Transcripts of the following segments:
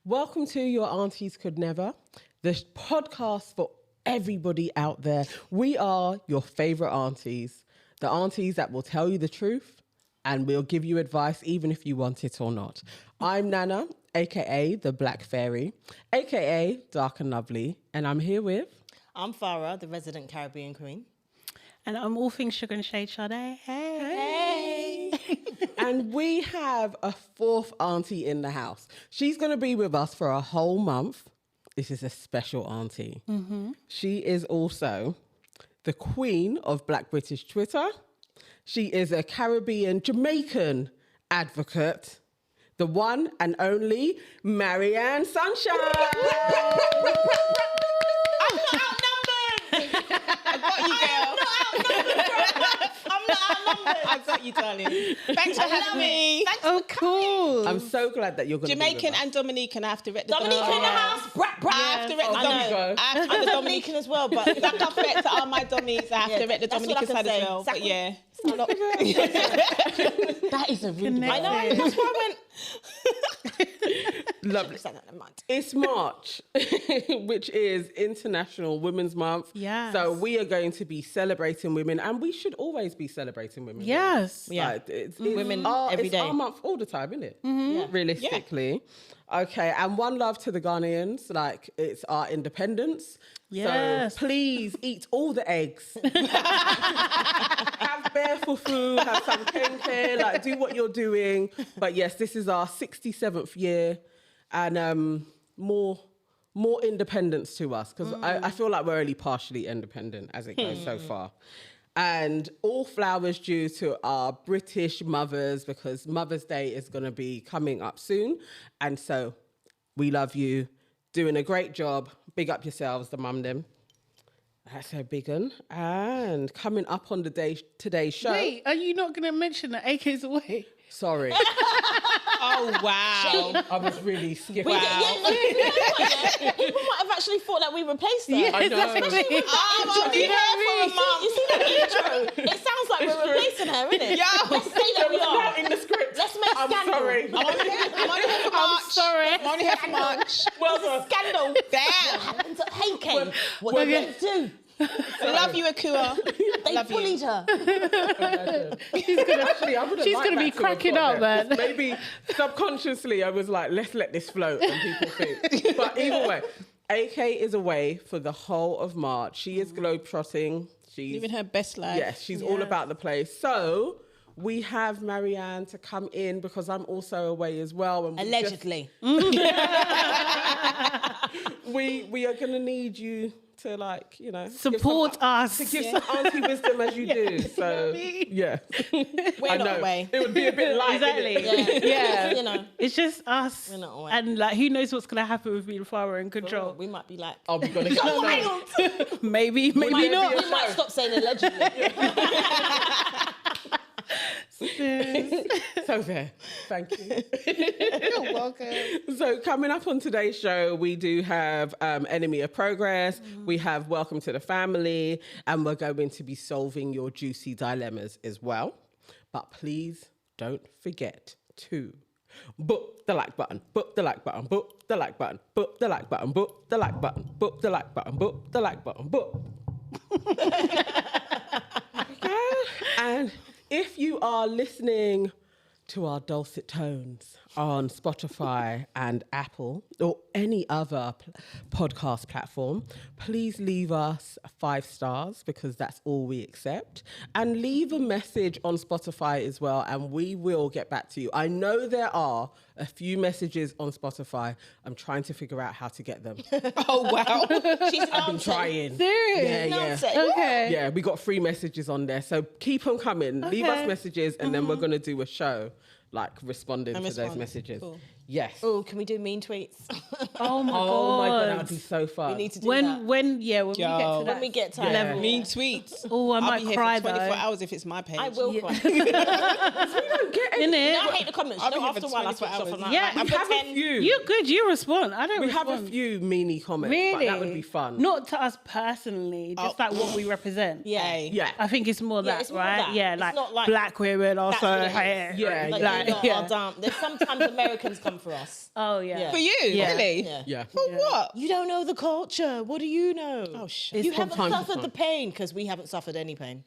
Welcome to Your Aunties Could Never, the podcast for everybody out there. We are your favourite aunties, the aunties that will tell you the truth and will give you advice even if you want it or not. I'm Nana, aka the Black Fairy, aka Dark and Lovely, and I'm here with... I'm Farah, the resident Caribbean queen. And I'm all things sugar and shade Sade. Hey. And we have a fourth auntie in the house. She's going to be with us for a whole month. This is a special auntie. Mm-hmm. She is also the queen of Black British Twitter. She is a Caribbean Jamaican advocate. The one and only Marianne Sunshine. I'm not outnumbered. I got you, girl. I'm not outnumbered. I got you, darling. Thanks for having me. Thanks for cool. I'm so glad that you're going to be Jamaican with us. and Dominican. I have to rep the Dominican in the house. Brat, brat. I have to rep the there you go. Dominican. I have to I'm the Dominican as well, but like I've repped all my Dommies. I have to rep the that's what I Dominican can side say. as well. Exactly. But yeah. that is a rude one. I know. That's why I went. Lovely. It's March, which is International Women's Month. Yes. So we are going to be celebrating women, and we should always be celebrating women. Yes. Yeah. Like, it's Women every every day. our month all the time, isn't it? Yeah. Realistically. Okay, and one love to the Ghanaians. Like, it's our independence. Yes. So please eat all the eggs. Have bear fufu, have some kenke, like do what you're doing. But yes, this is our 67th year, and more independence to us, because I feel like we're only partially independent as it goes so far. And all flowers due to our British mothers, because Mother's Day is going to be coming up soon. And so we love you, doing a great job. Big up yourselves, the mum them. That's a big one. And coming up on today's show. Wait, are you not going to mention that AK's away? Sorry. Oh wow. I was really skipping. You know what, yeah? People might have actually thought that we replaced her. Yeah, I know. exactly. I'm only here for a month. You see that intro? It sounds like we're replacing her, isn't it? Yo. Let's say that we are. Not in the script. Let's make I'm scandal. sorry. I'm only here for March. I'm sorry. I'm only here for March. Well done. Scandal. Damn. Happened to Hey Kay. What did they do? I love you, Akua. They love you. bullied her. Actually, I would've She's liked gonna be that to have cracking got up, there. man. Maybe subconsciously I was like, let's let this float and people think. But either way, AK is away for the whole of March. She is globetrotting. She's Living her best life. Yes, she's all about the place. So we have Marianne to come in because I'm also away as well. And Allegedly. we are going to need you to, like, you know, Support us. to give some auntie wisdom as you do. So yeah, We're not away. It would be a bit light. Exactly. Yeah. Yeah. You know. It's just us. We're not away. And like, who knows what's going to happen with me and Farah in control. We might be like, Are we going to get wild. Maybe there not. be a We might stop saying allegedly. So there. Thank you. You're welcome. So coming up on today's show, we do have Enemy of Progress. We have Welcome to the Family. And we're going to be solving your juicy dilemmas as well. But please don't forget to book the like button, book the like button, book the like button, book the like button, book the like button, book the like button, book the like button, book. And if you are listening to our dulcet tones on Spotify and Apple or any other podcast platform, please leave us 5 stars because that's all we accept. And leave a message on Spotify as well, and we will get back to you. I know there are a few messages on Spotify. I'm trying to figure out how to get them. Oh wow. I've been trying. Serious? Yeah. Okay. Yeah, we got 3 messages on there. So keep them coming. Leave us messages, and then we're going to do a show, like, responding to those messages. Cool. Yes. Oh, can we do mean tweets? Oh my Oh God. my God, that would be so fun. We need to do When that. we get to Yo. that When we get to that level. Mean tweets. Oh, I I'll might be here cry for 24 though. hours if it's my page. I will cry. We don't get any. Innit? No, I hate the comments. I'll You be know, here after a for while, I 24 switch off. hours. I'm like, Yeah. right, We I'm have a pretend. few. You're good. You respond. I don't We respond. have a few meanie comments. Really? But that would be fun. Not to us personally, just like what we represent. Yeah. Hey. Yeah. I think it's more Yeah, that, it's more right? that. Yeah, It's like, not like- black women also. what it is. Hey, Yeah, Like, yeah. are not our damn. There's sometimes Americans come for us. Oh, yeah. For you, really? Yeah. For what? You don't know the culture. What do you know? Oh, shit. You haven't time to suffered time. the pain because we haven't suffered any pain.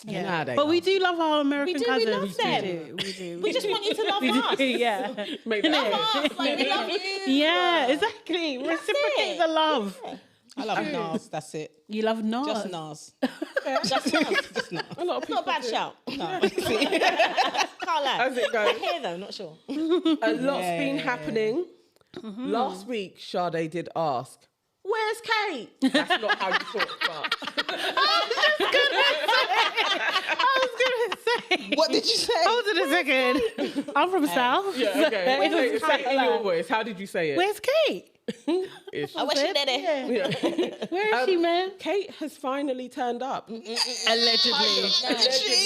Yeah. Nah, they But we are. do love our American We do, cousins. we love them. We do. We just want you to love us. Yeah. Maybe Love us. Like, we love you. Yeah, exactly. Reciprocate it. the love. I love Nas. That's it. You love Nas. Just Nas. Just us. Just Nas. A lot of That's not a bad do. shout. No. Can't lie. How's it going? Here though, not sure. A lot's been happening. Last week, Sade did ask, "Where's Kate?" That's not how you talk, but What did you say? Hold on a second. I'm from South. yeah, okay. It Say was it in your like, voice. How did you say it? where's Kate? Ish. I wish you did it. Yeah. Where is she, man? Kate has finally turned up. Allegedly.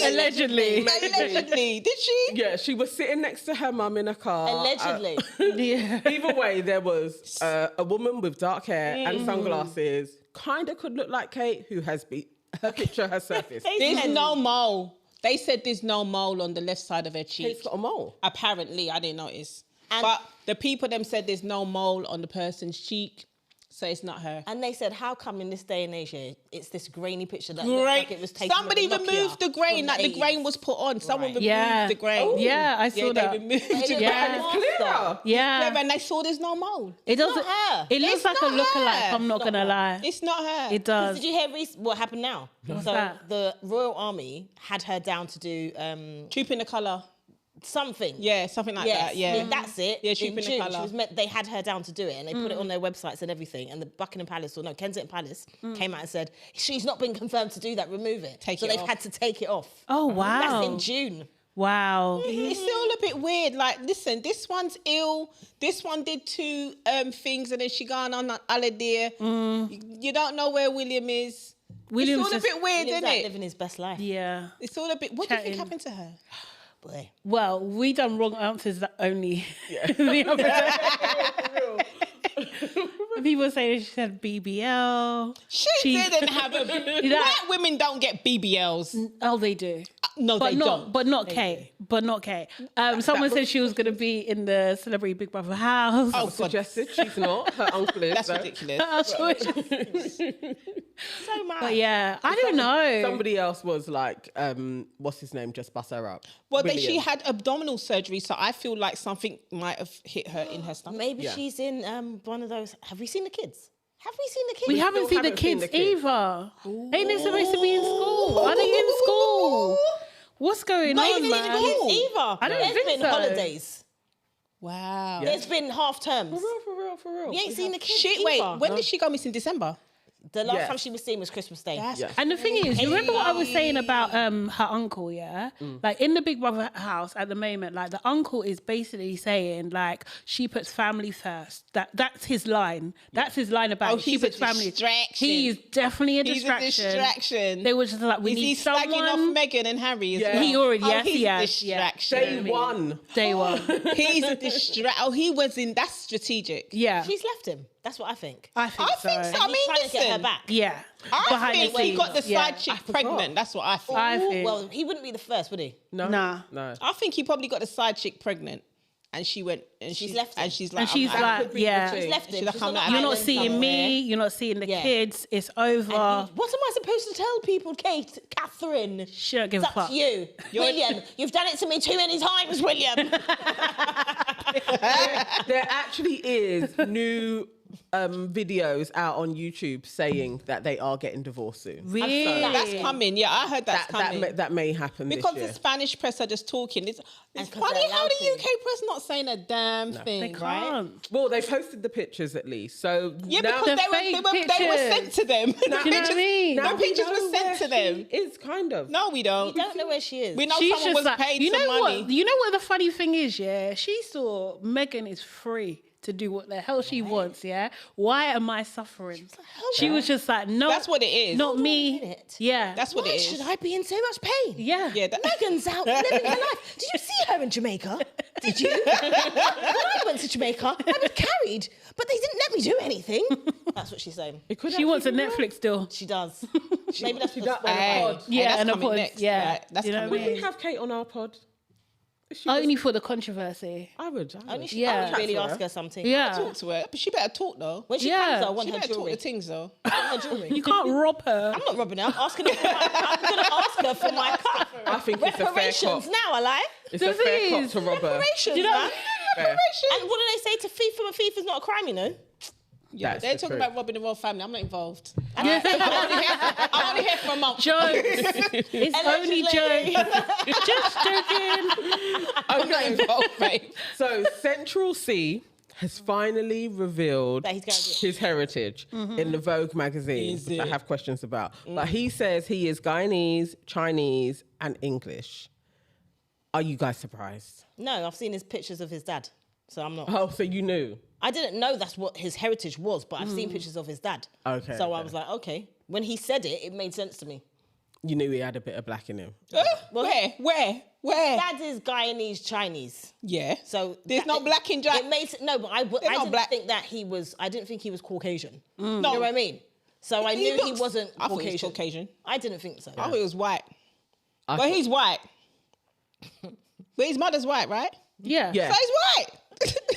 Allegedly. Allegedly. Did she? Yeah, she was sitting next to her mum in a car. Allegedly. Yeah. Either way, there was a woman with dark hair and sunglasses. Kind of could look like Kate, who has her picture has surfaced. There's no mole. They said there's no mole on the left side of her cheek. Kate's got a mole. Apparently, I didn't notice. And- But the people them said there's no mole on the person's cheek, so it's not her. And they said, how come in this day and age here, it's this grainy picture that looks like it was taken Somebody with a Nokia removed the grain, from like the 80s. grain was put on. Someone removed Yeah. the grain. Yeah, I saw that. They removed It the looked Yeah. like a master. Clearer. Yeah. and they saw there's no mole. It doesn't. not her. It looks It's like a not lookalike. her. I'm not gonna lie. It's not her. It does. Did you hear what happened now? What's So that? the Royal Army had her down to do Trooping the colour. something. Yeah, something like Yes, that. Yeah. that's it. Yeah, In Trooping the June, Colour. they had her down to do it, and they put it on their websites and everything. And the Buckingham Palace, or no, Kensington Palace, came out and said she's not been confirmed to do that. Remove it. Take so it they've off. had to take it off. Oh wow. That's in June. Wow. It's still a bit weird. Like, listen, this one's ill. This one did two things, and then she gone on holiday. You don't know where William is. William's it's all a bit weird, William's isn't out it? living his best life. Yeah. It's all a bit. What do you think Chatting. happened to her? Boy. Well, we done wrong answers that only the other day. People say she said BBL. She didn't have a. White women don't get BBLs. Oh, they do. No, But they not, don't. but not Kay. But not Kay. Someone said she was going to be in the Celebrity Big Brother house. Oh, God. Suggested she's not. Her uncle is. That's though. ridiculous. So mad. But yeah, I don't know. Somebody else was like, what's his name? Just bust her up. Well, she William. had abdominal surgery, so I feel like something might have hit her in her stomach. Maybe Yeah. she's in one of those. Have we seen the kids? Have we seen the kids? We haven't seen the haven't seen kids the kids. either. Ain't they supposed to be in school? Are they in school? What's going Not on, even man? seen the kids either. I don't There's think been so. holidays. Wow. There's been half terms. For real. You ain't seen the kids Shit, either. wait, when did she go missing? December? The last Yeah. time she was seen was Christmas Day. Yeah. And the thing is, you remember what I was saying about her uncle, yeah? Like in the Big Brother house at the moment, like the uncle is basically saying like she puts family first. That's his line. That's his line about Oh, it. She he's a puts family. distraction. He is definitely a He's a distraction. distraction. They were just like, we Is need he slagging off someone. Meghan and Harry as Yeah. well? He already, oh, yes, he's he a has. Yeah. distraction. Day one. Day one. He's a distraction. Oh, he was in. That's strategic. Yeah. She's left him. That's what I think. I think so. I He's mean, trying to get her listen. back. Yeah. I Behind think the he got the scenes. Yeah. side chick pregnant. That's what I think. I think. Well, he wouldn't be the first, would he? No. Nah. No. I think he probably got the side chick pregnant, and she went and She's left him. and she's like, And she's I'm like, could be the yeah. thing. She's left him. She's like, She's I'm on not- an You're not island seeing somewhere. me. You're not seeing the Yeah. kids. It's And over. what am I supposed to tell people, Kate? Catherine? She don't give It's a up fuck. to you. William, you've done it to me too many times, William. There actually is new videos out on YouTube saying that they are getting divorced soon. Really? that's coming. Yeah, I heard that's coming. That may happen because this year. the Spanish press are just talking. It's 'cause funny they're how allowed the to. UK press not saying a damn thing, They right? can't. Well, they posted the pictures at least. So Yeah, now, because The they fake were pictures. sent to them. Do you know what I mean? now The we pictures know were where sent to them. she is kind of. No, we don't. You don't know where she is. We know She's someone just was like, paid you some know money. what? You know what the funny thing is? Yeah, she saw Meghan is free to do what the hell she wants. Yeah, why am I suffering? She was just like, no, That's what it is. Not me. minute. Yeah, That's what Why it is. should I be in so much pain? yeah. Yeah, Megan's out living her life. Did you see her in Jamaica? Did you? When I went to Jamaica, I was carried, but they didn't let me do anything. That's what she's saying. It could She wants a actually be Netflix deal. She does. Maybe that's she the does. spoiler Hey, pod. Yeah, that's and a coming pod, next. yeah. Right, that's You know coming what I We mean? can have Kate on our pod. Only for the controversy. I would. Only she Yeah. I would really ask her something. Yeah. Talk to her, but she better talk though. When she Yeah. comes, I want She her better talk jewelry. the things though. Her jewelry. You can't rob her. I'm not robbing her. I'm asking her. I'm going to ask her for my cut. I think it's a fair Reparations cop. now, I lie. It's a fair cop is- to rob her. Reparations, You know- man. Fair. And what do they say to thief from a thief is not a crime, you know? Yeah, That's they're the talking truth. about robbing the royal family. I'm not involved. I'm only here for a month. Jokes. It's only jokes. Just joking. I'm not involved, mate. So Central C has finally revealed That he's Ghanaian. his heritage in the Vogue magazine, Is which I it? have questions about. But he says he is Guyanese, Chinese, and English. Are you guys surprised? No, I've seen his pictures of his dad. So I'm not. Oh, so you knew. I didn't know that's what his heritage was, but I've seen pictures of his dad. Okay, So I okay. was like, okay. When he said it, it made sense to me. You knew he had a bit of black in him. Where? Dad is Guyanese Chinese. Yeah. So There's no black in It made no, but I not didn't black. think that he was. I didn't think he was Caucasian. No. You know what I mean? So I knew he looks- wasn't I thought Caucasian. he was Caucasian. I didn't think so. I thought he was white. I But thought- he's white. But his mother's white, right? Yeah. Yeah. So he's white.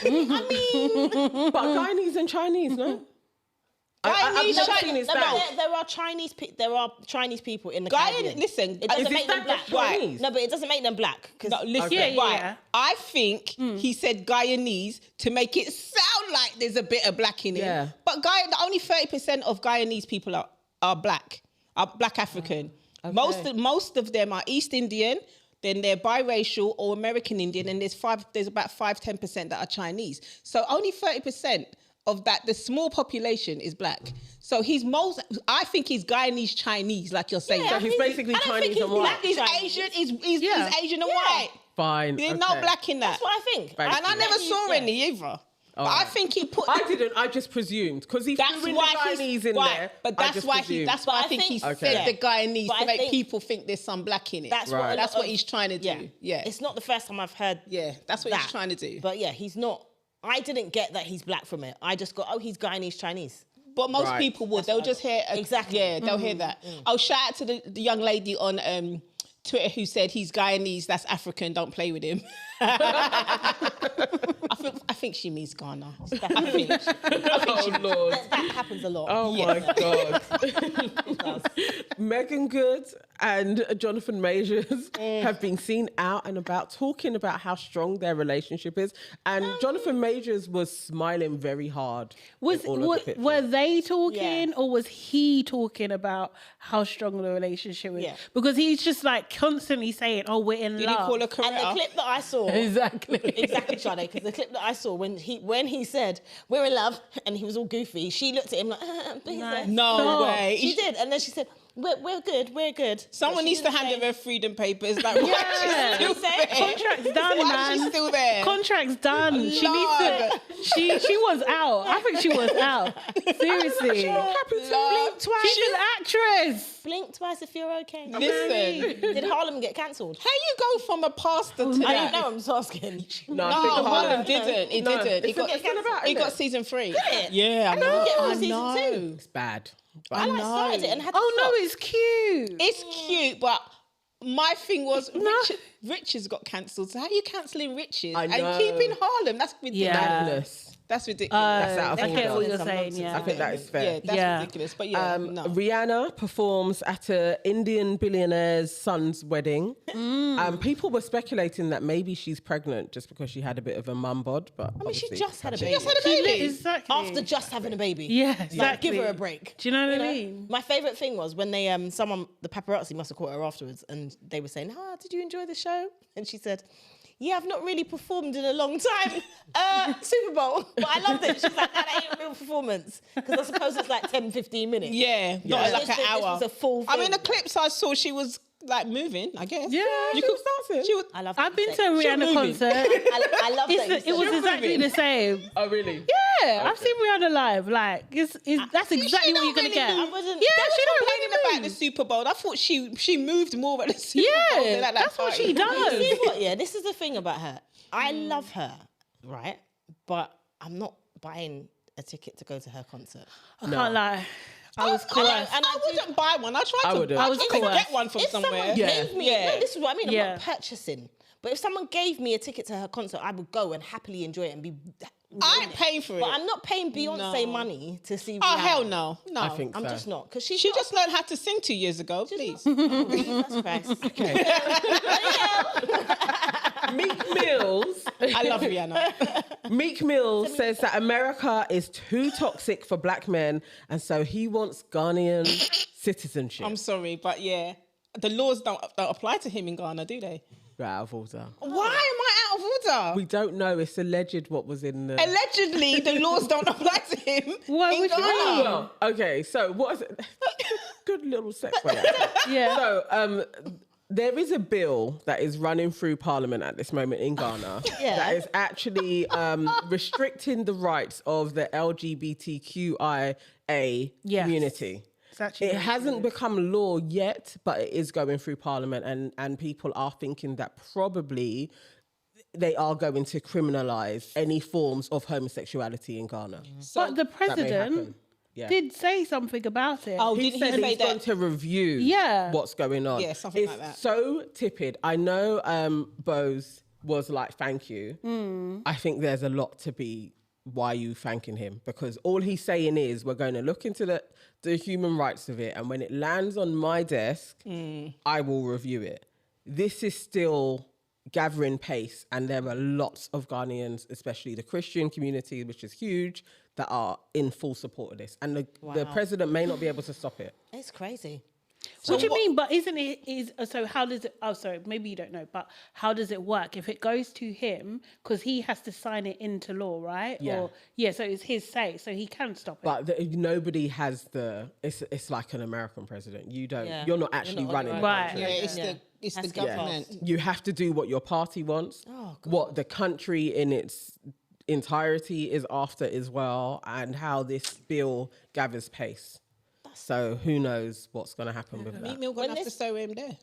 But Guyanese and Chinese, no? I've Guyanese, never Chi- seen his No, dad. but there are Chinese. There are Chinese people in the Guyan, Caribbean. listen, It doesn't is his make them dad black. Chinese? No, but it doesn't make them black. No, listen, Yeah, yeah, right. yeah. I think he said Guyanese to make it sound like there's a bit of black in it. Yeah. But only 30% of Guyanese people are black, are black African. Most of them are East Indian, then they're biracial or American Indian, and there's about 5-10% that are Chinese. So only 30% of that, the small population is black. So I think he's Guyanese Chinese, like you're saying. Yeah, So I he's think basically I don't Chinese think he's and white. black. He's Chinese. Asian, he's Yeah. Asian and Yeah. white. Fine. There's no okay. black in that. That's what I think. Thank And I you. never saw Yeah. any either. But I right. think he put. I didn't. I just presumed because he That's threw in why the Guyanese he's in right. there. But I that's just why presumed. that's why I think he think- said Okay. the Guyanese But to I make think- people think there's some black in it. That's Right. what. That's what he's trying to do. Yeah. It's not the first time I've heard. Yeah, that's what he's that. trying to do. But yeah, he's not. I didn't get that he's black from it. I just got, oh, he's Guyanese Chinese. But most Right. people would. They'll just hear Exactly. Yeah, they'll hear that. Oh, shout out to the young lady on Twitter who said he's Guyanese. That's African. Don't play with him. I think she means Ghana. I think Oh Lord. That happens a lot. Oh my God. Megan Good and Jonathan Majors have been seen out and about talking about how strong their relationship is. And Jonathan Majors was smiling very hard. in all of the pictures. Were they talking Yeah. or was he talking about how strong the relationship is? Yeah. Because he's just like constantly saying, "Oh, we're in Did he love." call her And the Coretta? clip that I saw, Exactly. exactly, Sade, because the clip that I saw when he said we're in love and he was all goofy, she looked at him like, please don't. No Stop. way. She did, and then she said, we're good. Someone But she needs to didn't hand say- her her freedom papers. Like, why Yeah. is she still there? Contract's done, Why man. is she still there? Contract's done. She Lord. needs to. She was out. I think she was out. Seriously. Lord. She's an actress. Blink twice if you're okay. Listen, Did Harlem get cancelled? how you go from a pastor to I that? don't know. I'm just asking. No, I No, think Harlem didn't. It No, didn't. it's still about, It isn't got it? season 3. it? Yeah, I know. Get on I season know. 2. It's bad. I like started it and had to Oh, no, stop. it's cute. It's cute, but my thing was Rich's got cancelled. So how are you cancelling Rich's I know. and keeping Harlem? That's ridiculous. Yeah. Madness. That's ridiculous. That's out of I get order. what you're Some saying, nonsense. yeah. I think that is fair. Yeah, that's Yeah. ridiculous. But yeah, no. Rihanna performs at an Indian billionaire's son's wedding. People were speculating that maybe she's pregnant just because she had a bit of a mum bod. But I mean, she obviously- just had a baby. Just had a baby. Exactly. After just having a baby. Yeah, Like, exactly. give her a break. Do you know what You I know? mean? My favourite thing was when they the paparazzi must have caught her afterwards and they were saying, did you enjoy the show? And she said, yeah, I've not really performed in a long time. Super Bowl. But I loved it. She's like, that ain't a real performance. Because I suppose it's like 10, 15 minutes. Yeah, not This like an was- hour. This was a full I mean, thing. the clips I saw, she was like moving, I guess. Yeah, you she could was dancing. She was, I love I've been to a moving. Rihanna concert. I love that. you It said was that. exactly the same. Oh, really? Yeah, I've seen Rihanna live. Like, that's exactly what you're gonna get. I wasn't- Yeah, They she were don't complaining really about the move. Super Bowl. I thought she moved more at the Super Bowl Yeah, than at that that's what party. she does. See what? Yeah, this is the thing about her. I love her, right? But I'm not buying a ticket to go to her concert. I can't lie. I was cool. and I wouldn't buy one. I tried I to. wouldn't. I I was was to coerced. get one from If somewhere. someone gave me, Yeah. no, this is what I mean. I'm Yeah. not purchasing. But if someone gave me a ticket to her concert, I would go and happily enjoy it and be. I ain't paying for it. But I'm not paying Beyonce money to see. Oh, Rihanna. hell no. No. I think I'm so. just not. Because she just learned how to sing 2 years ago, please. Jesus Christ. Okay. Meek Mills. I love Rihanna. Meek Mills says that America is too toxic for black men, and so he wants Ghanaian citizenship. I'm sorry, but yeah. The laws don't apply to him in Ghana, do they? We're out of order. Why am I out of order? We don't know. It's alleged what was in the... Allegedly, the laws don't apply to him. Why in would you Ghana. mean? Well, okay, so what is it? Good little segue. Yeah. So there is a bill that is running through Parliament at this moment in Ghana that is actually restricting the rights of the LGBTQIA community. It hasn't become law yet, but it is going through Parliament, and people are thinking that probably they are going to criminalise any forms of homosexuality in Ghana. But the president did say something about it. Oh, He didn't said he say he's that? going to review what's going on. Yeah, something it's like that. so tipped. I know Bose was like, thank you. I think there's a lot to be why you thanking him, because all he's saying is we're going to look into the human rights of it, and when it lands on my desk, I will review it. This is still gathering pace, and there are lots of Ghanaians, especially the Christian community, which is huge, that are in full support of this, and the president may not be able to stop it. It's crazy. What do you mean? But isn't it, so how does it, oh, sorry, maybe you don't know, but how does it work? If it goes to him, because he has to sign it into law, right? Yeah. So it's his say, so he can stop it. But nobody has it's like an American president. You're not actually running the Right. country. Yeah, it's the government. You have to do what your party wants, what the country in its entirety is after as well, and how this bill gathers pace. So who knows what's going to happen with that. Meek Mill gonna have to sew him there.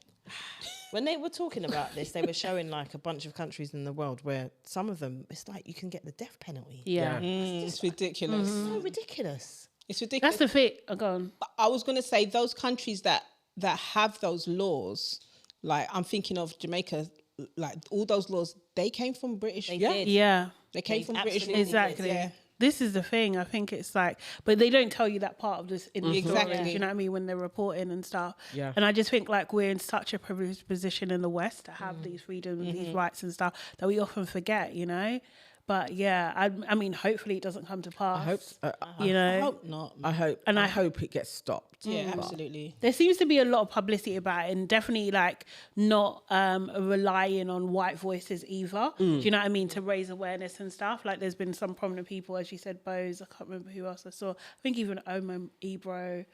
When they were talking about this, they were showing like a bunch of countries in the world where some of them, it's like you can get the death penalty. Yeah. It's ridiculous. It's so ridiculous. It's ridiculous. That's the thing. Oh, go on. I was going to say those countries that have those laws, like I'm thinking of Jamaica, like all those laws, they came from British. They did. Yeah. They came from British. absolutely Exactly. Yeah. This is the thing. I think it's like, but they don't tell you that part of this in the story. Exactly. Do you know what I mean? When they're reporting and stuff. Yeah. And I just think like we're in such a privileged position in the West to have these freedoms, these rights and stuff that we often forget, you know? But yeah, I mean, hopefully it doesn't come to pass. I hope, you know? I hope not. I hope it gets stopped. Yeah, absolutely. There seems to be a lot of publicity about it, and definitely like not relying on white voices either. Do you know what I mean? To raise awareness and stuff. Like there's been some prominent people, as you said, Bose. I can't remember who else I saw. I think even Omar Ebro.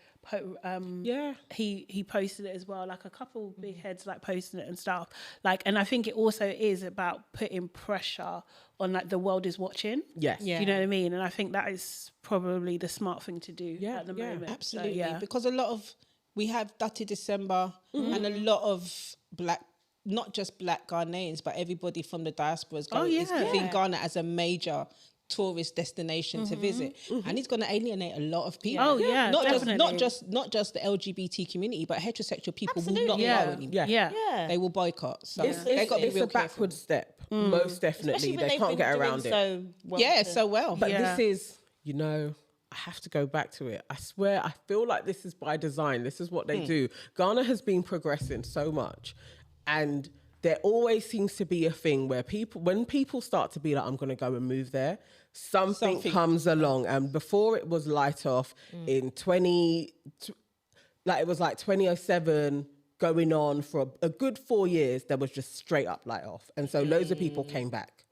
He posted it as well. Like a couple big heads like posting it and stuff. Like, and I think it also is about putting pressure on like the world is watching. Yes. Do you know what I mean? And I think that is probably the smart thing to do at the moment. Absolutely. So, Because we have Dirty December and a lot of black, not just black Ghanaians, but everybody from the diaspora is giving Ghana as a major tourist destination to visit, and it's going to alienate a lot of people. Oh yeah, not definitely. just the LGBT community, but heterosexual people Absolutely. will not go anymore. Yeah. They will boycott. So It's they got to be a real backward careful. step, most definitely. Especially when They they've can't been get doing around it. so well. Yeah, so well. But Yeah. this is, I have to go back to it. I swear, I feel like this is by design. This is what they do. Ghana has been progressing so much, and there always seems to be a thing where when people start to be like, I'm going to go and move there, something comes along. And before it was light off in 2007 going on for a good 4 years, there was just straight up light off. And so loads of people came back.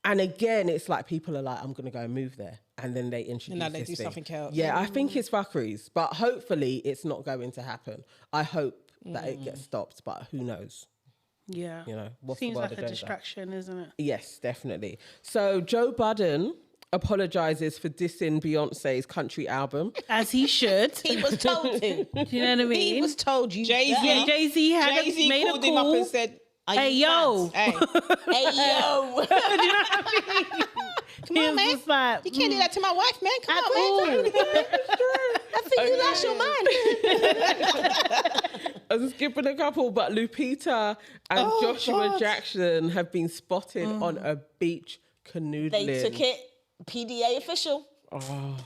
And again, it's like people are like, I'm going to go and move there. And then they introduce And now they this do thing. something else. Yeah, I think it's fuckeries. But hopefully it's not going to happen. I hope that it gets stopped, but who knows? Yeah. What's Seems the world like a agenda? distraction, isn't it? Yes, definitely. So Joe Budden apologizes for dissing Beyonce's country album. As he should. He was told to. Do you know what I mean? He was told you. Jay-Z. Yeah, Jay-Z had made called a him up call. and said, Hey, yo. hey, Hey, yo. Come on, man. you can't do that to my wife, man. Come on, man. I think you lost your mind. I'm skipping a couple, but Lupita and Joshua Jackson have been spotted on a beach canoodling. They took it PDA official. Oh.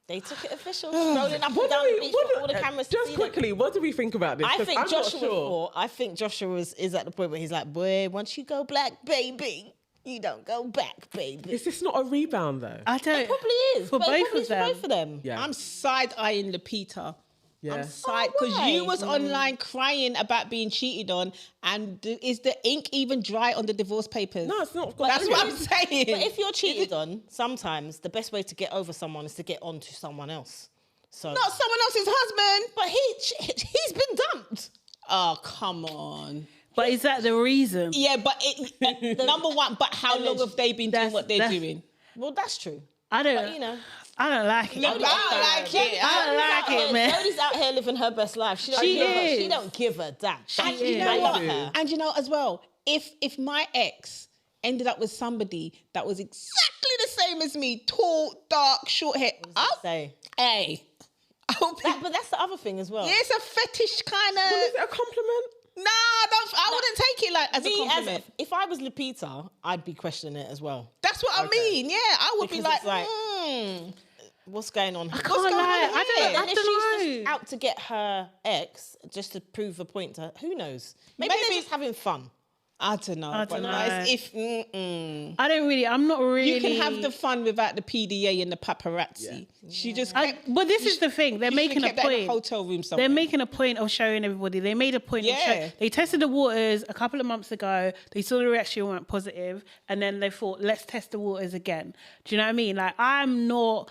They took it official. Strolling up and down the beach for all the cameras to Just see quickly, what do we think about this? I 'Cause think I'm not sure. I think Joshua is at the point where he's like, boy, once you go black, baby, you don't go back, baby. Is this not a rebound though? I don't. It probably is. For but it both probably of is for them. both of them. Yeah. I'm side-eyeing Lupita. Yeah. I'm side because why? you was online crying about being cheated on, and is the ink even dry on the divorce papers? No, it's not. That's what I'm saying. But if you're cheated on, sometimes the best way to get over someone is to get on to someone else. So Not someone else's husband. but he's been dumped. Oh, come on. But is that the reason? Yeah, but number one, but how long have they been doing what they're that's- doing? Well, that's true. I don't. But, you know, I don't like it. No, I don't like it. I don't like it, man. Jodie's out here living her best life. She don't give a damn. And you is. know I what? love her. And you know as well, if my ex ended up with somebody that was exactly the same as me, tall, dark, short hair, Say. hey, I hope But that's the other thing as well. yeah, it's a fetish kind Well, is of. it a compliment? Nah, I wouldn't take it like as a Me, compliment. if I was Lupita, I'd be questioning it as well. That's what I mean. Yeah, I would be Because like, it's like, what's going on here? I can't lie. I And if don't she's know. just out to get her ex, just to prove a point to her, who knows? Maybe they're Maybe- just having fun. I don't know. I but don't like, know. if I don't really. I'm not really. you can have the fun without the PDA and the paparazzi. She just. But this is the thing. They're you making should've a kept that in point. a hotel room somewhere. They're making a point of showing everybody. They made a point of Yeah. showing. They tested the waters a couple of months ago. They saw the reaction went positive, and then they thought, let's test the waters again. Do you know what I mean? Like, I don't know.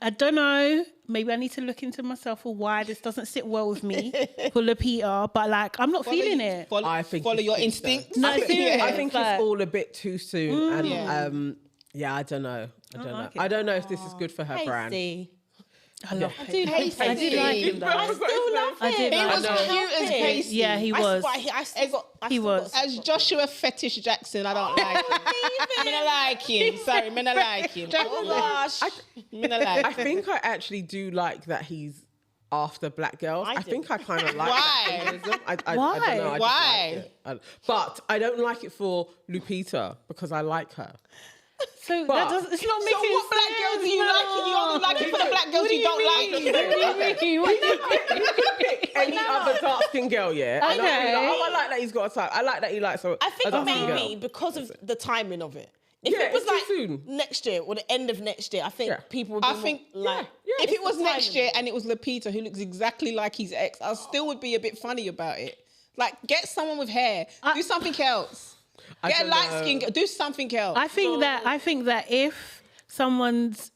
I don't know. Maybe I need to look into myself for why this doesn't sit well with me for Lupita. But like, I'm not feeling it. I think follow you your think so. instincts. No, I serious. think Like- it's all a bit too soon, and Yeah. I don't know. I don't know. like it. I don't know if this is good for her brand. Hasty. I love I it. do hate I did like him though. I still love I did him. like He was him. cute as Casey. Yeah, he was. I still got. I He still was. got- As Joshua Fetish Jackson, I don't like him. I mean, I like him. Sorry, I like him. Oh gosh. I like I him. think I actually do like that he's after black girls. I I do. think I kind of like Why? that feminism. I don't Why? know. I just Why? like it. But I don't like it for Lupita because I like her. So But- that doesn't. It's not So making what black sense, girls do you no. like? You only like it for the black girls What do you don't like. mean? What do you mean? What do you mean? You could pick any other dark skinned girl, yeah. And I'll be Okay. like, oh, I like that he's got a type. I like that he likes a I think dark-skinned maybe girl. because of the timing of it. If Yeah, it was it's too like soon. next year or the end of next year, I think Yeah. people would be I more think- like. Yeah. If it was the next timing. year and it was Lupita who looks exactly like his ex, I still would be a bit funny about it. Like, get someone with hair. Do something else. I Get a don't light know. skin. Do something else. I think that if someone's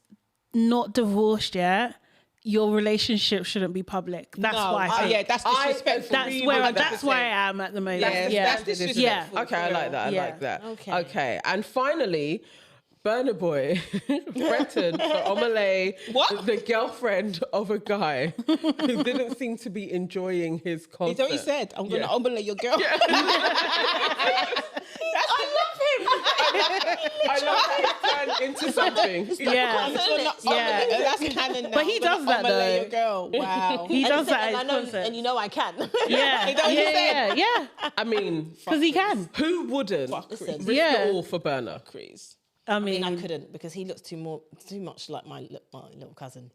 not divorced yet, your relationship shouldn't be public. That's No, what I think. yeah, that's disrespectful. That's where I am at the moment. Yeah, Yeah. that's disrespectful. Yeah. Okay, I like that. I Yeah. like that. Okay. Okay. And finally, Burna Boy threatened for Omalay, What? the girlfriend of a guy who didn't seem to be enjoying his concert. Is that what he said? I'm going to Yeah. omelette your girl. I love how he turned into something. Yeah. Yeah. That's canon now. But he I'm gonna does that, omelette though. your girl. Wow. He does that And at I his know, concert. and you know I can. Yeah. Is that what he said? Yeah. I mean, Because he can. who wouldn't Listen. risk Yeah. it all for Burna? Chris. I I mean, mean, I couldn't because he looks too much like my little cousin.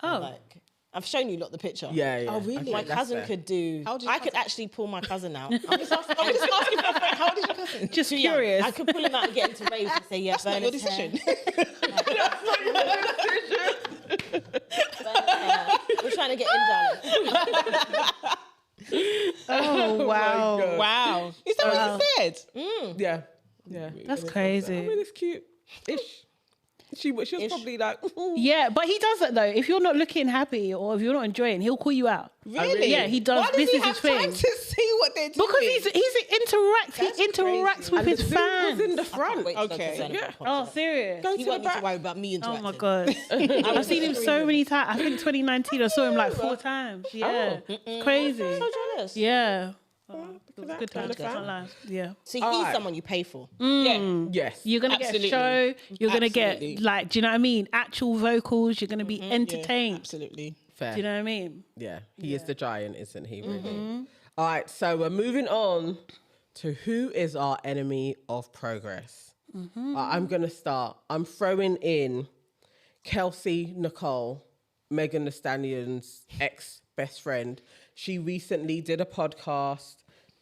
oh. Like, I've shown you lot the picture. Yeah, yeah. Oh, really? Okay, My that's cousin fair. could do. How old is your I could cousin? actually pull my cousin out. I'm just asking for a friend. How old is your cousin? Just Too young. curious. I could pull him out and get him to raves and say, "Yeah, That's not your Bernard's hair. decision. Bernard's hair. We're trying to get in, darling." Oh, wow. God. Wow. Is that what he said? Yeah. Yeah. That's I crazy. mean, it's cute-ish. She was probably like, Yeah, but he does that though. If you're not looking happy or if you're not enjoying, he'll call you out. Really? Yeah, he does. Why does This he is have his thing. time to see what they're doing? Because he That's interacts with and his the dude fans. was in the front. Wait till Okay. the concern Yeah. Oh, serious? Go You to the want me to back. worry about me Oh interacting? my god. I've seen him so many times. I think 2019 I saw him like 4 times. Yeah. It's crazy. So jealous. Yeah. Look at Good that. times. Can't lie. Yeah. So he's Alright. someone you pay for. Yeah. Yes. You're gonna Absolutely. get a show. You're gonna Absolutely. get like, do you know what I mean? Actual vocals. You're gonna be entertained. Absolutely. Fair. Do you know what I mean? Yeah, he is the giant, isn't he, really? All right, so we're moving on to who is our enemy of progress. I'm going to start. I'm throwing in Kelsey Nicole, Megan Thee Stallion's ex-best friend. She recently did a podcast.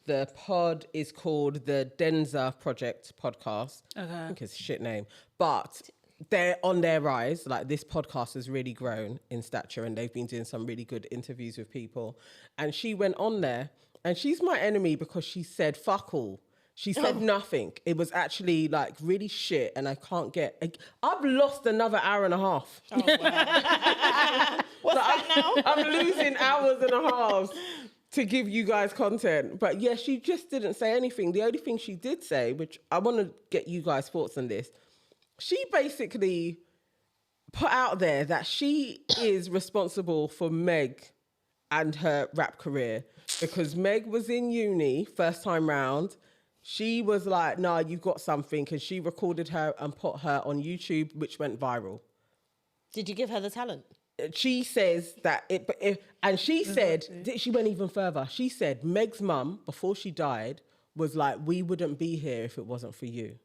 The pod is called the Denza Project Podcast. Okay. I think it's a shit name. But they're on their rise. Like, this podcast has really grown in stature and they've been doing some really good interviews with people. And she went on there and she's my enemy because she said fuck all. She said nothing. It was actually like really shit and I can't get... I've lost another hour and a half. Oh, wow. What's that now? I'm losing hours and a half to give you guys content. But yeah, she just didn't say anything. The only thing she did say, which I want to get you guys' thoughts on this, she basically put out there that she is responsible for Meg and her rap career because Meg was in uni first time round. She was like, nah, you've got something. And she recorded her and put her on YouTube, which went viral. Did you give her the talent? She says that and she said, she went even further. She said Meg's mum, before she died, was like, we wouldn't be here if it wasn't for you.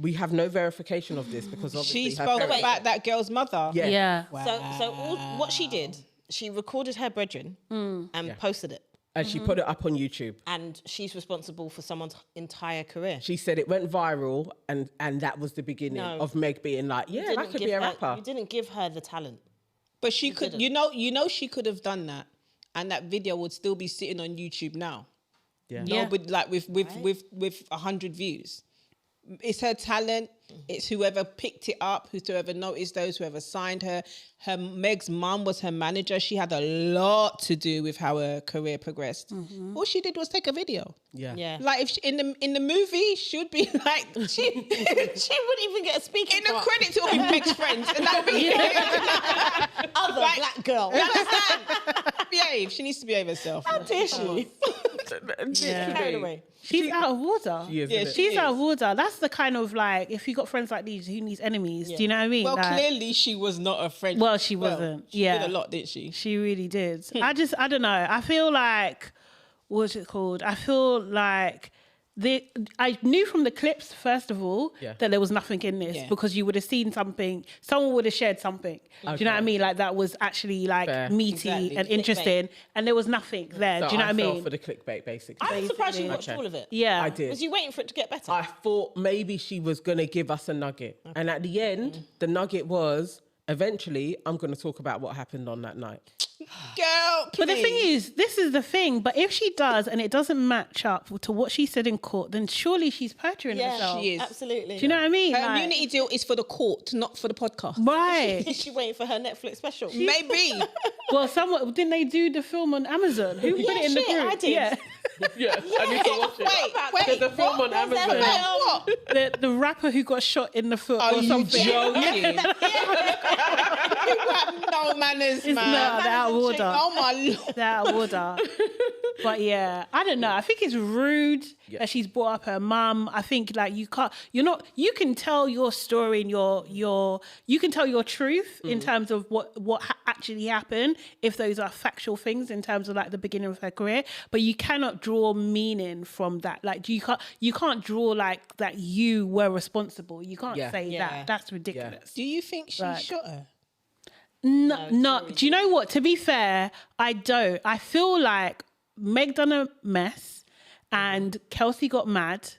We have no verification of this because obviously she spoke about that girl's mother. Yeah. Wow. So what she did, she recorded her brethren and posted it. And she put it up on YouTube. And she's responsible for someone's entire career. She said it went viral and that was the beginning of Meg being like, yeah, I could be a rapper. You didn't give her the talent. But she could, you know, she could have done that, and that video would still be sitting on YouTube now. Yeah. Nobody, like with 100 views. It's her talent. It's whoever picked it up, whoever noticed those, whoever signed her. Meg's mum was her manager. She had a lot to do with how her career progressed. All she did was take a video. Yeah. Like if she, in the movie, she would be like she wouldn't even get a speaking in the part. credits. It would be Meg's friends, and that would be Other black girl. You understand? Behave. She needs to behave herself. How dare she? Carried away. She's out of order. She is, isn't it? She's out of order. That's the kind of like, if you got friends like these, who needs enemies? Do you know what I mean? Well, like, clearly she was not a friend. Well, she wasn't. She did a lot, didn't she? She really did. I don't know. I feel like, what's it called? I feel like I knew from the clips, first of all, that there was nothing in this because you would have seen something, someone would have shared something. Do you know what I mean? Like that was actually like meaty and interesting, and there was nothing there. So do you know what I mean? fell for the clickbait, basically. I'm surprised you watched all of it. Yeah. I did. Was you waiting for it to get better? I thought maybe she was going to give us a nugget. Okay. And at the end, the nugget was, eventually, I'm going to talk about what happened on that night. Girl, But the thing is, this is the thing. But if she does and it doesn't match up to what she said in court, then surely she's perjuring herself. she is. Absolutely. Do you know what I mean? Her Like, immunity deal is for the court, not for the podcast. right. Is she waiting for her Netflix special? Maybe. Well, someone didn't they do the film on Amazon? Who put it in the shit, group? I did. Yeah. Yeah, I need to watch it. Wait, There's a film on Amazon. What? The rapper who got shot in the foot Are or you something. joking? You have no manners, It's man. not they're out of order. Oh my lord. They're out of order. But yeah, I don't know. I think it's rude that she's brought up her mum. I think like you can tell your story and you can tell your truth in terms of what actually happened if those are factual things in terms of like the beginning of her career, but you cannot draw meaning from that. Like you can't draw like that you were responsible. You can't say that. That's ridiculous. Do you think she shot her? No. Do you know what? To be fair, I don't. I feel like Meg done a mess and Kelsey got mad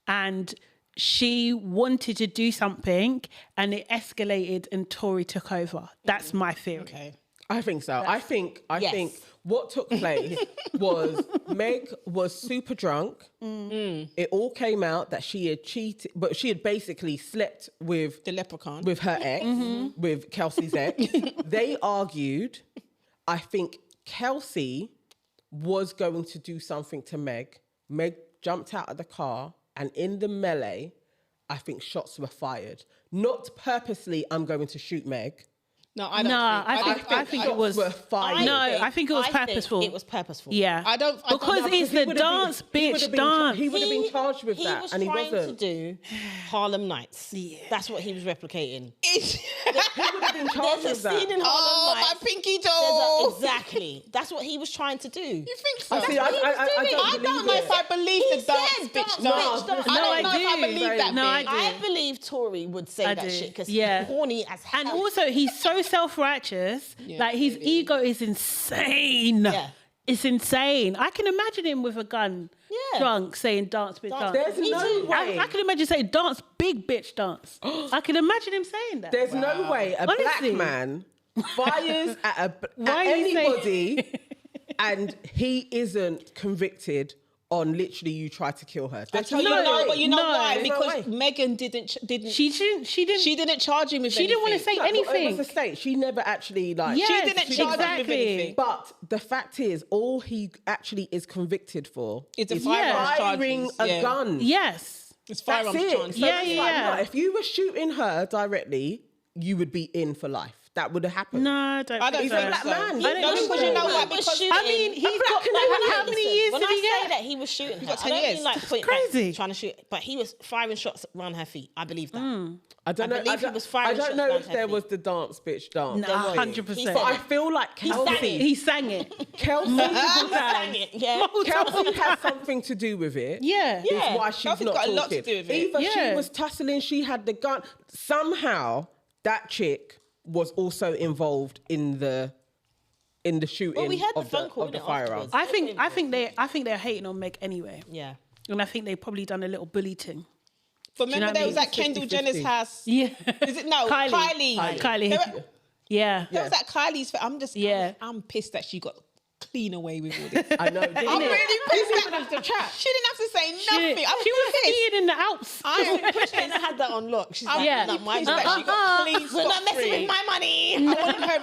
and she wanted to do something and it escalated and Tory took over. That's my theory. Okay. I think so. I think what took place was Meg was super drunk. It all came out that she had cheated, but she had basically slept with The leprechaun. with her ex, with Kelsey's ex. They argued. I think Kelsey was going to do something to Meg. Meg jumped out of the car, and in the melee, I think shots were fired. Not purposely, I'm going to shoot Meg. No, I don't I think it was. Were fired. I think it was purposeful. It was purposeful. Yeah, I don't because know, it's He the would have dance, been- he would bitch, have been dance. He would have been charged with He that, was and he trying wasn't. to do Harlem Nights. That's what he was replicating. would have been charged There's with a scene that. in Harlem my Nights. pinky toe. Exactly. That's what he was trying to do. You think so? I see, I I don't know if I believe He the dance said bitch dance dance. bitch dance. I No, don't I know if I do. believe that No, I bitch. do. I believe Tory would say that do. shit because Yeah. he's horny as hell. And also, he's so self-righteous. Like, his ego is insane. Yeah. It's insane. I can imagine him with a gun, Yeah. drunk, saying dance, bitch, dance. There's Me no too. way. I can imagine saying dance, big bitch, dance. I can imagine him saying that. There's no way a Honestly. black man fires at Why are you saying- anybody and he isn't convicted on literally you tried to kill her. There's So you know, but you know no. why? There's no Because way. Megan didn't. She didn't charge him with She didn't want to anything. say No, well, anything. It was a state. She never actually like. Yes, She didn't charge him with anything. But the fact is, all he actually is convicted for It's a is firearms firing charges, a yeah. gun. Yes. It's That's firearms it. charge. So Yeah, it's yeah, like, yeah. no, if you were shooting her directly, you would be in for life. That would have happened. No, I don't I don't think He's a so. black man. I don't No, think because so. you know what? was Because shooting. I mean, he's got how many years when did I he say get? that he was shooting her, got 10 I don't years. mean like It's pointing crazy. blank, trying to shoot, but he was firing shots around her feet. I believe that. I don't know. believe he was firing I don't shots know down if her there feet. was the dance bitch dance. No, There was. 100%. But I feel like Kelsey, He sang it. Kelsey, Sang it, yeah. Kelsey has something to do with it. Yeah. Yeah. Is why she's Kelsey's not got a talking. lot to do with it. Either she Yeah. was tussling, she had the gun. Somehow that chick was also involved in the shooting Well, we had the of phone call, of the innit, firearms. afterwards. I think they're hating on Meg anyway. Yeah. And I think they've probably done a little bully thing. But know remember, what I there mean? was that It's Kendall 50-50. Jenner's house. Yeah. Is it no? Kylie. Kylie. There were- Yeah. There was that Kylie's. Yeah. I'm pissed that she got clean away with all this. I know. I'm really pissed. That she didn't have to say nothing. I'm She was pissed. skiing in the Alps. Christina had that on lock. She's like, Yeah. not my Pissed that she got clean, We're not messing scot-free. with my money.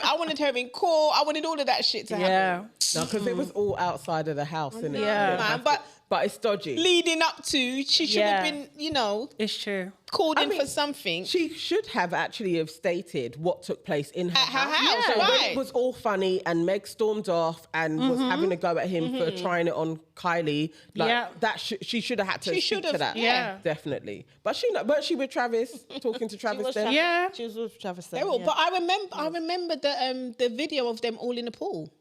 I wanted her in court. I wanted all of that shit to happen. Yeah. No, because it was all outside of the house, innit? Yeah. Man, but it's dodgy. leading up to, she should have Yeah. been, It's true. called in mean, for something. She should have actually have stated what took place in her At her house, So when right. it was all funny and Meg stormed off and was having a go at him for trying it on Kylie. Like Yeah. that, she should have had to She speak should've, to that. yeah. Definitely. But weren't she with Travis talking to Travis then? Yeah. She was with Travis. They were, but I remember the video of them all in the pool.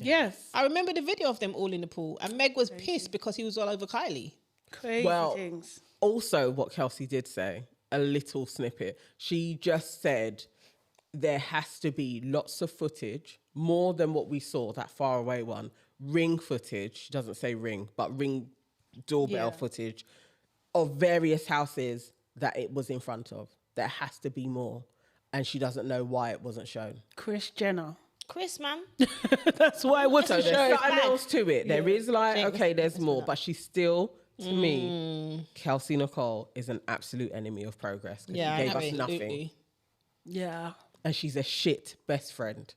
Yes. I remember the video of them all in the pool, and Meg was pissed because he was all over Kylie. Crazy Well, things. also what Kelsey did say, a little snippet. She just said there has to be lots of footage, more than what we saw, that far away one. Ring footage, she doesn't say ring, but ring doorbell Yeah. footage of various houses that it was in front of. There has to be more. And she doesn't know why it wasn't shown. Kris Jenner. Chris, man. That's why it wasn't So there's shown. something else to it. There is like, Jinx. okay, there's more, but she's still, to me, Kelsey Nicole is an absolute enemy of progress. 'Cause she gave us nothing. Yeah. And she's a shit best friend.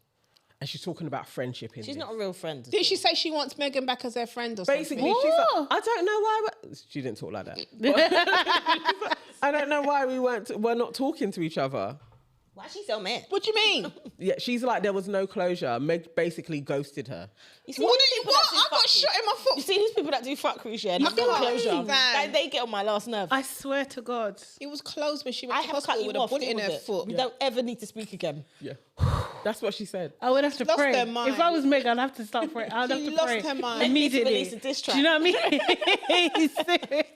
And she's talking about friendship in She's this. not a real friend. Did she say she wants Megan back as her friend or Basically, something? she's like, I don't know why. She didn't talk like that. But I don't know why we're not talking to each other. Why is she so mad? What do you mean? Yeah, she's like, there was no closure. Meg basically ghosted her. You see What these do you people that want? do I got fuckery? shot in my foot. You see these people that do fuckery, yeah? can't believe that. Like, they get on my last nerve. I swear to God. It was closed when she I went to have cut hospital you with a off. bullet in deal her with it. foot. We don't ever need to speak again. Yeah. That's what she said. I would have to lost pray. her mind. If I was Meg, I'd have to start praying. I'd have She to lost pray her mind. immediately. Release a diss track. Do you know what I mean?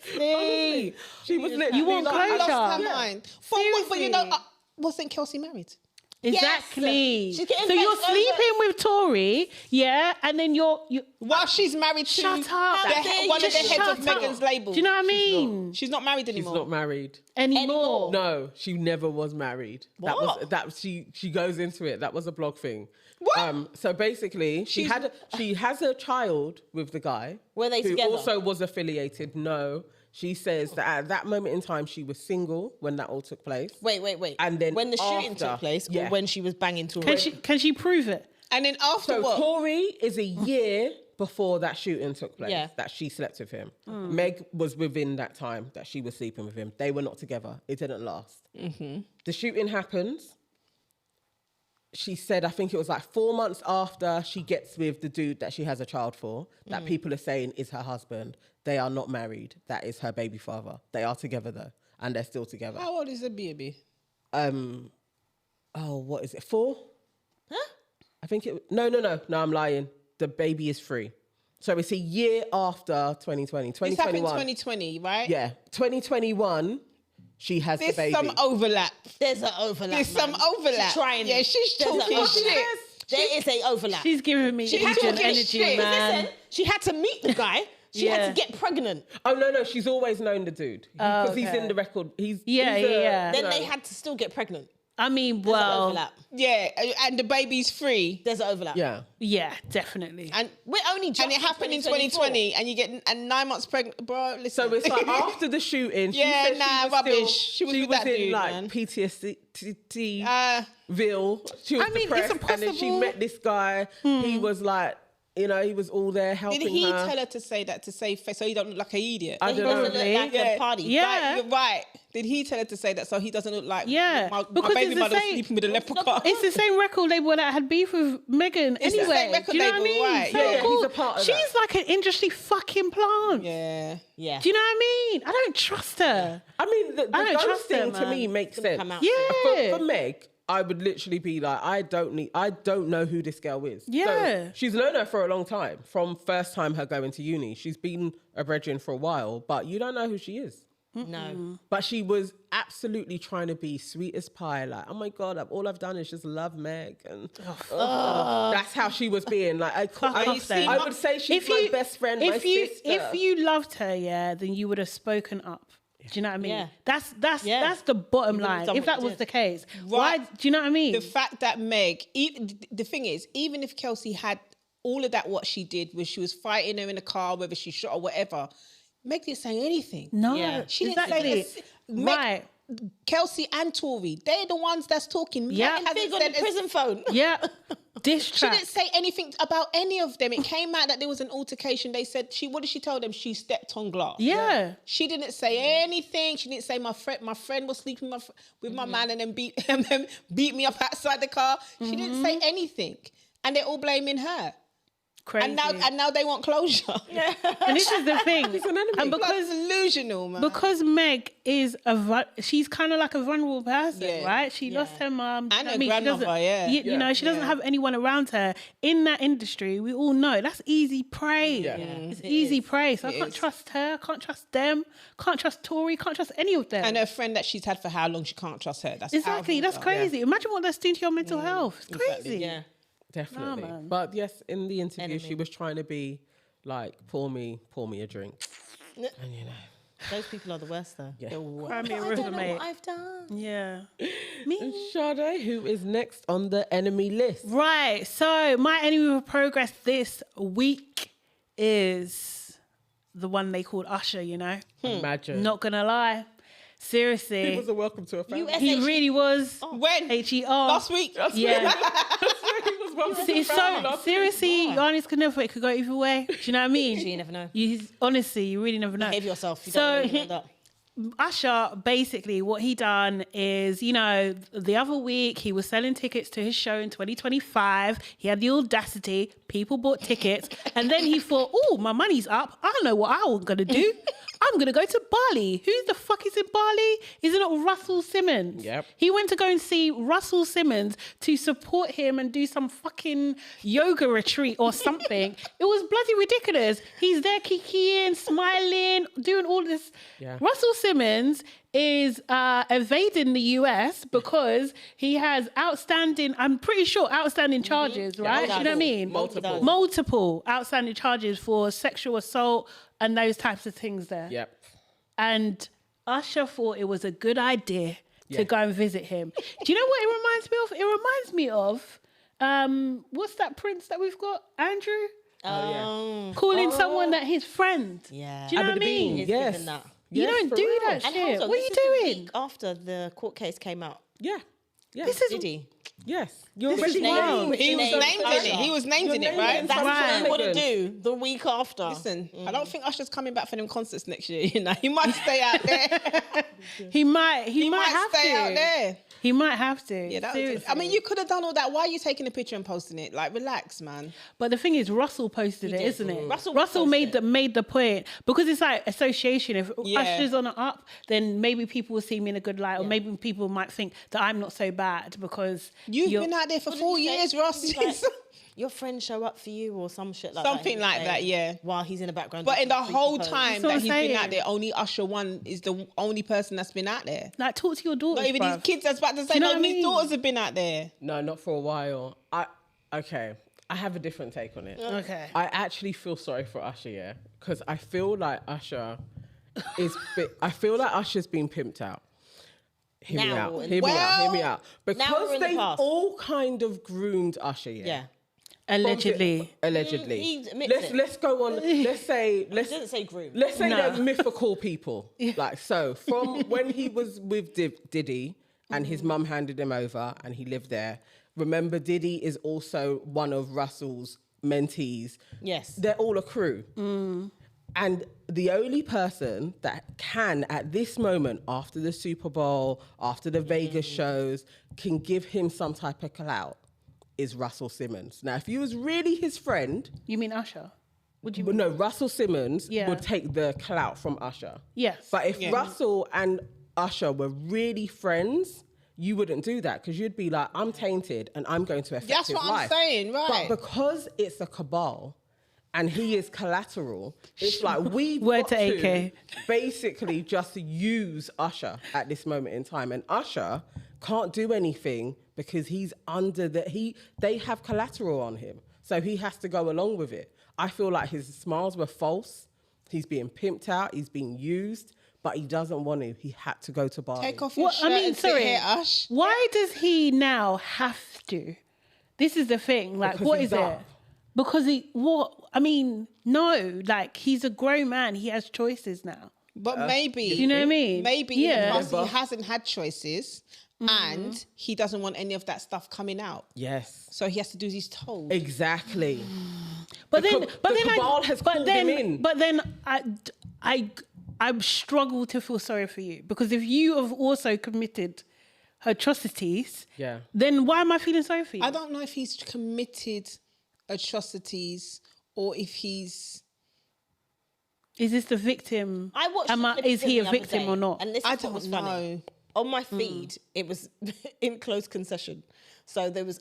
Seriously. She was literally You want like, closure? Lost her mind. But you know, Seriously. wasn't Kelsey married? Exactly. She's getting So you're vexed over- sleeping with Tori, yeah, and then you're While she's married to Shut up. one of the Just heads of shut up. Megan's label. Do you know what I mean? She's not married She's anymore. not married. Anymore. No, she never was married. What? She goes into it. That was a blog thing. What? So basically, she has a child with the guy. Were they who together? also was affiliated. No, she says that at that moment in time she was single when that all took place. Wait. And then when the shooting after- took place, yeah. or when she was banging Tory? Can she prove it? And then after So what? Tori is a year before that shooting took place. Yeah. That she slept with him. Meg was within that time that she was sleeping with him. They were not together. It didn't last. The shooting happens. She said, I think it was like 4 months after she gets with the dude that she has a child for, that people are saying is her husband. They are not married. That is her baby father. They are together though, and they're still together. How old is the baby? what is it? 4? Huh? I think it. No, I'm lying. The baby is 3. So it's a year after 2020. This happened in 2020, right? Yeah, 2021. She has the baby. There's some overlap. There's an overlap. There's some overlap. She's trying. Yeah, she's There's an talking overlap. shit. There is a overlap. She's giving me She's agent talking energy, shit. man. Listen, she had to meet the guy. She had Yeah. to get pregnant. Oh no, she's always known the dude because he's okay. in the record. He's Yeah. Then you they know. had to still get pregnant. I mean, There's an well, overlap. Yeah, and the baby's 3. There's an overlap. Yeah. yeah, definitely. And We're only just and it happened in 2020, and you get 9 months pregnant, bro. Listen. So it's like after the shooting. She Yeah, said she nah, was rubbish. Still, She was with that in dude, like man. PTSD. Ville. She was I mean, depressed, it's and then she impossible. met this guy. He was like, he was all there helping Did he her. tell her to say that to save face so he don't look like an idiot? I He don't doesn't know. look like Yeah. a party. Yeah. Like, you're right. Did he tell her to say that so he doesn't look like my Because baby it's the mother was same- sleeping with a leprechaun? It's the same record label that had beef with Megan It's the anyway. same record Do you know what I label, mean? right, So yeah. cool. He's a part of She's that. like an industry fucking plant. Yeah. Yeah. Do you know what I mean? I don't trust her. I mean, the I don't trust ghosting her, to me man. makes It's gonna sense. come out Yeah. For Meg, I would literally be like, I don't know who this girl is. Yeah. So she's known her for a long time, from first time her going to uni. She's been a brethren for a while, but you don't know who she is. No. But she was absolutely trying to be sweet as pie. Like, oh my God, all I've done is just love Meg. And that's how she was being. Like, I off then. would say she's my best friend, my sister. If you loved her, yeah, then you would have spoken up. Do you know what I mean? Yeah. That's the bottom You would have line. done If what that you was did. the case, Right. why? Do you know what I mean? The fact that Meg, the thing is, even if Kelsey had all of that, what she did, where she was fighting her in the car, whether she shot or whatever, Meg didn't say anything. No, Yeah. She didn't exactly. say Meg, Right. Kelsey and Tory, they're the ones that's talking. Yeah. Meg hasn't Big on said the prison phone. Yeah, diss She track. didn't say anything about any of them. It came out that there was an altercation. They said what did she tell them? She stepped on glass. Yeah. She didn't say anything. She didn't say my friend was sleeping with my man and then beat me up outside the car. She didn't say anything, and they're all blaming her. Crazy. And now they want closure. Yeah, And this is the thing. an enemy. And because because delusional, man. because Meg is she's kind of like a vulnerable person, Yeah. right? She lost her mum. And I her mean, she grandmother, doesn't- yeah. You know, she doesn't Yeah. have anyone around her in that industry. We all know that's easy prey. Yeah. It's easy prey. So I can't is. trust her. Can't trust them. Can't trust Tory. Can't trust any of them. and her friend that she's had for how long, she can't trust her. That's Exactly. That's crazy. Imagine what that's doing to your mental health. It's crazy. Yeah. Definitely. man. But yes, in the interview, Enemy. she was trying to be like, pour me a drink. And you know. Those people are the worst, though. Yeah. Cry me a I river, don't know mate. what I've done. Yeah. And Sade, who is next on the enemy list? Right. So my enemy of progress this week is the one they called Usher, you know? Imagine. Not gonna lie. He Seriously. was a welcome to a family. He really was. When? HER. Last week. Yeah. He was welcome to It's a family so last seriously, Yarnies could never, it could go either way. Do you know what I mean? You never know. Honestly, you really never know. Behave yourself. You So- don't really know that. Usher, basically, what he done is, you know, the other week he was selling tickets to his show in 2025. He had the audacity. People bought tickets. And then he thought, oh, my money's up. I know what I'm going to do. I'm going to go to Bali. Who the fuck is in Bali? Isn't it Russell Simmons? Yep. He went to go and see Russell Simmons to support him and do some fucking yoga retreat or something. It was bloody ridiculous. He's there kikiing, smiling, doing all this. Yeah. Russell Simmons is evading the US because he has outstanding charges, right? Yeah, You know what I mean? Multiple. Multiple outstanding charges for sexual assault and those types of things there. Yep. And Usher thought it was a good idea Yeah. to go and visit him. Do you know what it reminds me of? It reminds me of, what's that prince that we've got? Andrew? Calling someone that his friend. Yeah. Do you know what I Abba the mean? Bean, He's yes. given that. You Yes, don't for do real. that And shit. hold on, What are this you is the doing? week after the court case came out. Yeah. Yeah. This is Did he? Yes, you're This is already named. named. He was Named named in Usher. it. He was named You're in it, named right? in That's Right. what we want to do the week after. Listen, I don't think Usher's coming back for them concerts next year. You know, he might stay out there. He might have stay to. out there. He might have to. Yeah, seriously. I mean, you could have done all that. Why are you taking a picture and posting it? Like, relax, man. But the thing is, Russell posted it, did. isn't it? Russell made posted the point, because it's like association. If Yeah. Usher's on an up, then maybe people will see me in a good light, or maybe people might think that I'm not so bad because You've you're- been out there for What did 4 he say? years, Ross. He was like, your friends show up for you or some shit like that. Something he was like saying, that, yeah. While he's in the background. But doing in the freaky whole pose. time That's what that I'm he's been out saying. there, only Usher one is the only person that's been out there. like, talk to your daughters. Not even his bruv. kids. I was about to say, you know no, what I his mean? daughters have been out there. No, not for a while. Okay. I have a different take on it. Okay. I actually feel sorry for Usher, yeah, because I feel like Usher I feel like Usher's been pimped out. Hear me Now, out. in Hear the me out. Hear me Well, out. now we're Because in the they've past. all kind of groomed Usher, yeah. Yeah. Allegedly. Allegedly. He admits it. Let's go on. Let's say He didn't say groom. Let's say No. they're mythical people. Like, so from when he was with Diddy and his mum handed him over and he lived there. Remember, Diddy is also one of Russell's mentees. Yes. They're all a crew. And the only person that can, at this moment, after the Super Bowl, after the Vegas shows, can give him some type of clout is Russell Simmons. Now, if he was really his friend, You mean Usher? Would you? but no, Russell Simmons Yeah. would take the clout from Usher. Yes. But if Yeah. Russell and Usher were really friends, you wouldn't do that because you'd be like, I'm tainted and I'm going to affect That's his what I'm life. saying, right. But because it's a cabal and he is collateral, it's like we've Word got to AK. basically just use Usher at this moment in time. And Usher can't do anything because he's under they have collateral on him. So he has to go along with it. I feel like his smiles were false. He's being pimped out. He's being used, but he doesn't want to. He had to go to Bali. Take off your What, shirt I mean, and sit sorry. here, Ush. Why does he now have to? This is the thing. Like, Because what he's is up. it? Because I mean, no. Like, he's a grown man. He has choices now. But maybe, You know what I mean? Maybe in Yeah. the past Yeah, he but- hasn't had choices, and he doesn't want any of that stuff coming out. Yes. So he has to do his told. Exactly. But The then, ca- but the then cabal has but called then, him in. But then I struggle to feel sorry for you, because if you have also committed atrocities, Yeah. then why am I feeling sorry for you? I don't know if he's committed atrocities or if he's. Is this the victim? I watched. the clip Is of he him a the other victim day, or not? And this I is what was don't funny. know. On my feed, it was in closed concession. So there was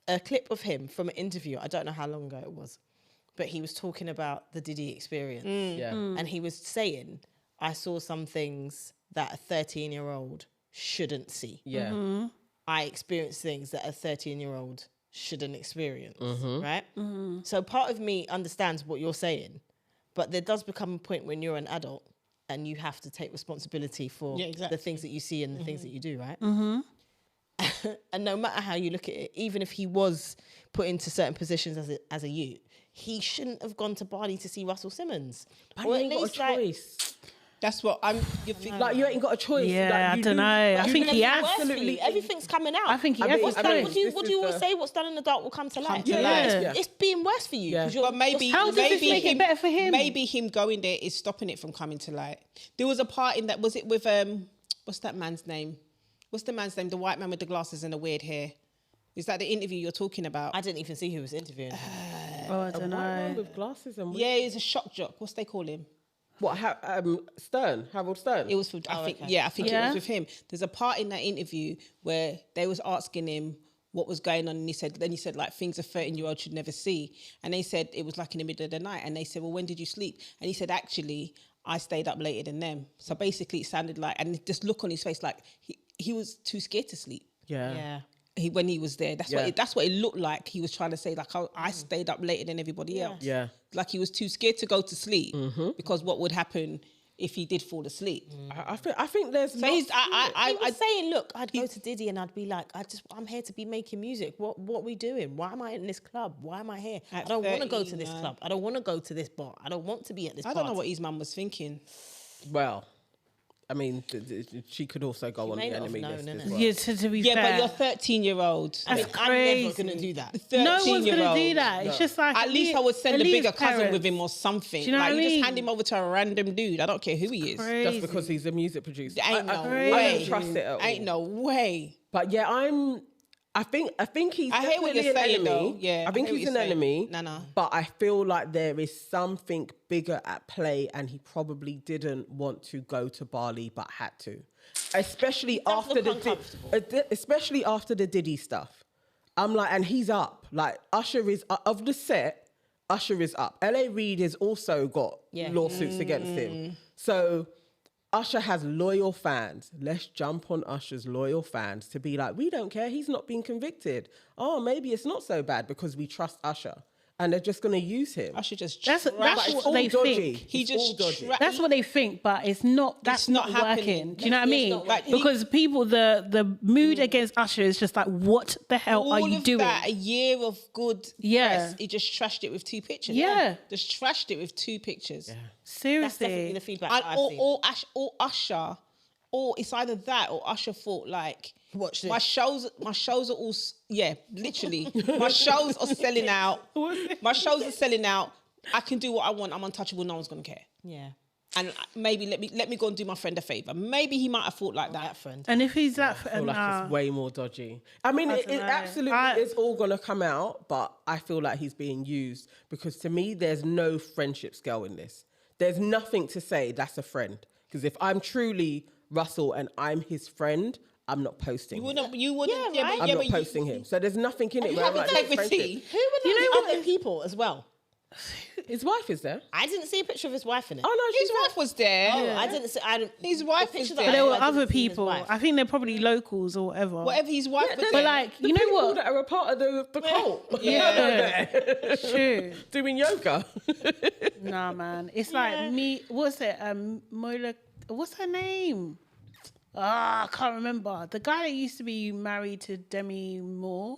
a clip of him from an interview. I don't know how long ago it was, but he was talking about the Diddy experience. Yeah. And he was saying, I saw some things that a 13-year-old shouldn't see. Yeah. I experienced things that a 13-year-old shouldn't experience, right? So part of me understands what you're saying, but there does become a point when you're an adult and you have to take responsibility for Yeah, exactly. the things that you see and the things that you do, right? And no matter how you look at it, even if he was put into certain positions as a youth, he shouldn't have gone to Bali to see Russell Simmons. But Or you at ain't got least, a like, choice. That's what I'm. You think, Like, you ain't got a choice. Yeah, Like, I you don't lose- know. I you think lose he has. absolutely Absolutely, everything's coming out. I think he I has. mean, What's I that? mean, What do you this is say? What's done in the dark will come to light. to Yeah, light. yeah. It's being worse for you. Yeah. 'cause you're- But maybe, How does this maybe make it better for him? Maybe him going there is stopping it from coming to light. There was a part in that. Was it with what's that man's name? What's the man's name? The white man with the glasses and the weird hair. Is that the interview you're talking about? I didn't even see who was interviewing. Oh, I A don't white man know. with glasses and Yeah, he's a shock jock. What's they call him? what? Stern, Harold Stern. It was for, I think, okay. yeah, I think it Yeah. was with him. There's a part in that interview where they was asking him what was going on, and he said like things a 13-year-old should never see, and they said it was like in the middle of the night, and they said, well, when did you sleep? And he said, actually, I stayed up later than them. So basically, it sounded like, and just look on his face, like he was too scared to sleep. yeah. Yeah. When he was there, that's what it looked like. He was trying to say, like, I stayed up later than everybody else. Yeah. Like he was too scared to go to sleep because what would happen if he did fall asleep? I think there's. So he's, He was saying, look, I'd go to Diddy and I'd be like, I'm here to be making music. What are we doing? Why am I in this club? Why am I here? At I don't want to go to 13, this club. I don't want to go to this bar. I don't want to be at this I party. don't know what his mum was thinking. Well, I mean, she could also go on the enemy list as well. Yeah, to be Yeah, fair. but you're 13-year-old. I mean, I'm never going to do that. No one's going to 13-year-old. do that. It's just like... At least I would send a leave bigger cousin parents. with him or something. Do you know like, what I you mean? just hand him over to a random dude. I don't care who he is. Crazy. Just because he's a music producer. Ain't no I way. don't trust it at all. Ain't no way. But yeah, I think he's I hear what definitely you're an saying, enemy. though. Yeah, I think hear he's what an you're saying. enemy. No. But I feel like there is something bigger at play, and he probably didn't want to go to Bali, but had to, especially after the Diddy stuff. I'm like, and he's up. Like Usher is of the set. Usher is up. LA Reid has also got lawsuits against him. So Usher has loyal fans. Let's jump on Usher's loyal fans to be like, we don't care. He's not being convicted. Oh, maybe it's not so bad because we trust Usher. And they're just going to use him. I should just... That's It's what they dodgy. think. He just... That's what they think, but it's not. That's It's not not working. happening. Do you know what I mean? not working. Because people, the mood against Usher is just like, what the hell are you doing? That, a year of good press, he just trashed it with 2 pictures. Yeah. Just trashed it with 2 pictures. Yeah. That's Seriously. definitely the feedback And, I've seen. or Usher, or it's either that or Usher thought like, Watch this. my shows are all, literally, my shows are selling out. My shows are selling out. I can do what I want. I'm untouchable. No one's gonna care. Yeah. And maybe let me go and do my friend a favor. Maybe he might have thought like that. Friend. And if he's that, I feel like it's way more dodgy. I mean, it don't know. absolutely is all going to come out, but I feel like he's being used because to me, there's no friendship scale in this. There's nothing to say that's a friend. Because if I'm truly Russell and I'm his friend, I'm not posting him. You wouldn't. Yeah, right. I'm not posting him. So there's nothing in it. You where have I'm like, integrity. Who were those other people as well? His wife is there. I didn't see a picture of his wife in it. Oh no, His wife was there. Oh, I didn't see. His wife the was picture there. that But there I were saw, I other didn't see his people. wife. I think they're probably locals or whatever. Whatever his wife was But there. like, you The know people what? that are a part of the cult. Yeah. True. Doing yoga. Nah, man. It's like me. What's it? Moila. What's her name? I can't remember. The guy that used to be married to Demi Moore.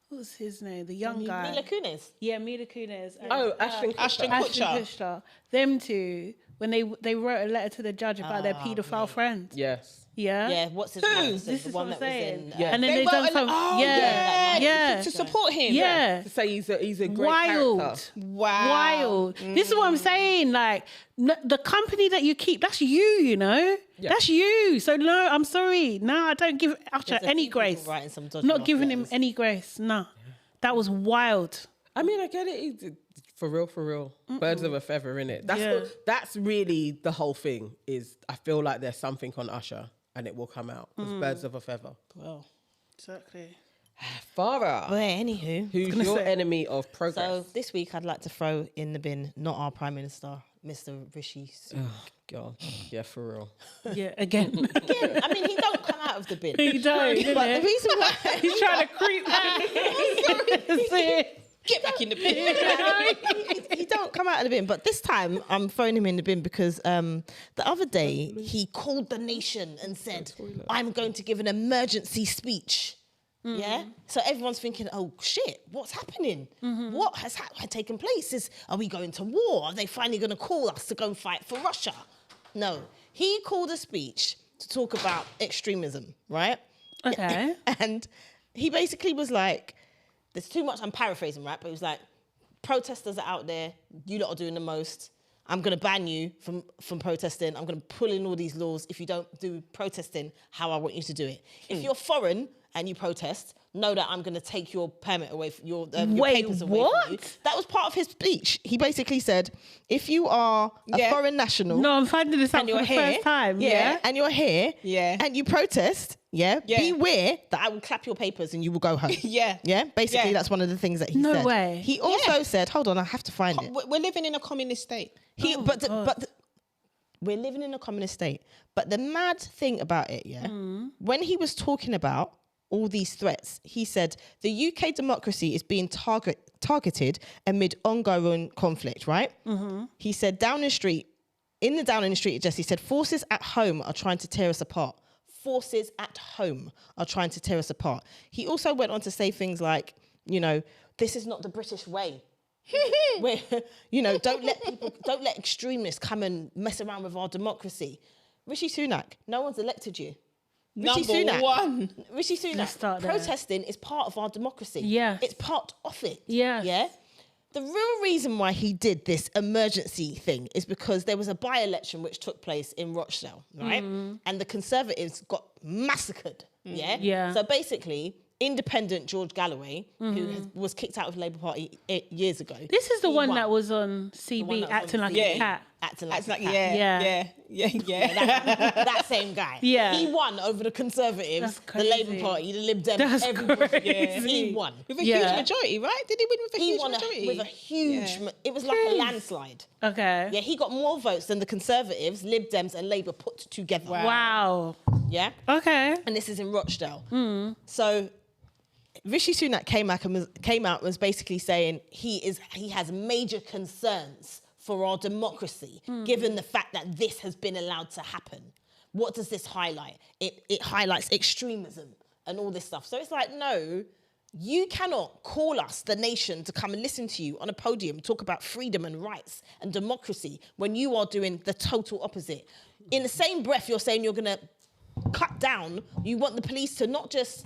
What's his name? The young guy. Mila Kunis. Yeah, Mila Kunis. And, Oh, Ashton Kutcher. Ashton Ashton Kutcher. Kutcher. Them two, when they wrote a letter to the judge about their paedophile friends. Yes. Yeah. Yeah, what's his name? This The is one what I'm that was saying. in. Yeah. And then They they wrote done some. Yeah. To support him. Yeah. To say he's a great Wild. character. Wow. Wild. This is what I'm saying. Like, the company that you keep, that's you know? Yeah. That's you. So, no, I'm sorry. No, I don't give Usher There's a any few people grace. writing some dodgy Not off giving him letters. any grace. No. That was wild. I mean, I get it. For real. Birds of a feather, innit? That's really the whole thing. Is I feel like there's something on Usher, and it will come out. Because birds of a feather. Well, Exactly. Farah, Well, anywho. who's your enemy of progress? So this week I'd like to throw in the bin, not our Prime Minister, Mr. Rishi Sunak. Oh, God. Yeah, for real. Yeah, again. Again, I mean, he don't come out of the bin. He don't, But the innit? reason why He's trying to creep back. get back in the pit. he don't come out of the bin, but this time I'm throwing him in the bin because the other day he called the nation and said, "I'm going to give an emergency speech." Yeah, so everyone's thinking, "Oh shit, what's happening? What has taken place? Are we going to war? Are they finally going to call us to go and fight for Russia?" No, he called a speech to talk about extremism, right? Okay. And he basically was like, there's too much, I'm paraphrasing, right? But he was like, protesters are out there, you lot are doing the most. I'm going to ban you from protesting. I'm going to pull in all these laws if you don't do protesting how I want you to do it. If you're foreign and you protest, know that I'm going to take your permit away from your papers away from you. That was part of his speech. He basically said, if you are a foreign national... No, I'm finding this out and for you're the here, first time. Yeah. and you're here, and you protest, beware that I will clap your papers and you will go home. Yeah, basically that's one of the things that he said. No way. He also said, hold on, I have to find it. We're living in a communist state. We're living in a communist state. But the mad thing about it, when he was talking about all these threats, he said the UK democracy is being targeted amid ongoing conflict, right? He said in the Downing Street address, he said forces at home are trying to tear us apart. Forces at home are trying to tear us apart. He also went on to say things like, this is not the British way. Where, don't let extremists come and mess around with our democracy. Rishi Sunak, no one's elected you. Number one. Rishi Sunak, protesting is part of our democracy. Yeah. It's part of it. Yes. Yeah. The real reason why he did this emergency thing is because there was a by-election which took place in Rochdale, right? And the Conservatives got massacred. Yeah. So basically, independent George Galloway, who was kicked out of the Labour Party 8 years ago. This is the one that was on CB acting like a cat. Acting like a cat. That same guy. Yeah. He won over the Conservatives, That's the crazy. Labour Party, the Lib Dems, That's everybody. crazy. He won. With a huge majority, right? Did he win with a huge majority? He won with a huge... It was like a landslide. Okay. Yeah, he got more votes than the Conservatives, Lib Dems and Labour put together. Wow. Yeah? Okay. And this is in Rochdale. So Rishi Sunak came out and was basically saying he has major concerns for our democracy, given the fact that this has been allowed to happen. What does this highlight? It highlights extremism and all this stuff. So it's like, no, you cannot call us, the nation, to come and listen to you on a podium, talk about freedom and rights and democracy when you are doing the total opposite. In the same breath, you're saying you're going to cut down, you want the police to not just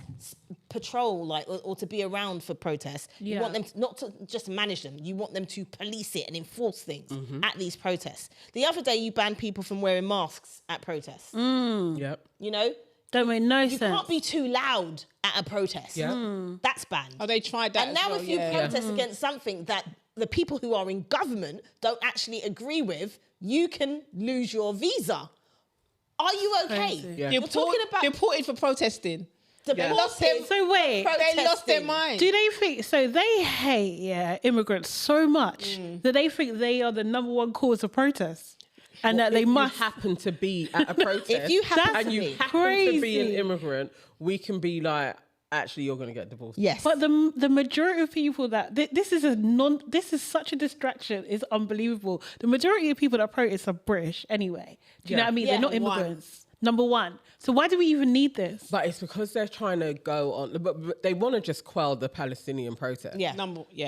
patrol or to be around for protests. You want them not to just manage them. You want them to police it and enforce things at these protests. The other day you banned people from wearing masks at protests. Yep. You know? Don't make no sense. You can't be too loud at a protest. That's banned. Oh, they tried that. And now if you protest against something that the people who are in government don't actually agree with, you can lose your visa. Are you okay? Yeah. You're talking about deported for protesting. They lost them. So wait, They lost their mind. do they think, so they hate immigrants so much that they think they are the number one cause of protests? And that they must happen to be at a protest. If you happen and to you be. happen to be an immigrant, we can be like, actually, you're going to get divorced. Yes. But the majority of people that this is such a distraction is unbelievable. The majority of people that protest are British anyway. Do you know what I mean? Yeah, They're not immigrants. Number one. So why do we even need this? But it's because they're trying to go on, but they want to just quell the Palestinian protest. Yeah.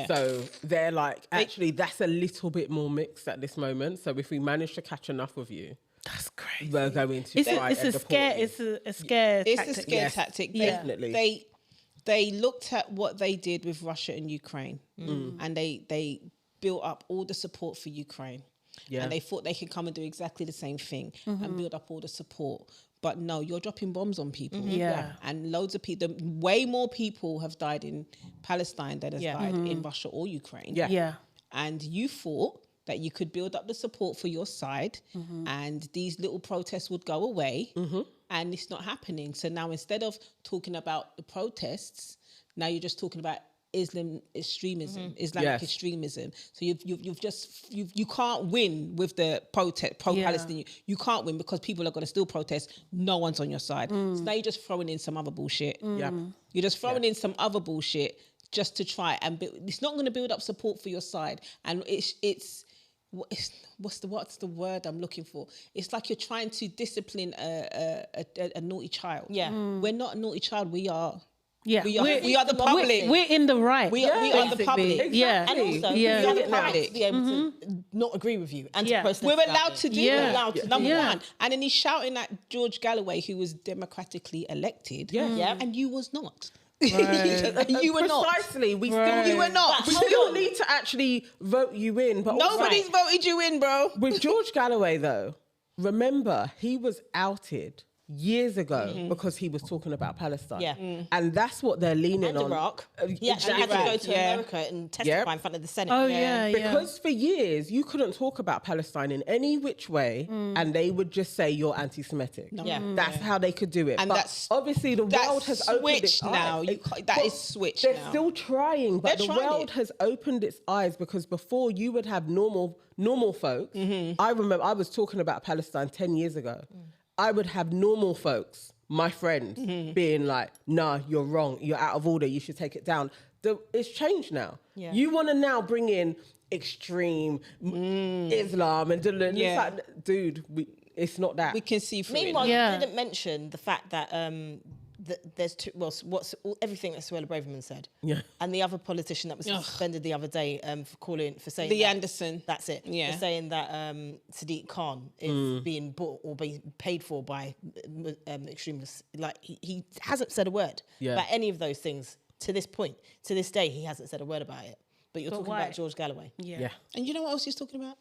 So they're like, actually, that's a little bit more mixed at this moment. So if we manage to catch enough of you, That's crazy. we're going to try It's and a deport scare. you. It's a scare. It's tactic. a scare tactic. Definitely. They looked at what they did with Russia and Ukraine, and they built up all the support for Ukraine. Yeah. And they thought they could come and do exactly the same thing and build up all the support. But no, you're dropping bombs on people. Yeah. And loads of people, way more people have died in Palestine than has died in Russia or Ukraine. Yeah. And you thought that you could build up the support for your side and these little protests would go away and it's not happening. So now instead of talking about the protests, now you're just talking about Islamic extremism. So you can't win with the pro-Palestinian. You can't win because people are going to still protest. No one's on your side. So now you're just throwing in some other bullshit. Yeah. You're just throwing in some other bullshit just to try and it's not going to build up support for your side. And what's the word I'm looking for? It's like you're trying to discipline a naughty child. Yeah. We're not a naughty child. We are. Yeah. We are the public. We're in the right. We are the public. Exactly. Yeah. And also, Yeah. you have the Yeah. right to be able to not agree with you and to Yeah. protest We're about allowed it. to do Yeah. that. Allowed to do Number Yeah. one. And then he's shouting at George Galloway, who was democratically elected. Yeah. And you was not. Right. You were not. Precisely. We Right. still, You were not. we still need to actually vote you in. But Nobody's also, voted you in, bro. with George Galloway, though, remember, he was outed years ago because he was talking about Palestine. Yeah. And that's what they're leaning And on. Iraq. He actually had to go to Yeah. America and testify in front of the Senate. Oh yeah. Because for years, you couldn't talk about Palestine in any which way, and they would just say you're anti-Semitic. Yeah. That's how they could do it. And but that's- obviously the that's world has opened its switched now. eyes. That is switched They're now. still trying, but They're the trying world it. has opened its eyes because before you would have normal folks. Mm-hmm. I remember I was talking about Palestine 10 years ago. I would have normal folks, my friends, Mm-hmm. being like, nah, you're wrong. You're out of order. You should take it down. It's changed now. Yeah. You want to now bring in extreme Islam and it's Yeah. like, dude, it's not that. We can see through Meanwhile, it. Yeah. you didn't mention the fact that there's two. Well, everything that Suella Braverman said. Yeah. And the other politician that was suspended the other day for saying Lee Anderson. That's it. Yeah. For saying that Sadiq Khan is being bought or being paid for by extremists. Like he hasn't said a word about any of those things to this point. To this day, he hasn't said a word about it. But you're talking about George Galloway. Yeah. And you know what else he's talking about?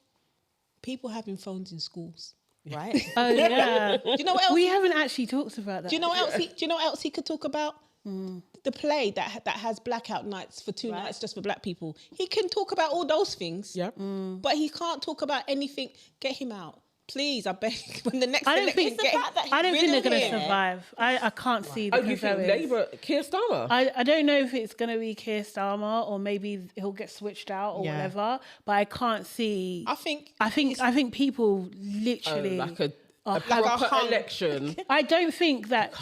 People having phones in schools. Right? Oh yeah. Do you know what else? We haven't actually talked about that. Do you know what else? Do you know what else he could talk about? The play that has blackout nights for 2 nights just for black people. He can talk about all those things. Yeah. But he can't talk about anything. Get him out, please. I beg. When the next I don't election, think. get him. I don't think they're going to him. survive. I can't see the Oh, you think Conservatives. Labour, Keir Starmer? I don't know if it's going to be Keir Starmer or maybe he'll get switched out or whatever. But I can't see. I think people literally like a like a proper hung. election. I don't think that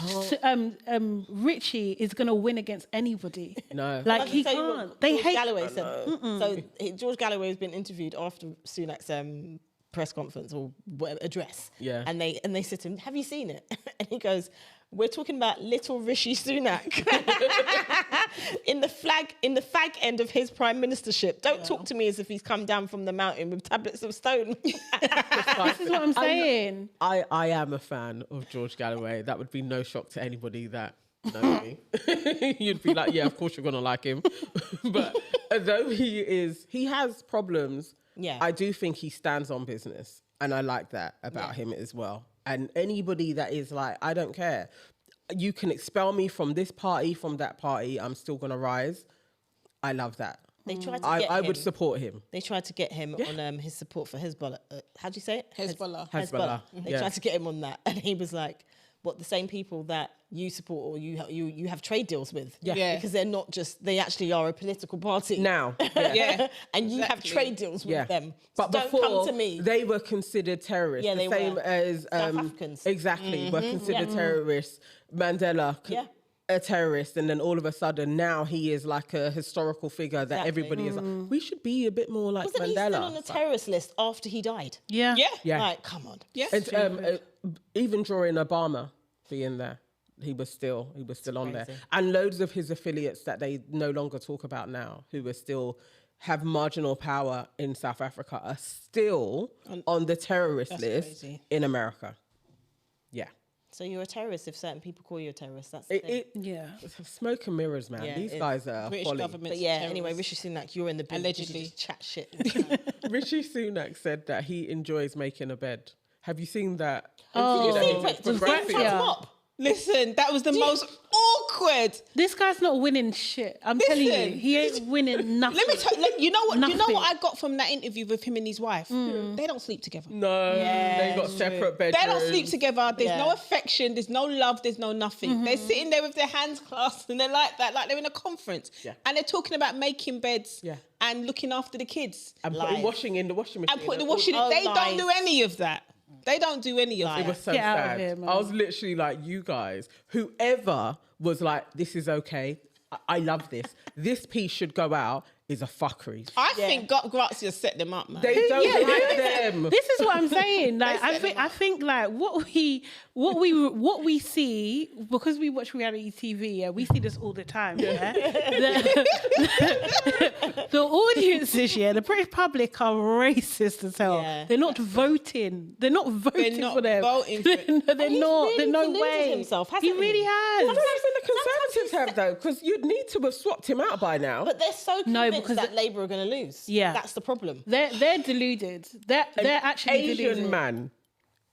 Richie is going to win against anybody. No. Like I'll he tell you can't. what They George hate. Galloway said. So George Galloway has been interviewed after Sunak's press conference or whatever, address. Yeah. And they said to him, "Have you seen it?" And he goes, "We're talking about little Rishi Sunak in the fag end of his prime ministership. Don't talk to me as if he's come down from the mountain with tablets of stone." This is what I'm saying. I am a fan of George Galloway. That would be no shock to anybody that knows me. You'd be like, yeah, of course you're going to like him. But though he has problems, I do think he stands on business. And I like that about him as well. And anybody that is like, I don't care. You can expel me from this party, from that party. I'm still going to rise. I love that. They tried to get I him. would support him. They tried to get him on his support for Hezbollah. How do you say it? Hezbollah. Hezbollah. They tried to get him on that, and he was like, "What? The same people that you support or you have trade deals with? Yeah. Because they're not just. They actually are a political party Now. Yeah. and you have trade deals with them. But So don't before, come to me. they were considered terrorists. Yeah, the they same were. as South Africans. Exactly, were considered terrorists. Mandela, a terrorist, and then all of a sudden now he is like a historical figure that everybody is like, we should be a bit more like Wasn't Mandela. he still on the terrorist list after he died? Yeah. Yeah. Like, come on. Yeah. And, even during Obama being there, he was still on there. And loads of his affiliates that they no longer talk about now, who are still have marginal power in South Africa, are still on the terrorist list in America. Yeah. So you're a terrorist if certain people call you a terrorist. That's the thing. It's smoke and mirrors, man. Yeah, These it guys are British folly. government. But yeah, anyway, Rishi Sunak, you're in the bin. Allegedly. You should just chat shit. Rishi Sunak said that he enjoys making a bed. Have you seen that? Oh, Did you Think see for that? Yeah. mop. Listen, that was the most awkward. This guy's not winning shit. I'm telling you, Listen. he ain't winning nothing. Let me tell you. You know what? You know Nothing. what I got from that interview with him and his wife. They don't sleep together. No, they got separate bedrooms. They don't sleep together. There's no Yeah. affection. There's no love. There's no nothing. They're sitting there with their hands clasped and they're like that, like they're in a conference. Yeah. And they're talking about making beds Yeah. and looking after the kids And Lies. putting washing in the washing machine. and putting the all washing. Oh, They don't lies. do any of that. They don't do any of It that. was so Get out of sad. here, man. I was literally like, you guys, whoever was like, this is okay. I love this. This piece should go out is a fuckery. I think Grazia set them up, man. They don't like them. This is what I'm saying. Like I think like what we see, because we watch reality TV, yeah, we see this all the time. Yeah. The audiences, yeah, the British public are racist as hell. Yeah. They're not voting. They're not voting not for them. voting for- They're he's not. really There's no deluded way. himself, hasn't He he? really I don't has. think the Conservatives have though, because you'd need to have swapped him out by now. But they're so No, convinced because that Labour are going to lose. Yeah. That's the problem. They're deluded. They're actually Asian deluded. man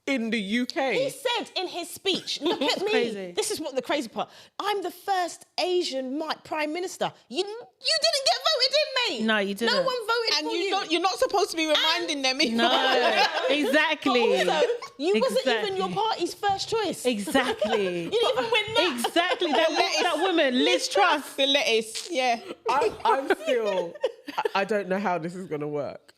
in the UK. He said in his speech, look at me. crazy. This is what the crazy part. I'm the first Asian Prime Minister. You didn't get voted in, mate. No, you didn't. No one voted And for you. you're not supposed to be reminding them either. No, exactly. But also, you wasn't Exactly. even your party's first choice. Exactly. You didn't even win that. Exactly. That woman, Liz Truss. The lettuce, yeah. I'm still, I don't know how this is going to work.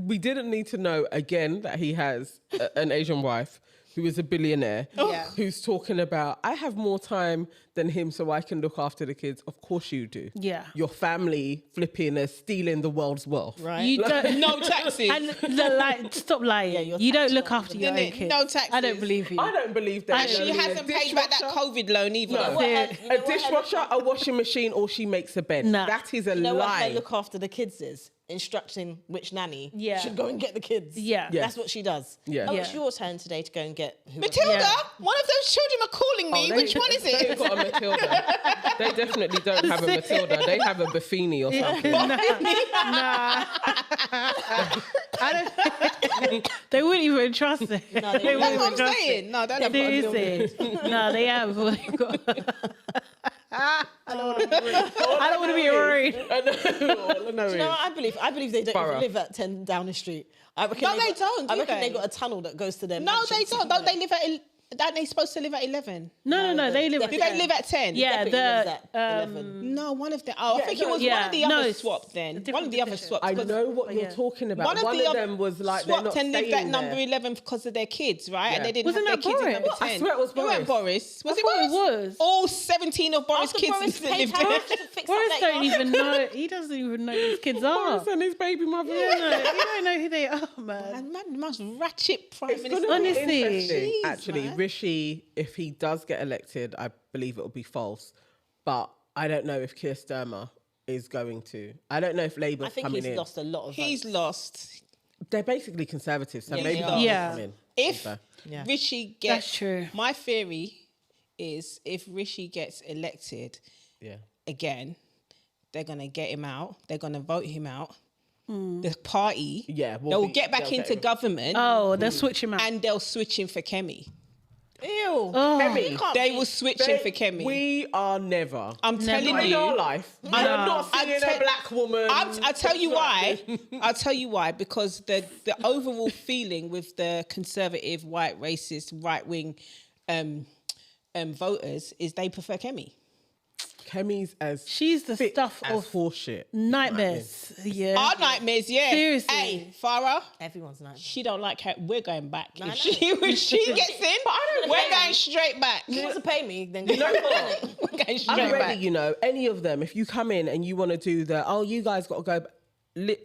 We didn't need to know again that he has an Asian wife who is a billionaire, Yeah. who's talking about, I have more time than him so I can look after the kids. Of course you do. Yeah. Your family flipping is stealing the world's wealth. Right. You don't. No taxes. And stop lying. your You don't tax look not after your own Innit? kids. No taxes. I don't believe you. I don't believe that. And she hasn't paid back that COVID loan either. No. A dishwasher, a washing machine, or she makes a bed. Nah. That is a You know what lie. they look after the kids is? Instructing which nanny Yeah. should go and get the kids. Yeah. Yeah. That's what she does. Yeah. Oh, Yeah. it's your turn today to go and get whoever. Matilda, Yeah. one of those children are calling me. Which one is They've it? got a Matilda. They definitely don't have a Matilda. They have a Buffini or something. Nah. They wouldn't even trust it. No, they They wouldn't. That's wouldn't what even I'm trust saying. it. No, that ain't got a little bit. Seriously. No, they have. I don't want to be rude. I know. Do you know what I believe? I believe they don't Borough. even live at 10 Downing Street. I reckon No, they got- don't, I do reckon they? they got a tunnel that goes to them. No, they don't. Don't they live at... Aren't they supposed to live at 11? No, they live. Do they live at 10? Yeah, Definitely lives the at 11. No, one of them. Oh, I think it was one yeah. of the No, others it's swapped then. a One of the others different swapped. I 'cause know what you're yeah. talking about. One of One the of them was like, they're swapped not and lived at staying number there. 11 because of their kids, right? Yeah. And they didn't Wasn't have their that kids in number Boris? 10. I swear it was It weren't Boris. Was it thought Boris? it was. All 17 of Boris' After kids Boris that paid lived her there. off to fix Boris up that don't yard. even know. He doesn't even know who his kids are. Boris and his baby mother. You don't know who they are, man. And man, the most ratchet prime It's minister. gonna be Honestly. interesting, Jeez, actually. man. Rishi, if he does get elected, I believe it will be false. But I don't know if Keir Starmer is going to. I don't know if Labour's I think coming he's in. lost a lot of He's votes. lost. They're basically conservatives, so Yeah, maybe they he are. will Yeah. come in. If So, Yeah. Rishi gets... That's true. My theory is if Rishi gets elected yeah. again, they're going to get him out. They're going to vote him out. The party, Yeah, will they'll be- get back they'll get into him. government Oh, they'll switch him out. and they'll switch him for Kemi. Ew. Kemi. You can't They be- will switch him for Kemi. We are never. I'm telling Never. in our you. life. I am not I seeing tell- a black woman. I'll tell you why. I'll tell you why. Because the overall feeling with the conservative, white, racist, right wing voters is they prefer Kemi. Kemi's as She's the fit stuff as of horseshit. nightmares. Yeah. Our nightmares, yeah. Seriously. Hey, Farah, Everyone's nice. she don't like her. We're going back. I If know. she gets in, we're going straight back. If you want to pay me, then You know go. what? We're going I'm straight ready, back. you know, any of them. If you come in and you want to do you guys got to go.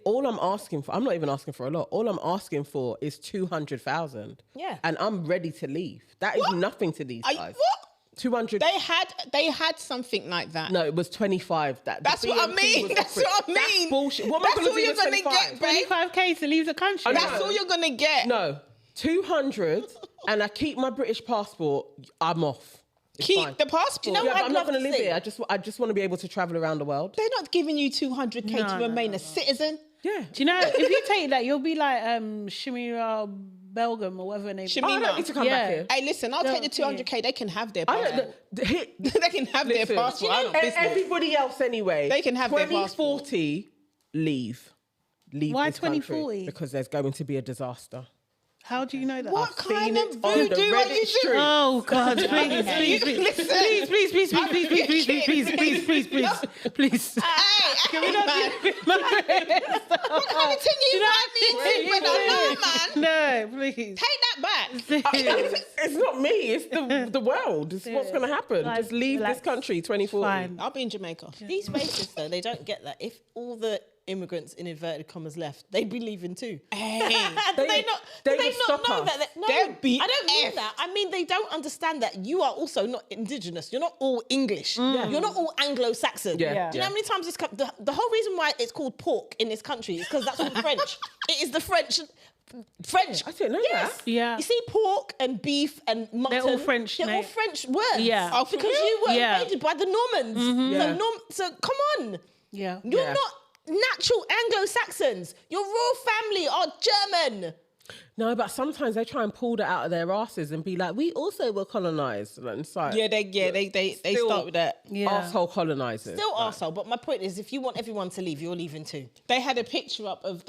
All I'm asking for, I'm not even asking for a lot. All I'm asking for is 200,000. Yeah. And I'm ready to leave. That is What? nothing to these Are you- guys. what? 200. They had something like that. No, it was 25. That's the what I BNP mean. was That's offering. what I mean. That's bullshit. What am I That's gonna all do you're with gonna 25? get, babe. 25k to leave the country. That's all you're gonna get. No, 200 and I keep my British passport, I'm off. It's Keep fine. the passport. you know Yeah, what but I'd I'm not love going to to live see? here. I just want to be able to travel around the world. They're not giving you 200k to No, remain a citizen. Yeah. Do you know, if you take that, you'll be like Shamira Belgium or whatever her name is. Shami- I don't need to come back here. Hey, listen, I'll take the Yeah. 200k. They can have their I passport. don't. They can have their Listen, passport. I don't and business. everybody else anyway. They can have their 2040, leave. Leave Why this country 2040? Because there's going to be a disaster. How do you know that? What I've kind seen of it on the voodoo are Reddit you street. doing? Oh God! Please, please, please, Listen. please, please, please, please, please, please, please, please, please, please. Hey, Can we not man. do What kind of thing you invite me into? When I know, man. No, please. Take that back. It's not me. It's the world. It's what's going to happen. Like, Just leave relax. this country. 2040. Fine. I'll be in Jamaica. These racists, though, they don't get that. If all the immigrants in inverted commas left, they'd be leaving too. Hey. Do They they would not stop know us. that? No, They'd be I don't mean F. that. I mean they don't understand that you are also not indigenous. You're not all English. You're not all Anglo-Saxon. Yeah. Do you know how many times this? The whole reason why it's called pork in this country is because that's all French. It is the French. I didn't know that. Yeah. You see, pork and beef and mutton. all French, They're all mate. French words. Yeah. Oh, for because real? you were Yeah. invaded by the Normans. Yeah. So come on. Yeah. You're Yeah. not natural Anglo-Saxons. Your royal family are German. No, but sometimes they try and pull that out of their asses and be like, we also were colonized. And it's like, Yeah, they Still- start with that. Yeah. arsehole colonizers. Still arsehole, but my point is, if you want everyone to leave, you're leaving too. They had a picture up of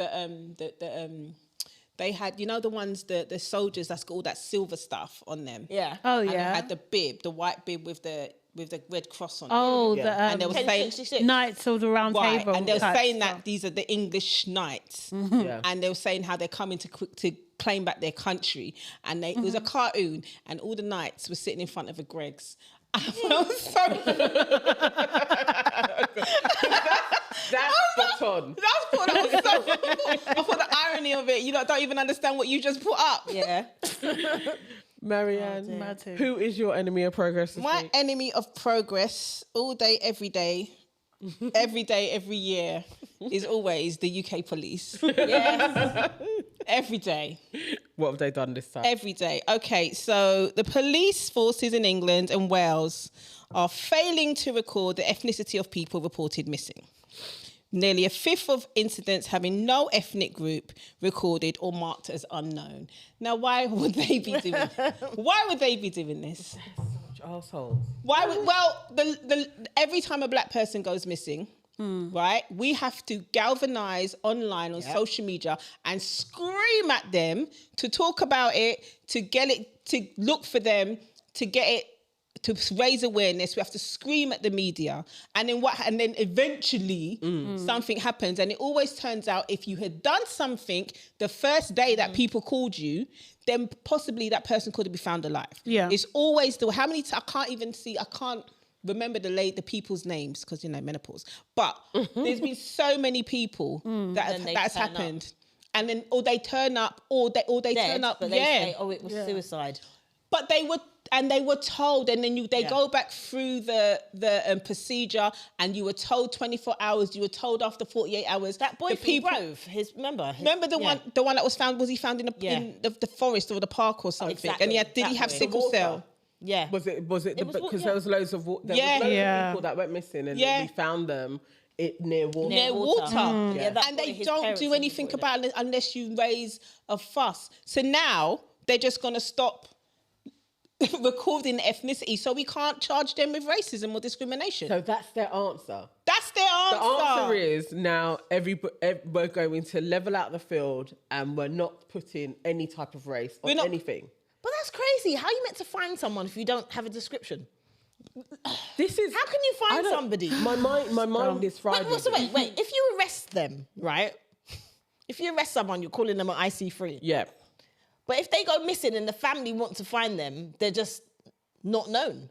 they had, you know, the ones, the soldiers that's got all that silver stuff on them. Yeah. Oh And they yeah. had the bib, the white bib with the with the red cross on. Oh, Yeah. and they were saying Knights of the Round Table. and they were type saying stuff. that these are the English knights, Yeah. and they were saying how they're coming to claim back their country, and it was a cartoon, and all the knights were sitting in front of a Greggs. I was so That's spot on. I thought the irony of it. You don't even understand what you just put up. Yeah. Marianne, Mad too. who is your enemy of progress this My week? enemy of progress, all day, every day, every year, is always the UK police. Yes. Every day. What have they done this time? Every day. Okay, so the police forces in England and Wales are failing to record the ethnicity of people reported missing. Nearly a fifth of incidents having no ethnic group recorded or marked as unknown. Now, why would they be doing Why would they be doing this? Assholes. Why would, every time a black person goes missing, right, we have to galvanize online on social media and scream at them to talk about it, to get it, to look for them, to get it, to raise awareness. We have to scream at the media, and then eventually something happens. And it always turns out if you had done something the first day that people called you, then possibly that person could have been found alive. Yeah. It's always how many I can't remember the people's names because menopause. But there's been so many people that's happened. And then or they turn up or they turn up, but they say, oh, it was suicide. But they were told, and then they go back through the procedure, and you were told 24 hours. You were told after 48 hours. That boy from Grove, remember the one that was found? Was he found in the forest or the park or something? Exactly. And did he have sickle cell? Yeah. Was it because there was loads of of people that went missing, and then we found them near water. Near water. And they don't do anything about it unless you raise a fuss. So now they're just going to stop recording ethnicity, so we can't charge them with racism or discrimination. So that's their answer. That's their answer. The answer is now we're going to level out the field, and we're not putting any type of race or anything. But that's crazy. How are you meant to find someone if you don't have a description? This is how can you find somebody? My mind is fried. Wait. If you arrest them, right? If you arrest someone, you're calling them an IC3. Yeah. But if they go missing and the family want to find them, they're just not known.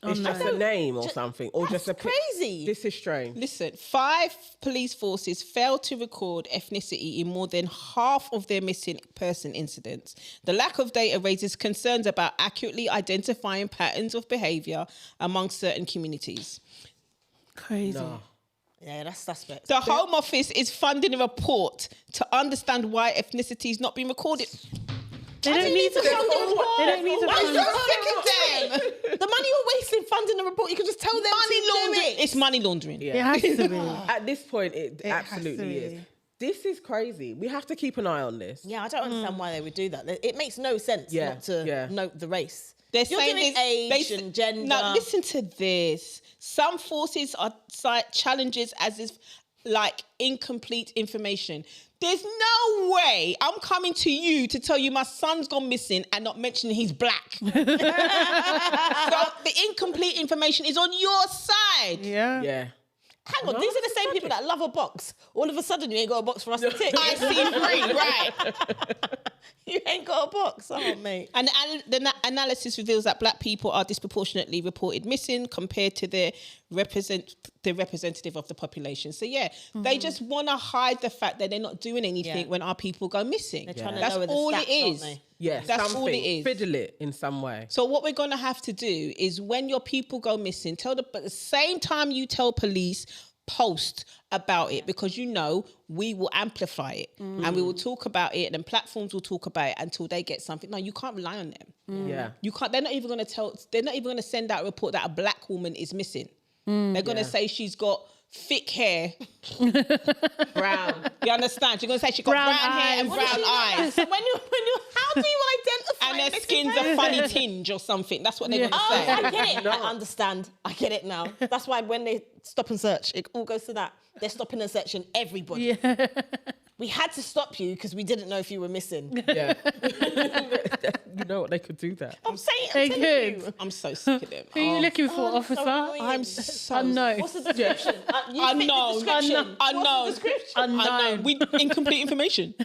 It's just a name or something, or just a crazy. This is strange. Listen, 5 police forces failed to record ethnicity in more than half of their missing person incidents. The lack of data raises concerns about accurately identifying patterns of behaviour among certain communities. Crazy. No. Yeah, that's suspect. The Home Office is funding a report to understand why ethnicity is not being recorded. They don't need to. They don't need to. Why are you fund- so sick of them? The money you're wasting funding the report, you can just tell them Money to laundering. do it. It's money laundering. It has to be. At this point, it has absolutely to is. be. This is crazy. We have to keep an eye on this. Yeah, I don't understand why they would do that. It makes no sense not to note the race. They're You're saying giving age and gender. Now, listen to this. Some forces are cite challenges as if like incomplete information. There's no way I'm coming to you to tell you my son's gone missing and not mentioning he's black. So the incomplete information is on your side. Yeah. Yeah. Hang on, these are the same people that love a box. All of a sudden, you ain't got a box for us to tick. I see free, right? You ain't got a box, oh mate. And the analysis reveals that black people are disproportionately reported missing compared to the representative of the population. So they just want to hide the fact that they're not doing anything when our people go missing. They're trying to That's lower the all stats, it is. aren't they? Yeah, That's all it is. Fiddle it in some way. So what we're going to have to do is when your people go missing, but at the same time you tell police, post about it, because we will amplify it and we will talk about it, and platforms will talk about it until they get something. No, you can't rely on them. Yeah. You can't. They're not even going to send out a report that a black woman is missing. They're going to say she's got thick hair, brown. You understand? You're going to say she's got brown hair and brown eyes. So how do you identify? And their skin's a funny tinge or something. That's what they're going to say. I get it. I understand. I get it now. That's why when they stop and search, it all goes to that. They're stopping and searching everybody. Yeah. we had to stop you because we didn't know if you were missing. Yeah. You know what? They could do that. I'm saying, They I'm telling could. you. I'm so sick of them. Who are you looking for, Oh, officer? so annoying. I'm so Unknown. What's the description? You fit the Unknown. description. Unknown. What's the description? Unknown. We incomplete information.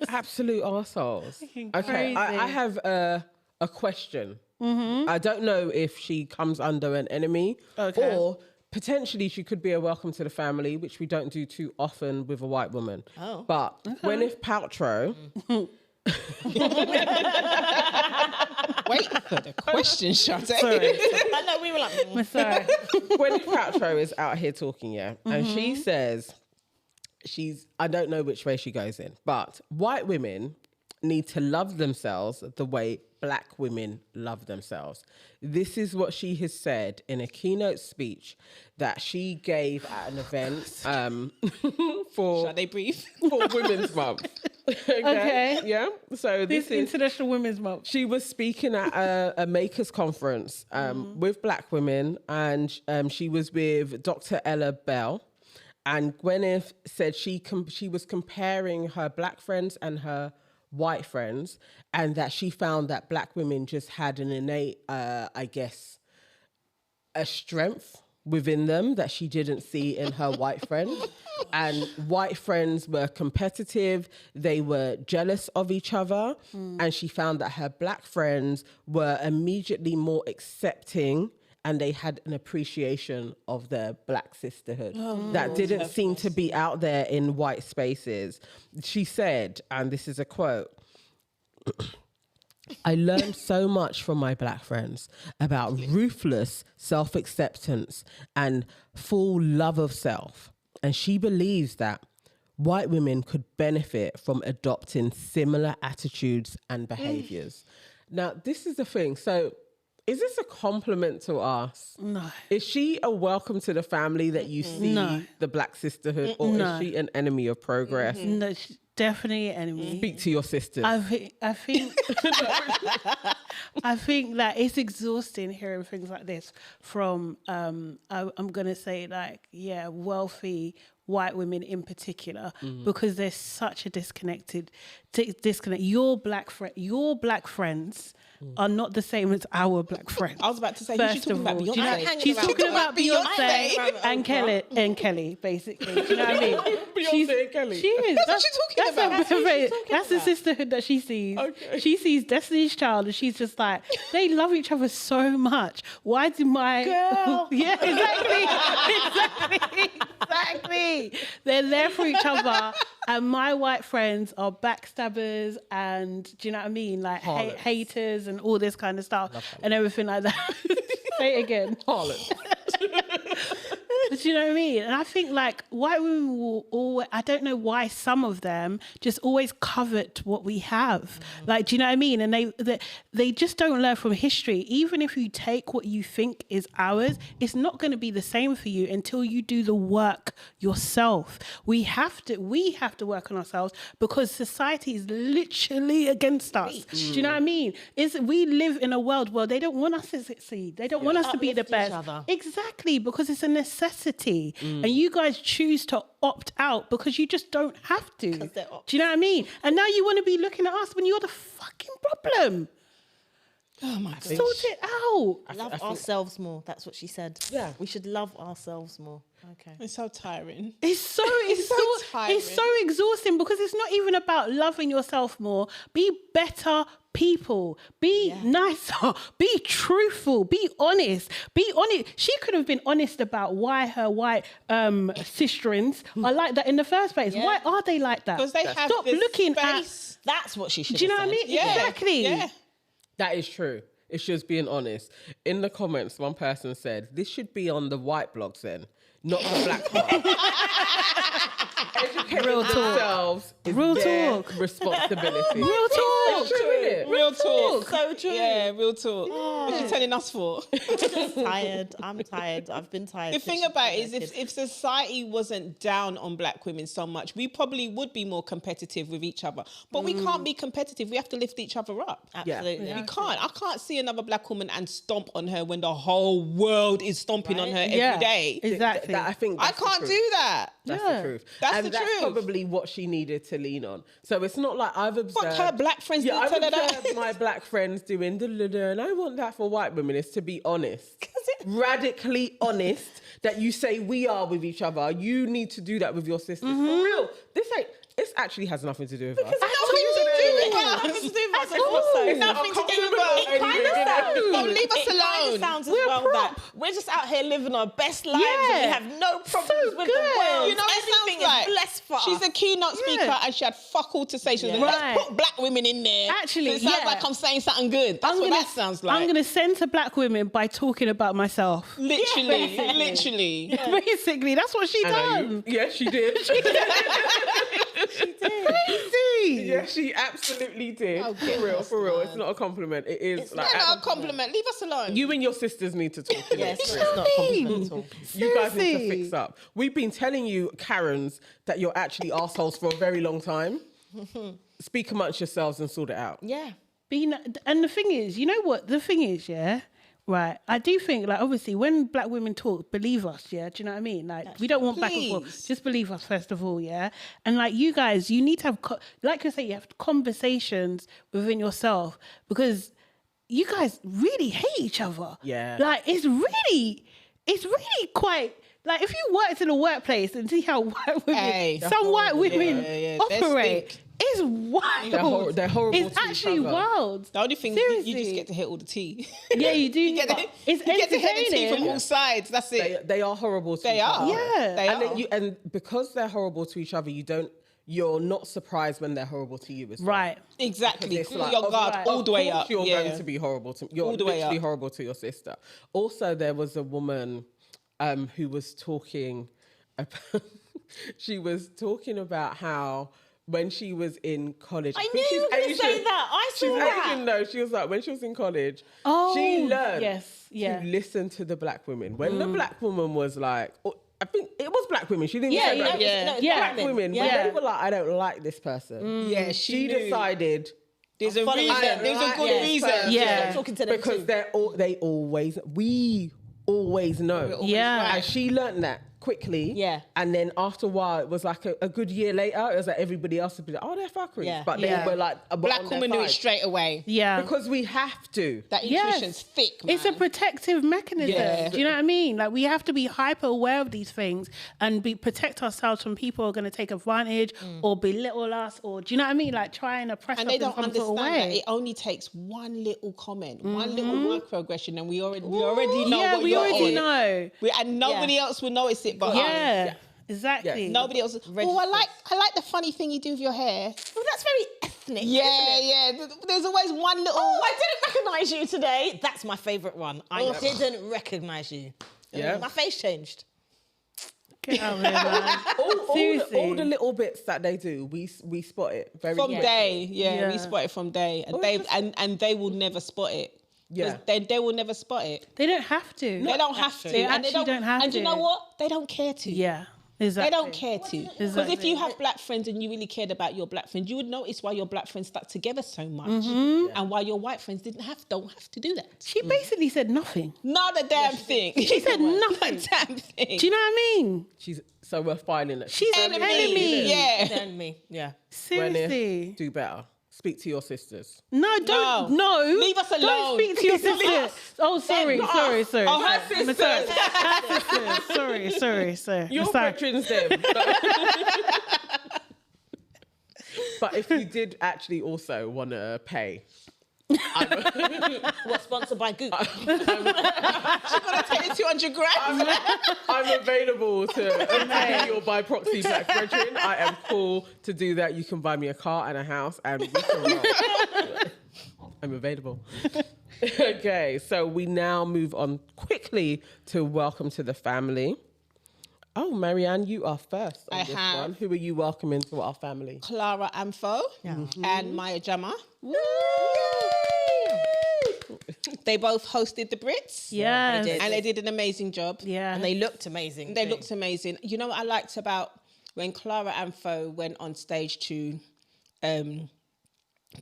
Absolute arseholes. Okay, crazy. I have a question. I don't know if she comes under an enemy or potentially she could be a welcome to the family, which we don't do too often with a white woman. Oh. But Gwyneth Paltrow... Wait for the question, Shante. Sorry. I know, we were like... I'm sorry. Gwyneth Paltrow is out here talking, and she says I don't know which way she goes in, but white women need to love themselves the way black women love themselves. This is what she has said in a keynote speech that she gave at an event for Shall they breathe? for Women's Month. Okay. Yeah. So This this is International Women's Month. she was speaking at a makers conference with black women, and she was with Dr. Ella Bell. And Gwyneth said she was comparing her black friends and her white friends, and that she found that black women just had an innate, I guess, a strength within them that she didn't see in her white friends. And white friends were competitive, they were jealous of each other, and she found that her black friends were immediately more accepting, and they had an appreciation of their black sisterhood that didn't seem to be out there in white spaces. She said, and this is a quote, I learned so much from my black friends about ruthless self-acceptance and full love of self. And she believes that white women could benefit from adopting similar attitudes and behaviors. Now, this is the thing. So, is this a compliment to us? No. Is she a welcome to the family that you see the black sisterhood, or No. is she an enemy of progress? No, she's definitely an enemy. Speak to your sisters. I think I think that it's exhausting hearing things like this from I'm gonna say wealthy white women in particular, because there's such a disconnect. Your black friends are not the same as our black friends. I was about to say, who's she First talking of about? all, do you know, Beyonce? she's talking about Beyonce Beyonce. and Kelly, basically. Do you know what I mean? Beyonce and Kelly. She is. That's what she's talking about. That's the sisterhood that she sees. Okay. She sees Destiny's Child, and she's just like, they love each other so much. Why do my Girl. Yeah, exactly. They're there for each other, and my white friends are backstabbers, and do you know what I mean? Like haters and all this kind of stuff and everything like that. Say it again. Harlot. But you know what I mean? And I think like white women will always, I don't know why some of them just always covet what we have. Like, do you know what I mean? And they just don't learn from history. Even if you take what you think is ours, it's not going to be the same for you until you do the work yourself. We have to work on ourselves because society is literally against us. Do you know what I mean? We live in a world where they don't want us to succeed. They don't want us to be the Uplift each best. other. Exactly, because it's a necessity. And you guys choose to opt out because you just don't have to. Do they're you know what I mean? And now you want to be looking at us when you're the fucking problem. Oh my God. Sort it out. Love ourselves more. That's what she said. Yeah. We should love ourselves more. Okay. It's so tiring. It's so tiring. it's so exhausting because it's not even about loving yourself more. Be better people. Be nicer. Be truthful. Be honest. Be honest. She could have been honest about why her white sisterins are like that in the first place. Yeah. Why are they like that? Because they have Stop this looking space. That's what she should Do you know have what I said. mean? Yeah. Exactly. Yeah. That is true. It's just being honest. In the comments, one person said, this should be on the white blogs then, not the black one. Educating Real talk. themselves is Real their talk. responsibility. Real talk. talk. Real talk. So true. Yeah, real talk. What you telling us for? Tired. I'm tired. I've been tired. The thing about it is, if society wasn't down on black women so much, we probably would be more competitive with each other. But we can't be competitive. We have to lift each other up. Absolutely. We can't. I can't see another black woman and stomp on her when the whole world is stomping on her every day. Exactly. I think I that's the can't truth. do that. That's the truth. That's the that's truth. probably what she needed to lean on. So it's not like I've observed. Fuck her black friends Yeah, didn't I've tell her that. observed my black friends doing and I want that for white women is to be honest. Radically honest that you say we are with each other. You need to do that with your sisters. For real. This actually has nothing to do with us. Nothing to do with us. Nothing to do with us. Don't leave us It kind alone. of sounds as well that we're just out here living our best lives and we have no problems with the world. You know what it Everything sounds like? is blessed for us. She's a keynote speaker and she had fuck all to say. She was like, Right. let's put black women in there. Actually, so it sounds yeah. like I'm saying something good. That's what that sounds like. I'm going to center black women by talking about myself. Literally. Basically, that's what she done. Yeah, she did. Crazy. Yeah, she absolutely did. For real. It's not a compliment. It is It's not a compliment. Leave us alone. you and your sisters need to talk. Yes, it's not a compliment at all. You guys need to Seriously. fix up. We've been telling you, Karens, that you're actually arseholes for a very long time. Speak amongst yourselves and sort it out. Yeah. And the thing is, you know what? The thing is, yeah, right. I do think, like, obviously, when black women talk, believe us, yeah. Do you know what I mean? Like, we don't want back and forth. Please. Just believe us first of all, yeah. And like, you guys, you need to have, like you say, you have conversations within yourself because you guys really hate each other. Yeah. Like, it's really quite. Like, if you worked in a workplace and see how white women, some white women operate, it's wild. They're horrible It's to each actually other. wild. The only thing you just get to hit all the tea. Yeah, you do. You get to It's hit the tea entertaining. from all sides. That's it. They are horrible to They each are. other. Yeah. They And, are. and because they're horrible to each other, you're not surprised when they're horrible to you as well. Right. Exactly. It's Pull like, your of guard course- all the way of course up. You're Yeah. going to be horrible to. You're All the way literally up. horrible to your sister. Also, there was a woman who was talking. She was talking about how when she was in college, I knew you were going to say that. I saw She's that. Asian, though. She was like, when she was in college, Oh, she learned yes, yeah. to listen to the black women. When the black woman was like, I think it was black women. She didn't Yeah, say you black know, women. yeah. Yeah. Black women. Yeah. When they were like, I don't like this person. Yeah, She knew. decided. There's a following reason. them. There's a good Yes, reason. person. Yeah. Stop talking to them Because too. we always know. Yeah. And she learned that quickly. Yeah. And then after a while, it was like a good year later, it was like everybody else would be like, oh, they're fuckeries. Yeah. But Yeah. they were like, Black woman knew it straight away. Yeah. Because we have to. That Yes. intuition's thick, man. It's a protective mechanism. Yeah. Do you know what I mean? Like, we have to be hyper aware of these things and protect ourselves from people who are going to take advantage or belittle us, or do you know what I mean? Like, try and oppress And us they in don't some sort of understand that way. it only takes one little comment, one little microaggression, and we already know Yeah, what we you're already on. know. And nobody else will notice it but us. Yeah, exactly. Nobody else. Oh, I like the funny thing you do with your hair. Well, that's very ethnic. Yeah, isn't it? yeah. There's always one little. Oh, I didn't recognise you today. That's my favourite one. I didn't recognise you. Yeah. My face changed. Get out of here, man. Seriously. all the little bits that they do, we spot it very From quickly. day, Yeah. we spot it from day, and they will never spot it. Yeah. They will never spot it. They don't have to. They don't have to. They and actually don't have And you to. know what? They don't care to. Yeah, exactly. They don't care to. Because if Exactly. you have black friends and you really cared about your black friends, you would notice why your black friends stuck together so much, and why your white friends don't have to do that. She basically said nothing. Not a damn thing. She said nothing. Not a damn thing. Do you know what I mean? So we're filing it. She's an enemy. Yeah. Then me. Yeah. Seriously. Do better. Speak to your sisters. No, don't. No. Leave us alone. Don't speak to your sister. Oh, sorry. Oh, sorry. her sisters. Sorry. Your Sorry. patrons them. But if you did actually also want to pay, What, sponsored by Goop? She's gonna take the 200 grand. I'm available to be your by proxy black brethren. I am cool to do that. You can buy me a car and a house and we can roll. I'm available. Okay, so we now move on quickly to welcome to the family. Oh, Oh, Marianne, you are first on I this have. one. Who are you welcoming to our family? Clara Amfo and Maya Jama. They both hosted the Brits. Yes. they did. And they did an amazing job. Yeah. And they looked amazing. They too. looked amazing. You know what I liked about when Clara Amfo went on stage to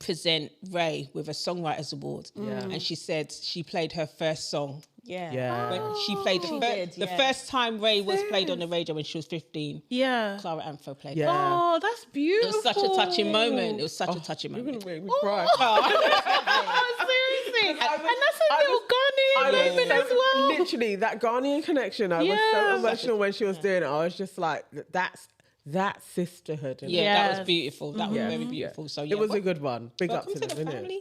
present Ray with a Songwriters Award. And she said she played her first song. Yeah. When she played the first time Ray was played on the radio when she was 15. Yeah. Clara Amfo played. Yeah. Oh, that's It beautiful. was such a touching moment. It was such a touching You're moment. gonna make me cry. Oh, seriously. And that's a little Ghanaian moment as well. Literally, that Ghanaian connection. I was so emotional when she was doing it. I was just like, that's sisterhood. Yeah, Yes. that was beautiful. That was very beautiful. So yeah, It was a good one. Big up welcome to to them, the innit? family.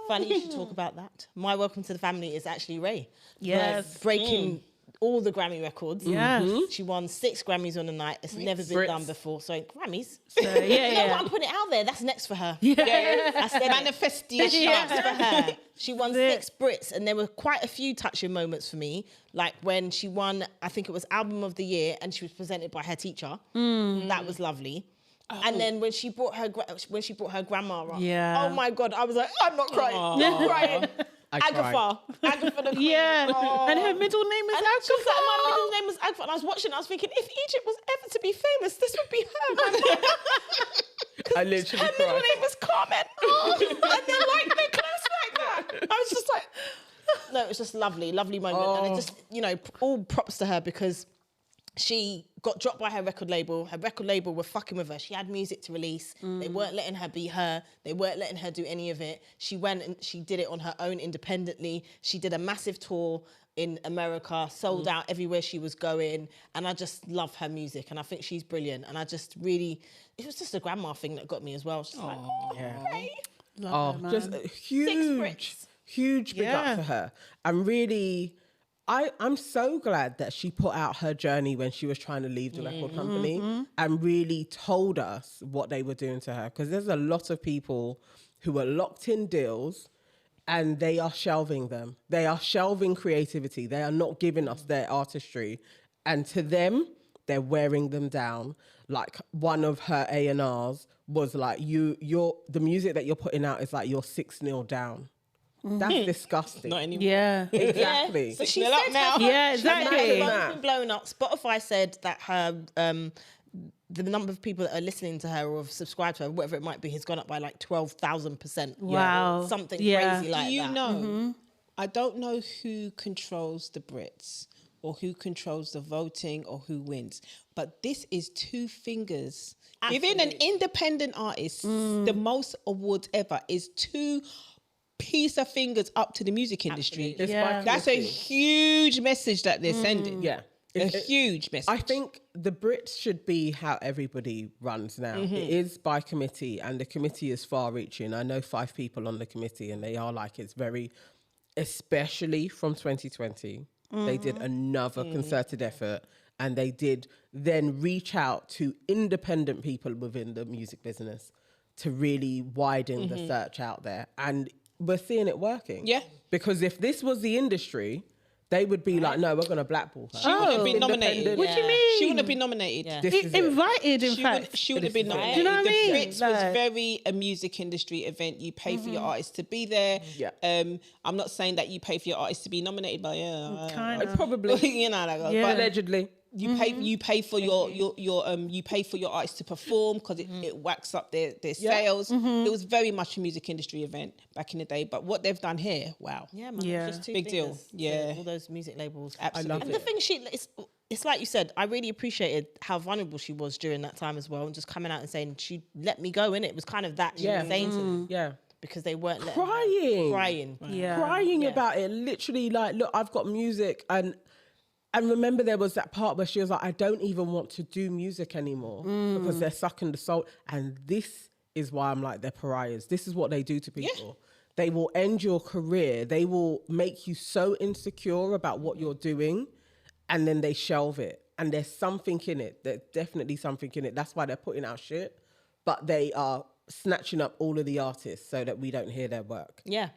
Funny you should talk about that. My welcome to the family is actually Ray. Yes. Breaking all the Grammy records. Yes. She won 6 Grammys on a night. It's never been Brits. done before. So Grammys. So, You know yeah. what? I'm putting it out there. That's next for her. Yeah. I said it. Manifestation. That's for her. She won That's 6 Brits, and there were quite a few touching moments for me. Like when she won, I think it was Album of the Year, and she was presented by her teacher. That was lovely. And then when she brought her grandma up, Yeah. oh my God, I was like, I'm not crying, I'm crying. I cried. Agatha the Queen. Yeah. Oh. And her middle name is And she was like, my Agatha. middle name was Agatha, and I was watching. I was thinking, if Egypt was ever to be famous, this would be her. I literally Her middle cried. name was Carmen, and they're like they're close like that. I was just like, no, it was just lovely moment, and it just, you know, all props to her because she got dropped by her record label. Her record label were fucking with her. She had music to release. They weren't letting her be her. They weren't letting her do any of it. She went and she did it on her own independently. She did a massive tour in America, sold out everywhere she was going. And I just love her music. And I think she's brilliant. And I just really, it was just a grandma thing that got me as well. Just like, Ray. Love her, Just man. a 6 huge, Brits. huge big Yeah. up for her. And really, I'm so glad that she put out her journey when she was trying to leave the record company and really told us what they were doing to her. Because there's a lot of people who are locked in deals and they are shelving them. They are shelving creativity. They are not giving us their artistry. And to them, they're wearing them down. Like one of her A&Rs was like, the music that you're putting out is like you're 6-0 down. That's disgusting. Not anymore. Yeah. Exactly. But she They're said up now. Yeah, her exactly. phone's been blown up. Spotify said that her the number of people that are listening to her or have subscribed to her, whatever it might be, has gone up by like 12,000%. Wow. Something Yeah. crazy like Do you that. know? I don't know who controls the Brits or who controls the voting or who wins, but this is 2 fingers. Giving an independent artist the most awards ever is 2 piece of fingers up to the music industry. It's Yeah. by That's a committee. huge message that they're sending. Yeah. A huge message. I think the Brits should be how everybody runs now. It is by committee, and the committee is far-reaching. I know 5 people on the committee, and they are like, it's very, especially from 2020, they did another concerted effort, and they did then reach out to independent people within the music business to really widen the search out there. And we're seeing it working. Yeah. Because if this was the industry, they would be like, no, we're going to blackball her. She wouldn't have been nominated. Independent. What do you mean? She wouldn't have been nominated. Yeah. This is it. Invited, in She fact. wouldn't, she wouldn't have been This is it. nominated. Do you know what I mean? The Brits was Like- very a music industry event. You pay for your artist to be there. Yeah. I'm not saying that you pay for your artist to be nominated, but Kinda. Probably. you know, like, Yeah. but Allegedly. you pay for your you pay for your artists to perform because it whacks up their sales. It was very much a music industry event back in the day. But what they've done here, wow. Yeah, man. Yeah. Just 2 Big deal. fingers to Yeah. all those music labels. Absolutely. love And it. the thing it's like you said, I really appreciated how vulnerable she was during that time as well, and just coming out and saying she let me go in. It was kind of that she was saying to them Yeah. because they weren't letting her- Crying. Yeah. Crying Yeah. about it. Literally like, look, I've got music. And remember there was that part where she was like, I don't even want to do music anymore because they're sucking the soul. And this is why I'm like, they're pariahs. This is what they do to people. They will end your career. They will make you so insecure about what you're doing, and then they shelve it. And there's something in it. There's definitely something in it. That's why they're putting out shit. But they are snatching up all of the artists so that we don't hear their work. Yeah.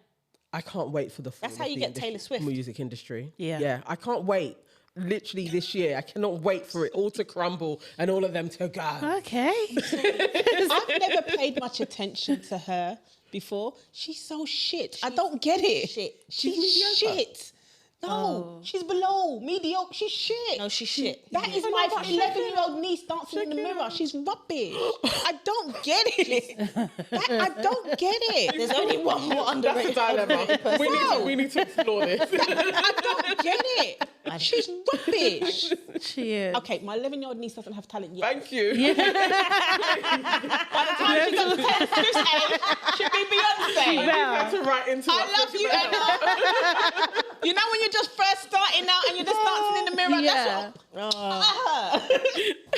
I can't wait for the fall That's how of you the get Taylor Swift. music industry. Yeah. Yeah. I can't wait. literally this year. I cannot wait for it all to crumble and all of them to go. Okay. I've never paid much attention to her before. She's so shit. I don't get it. She's shit. No, she's below mediocre. She's shit. No, she's shit. That is my 11-year-old niece dancing in the mirror. She's rubbish. I don't get it. I don't get it. There's only one more underrated. That's a dilemma. We need to explore this. I don't get it. She's rubbish. She is. Okay, my 11-year-old niece doesn't have talent yet. Thank you. By the time she gets to this age, she'll be Beyonce. You had to write into I love you, Emma. You know when you're just first starting out and you're just dancing in the mirror? Yeah.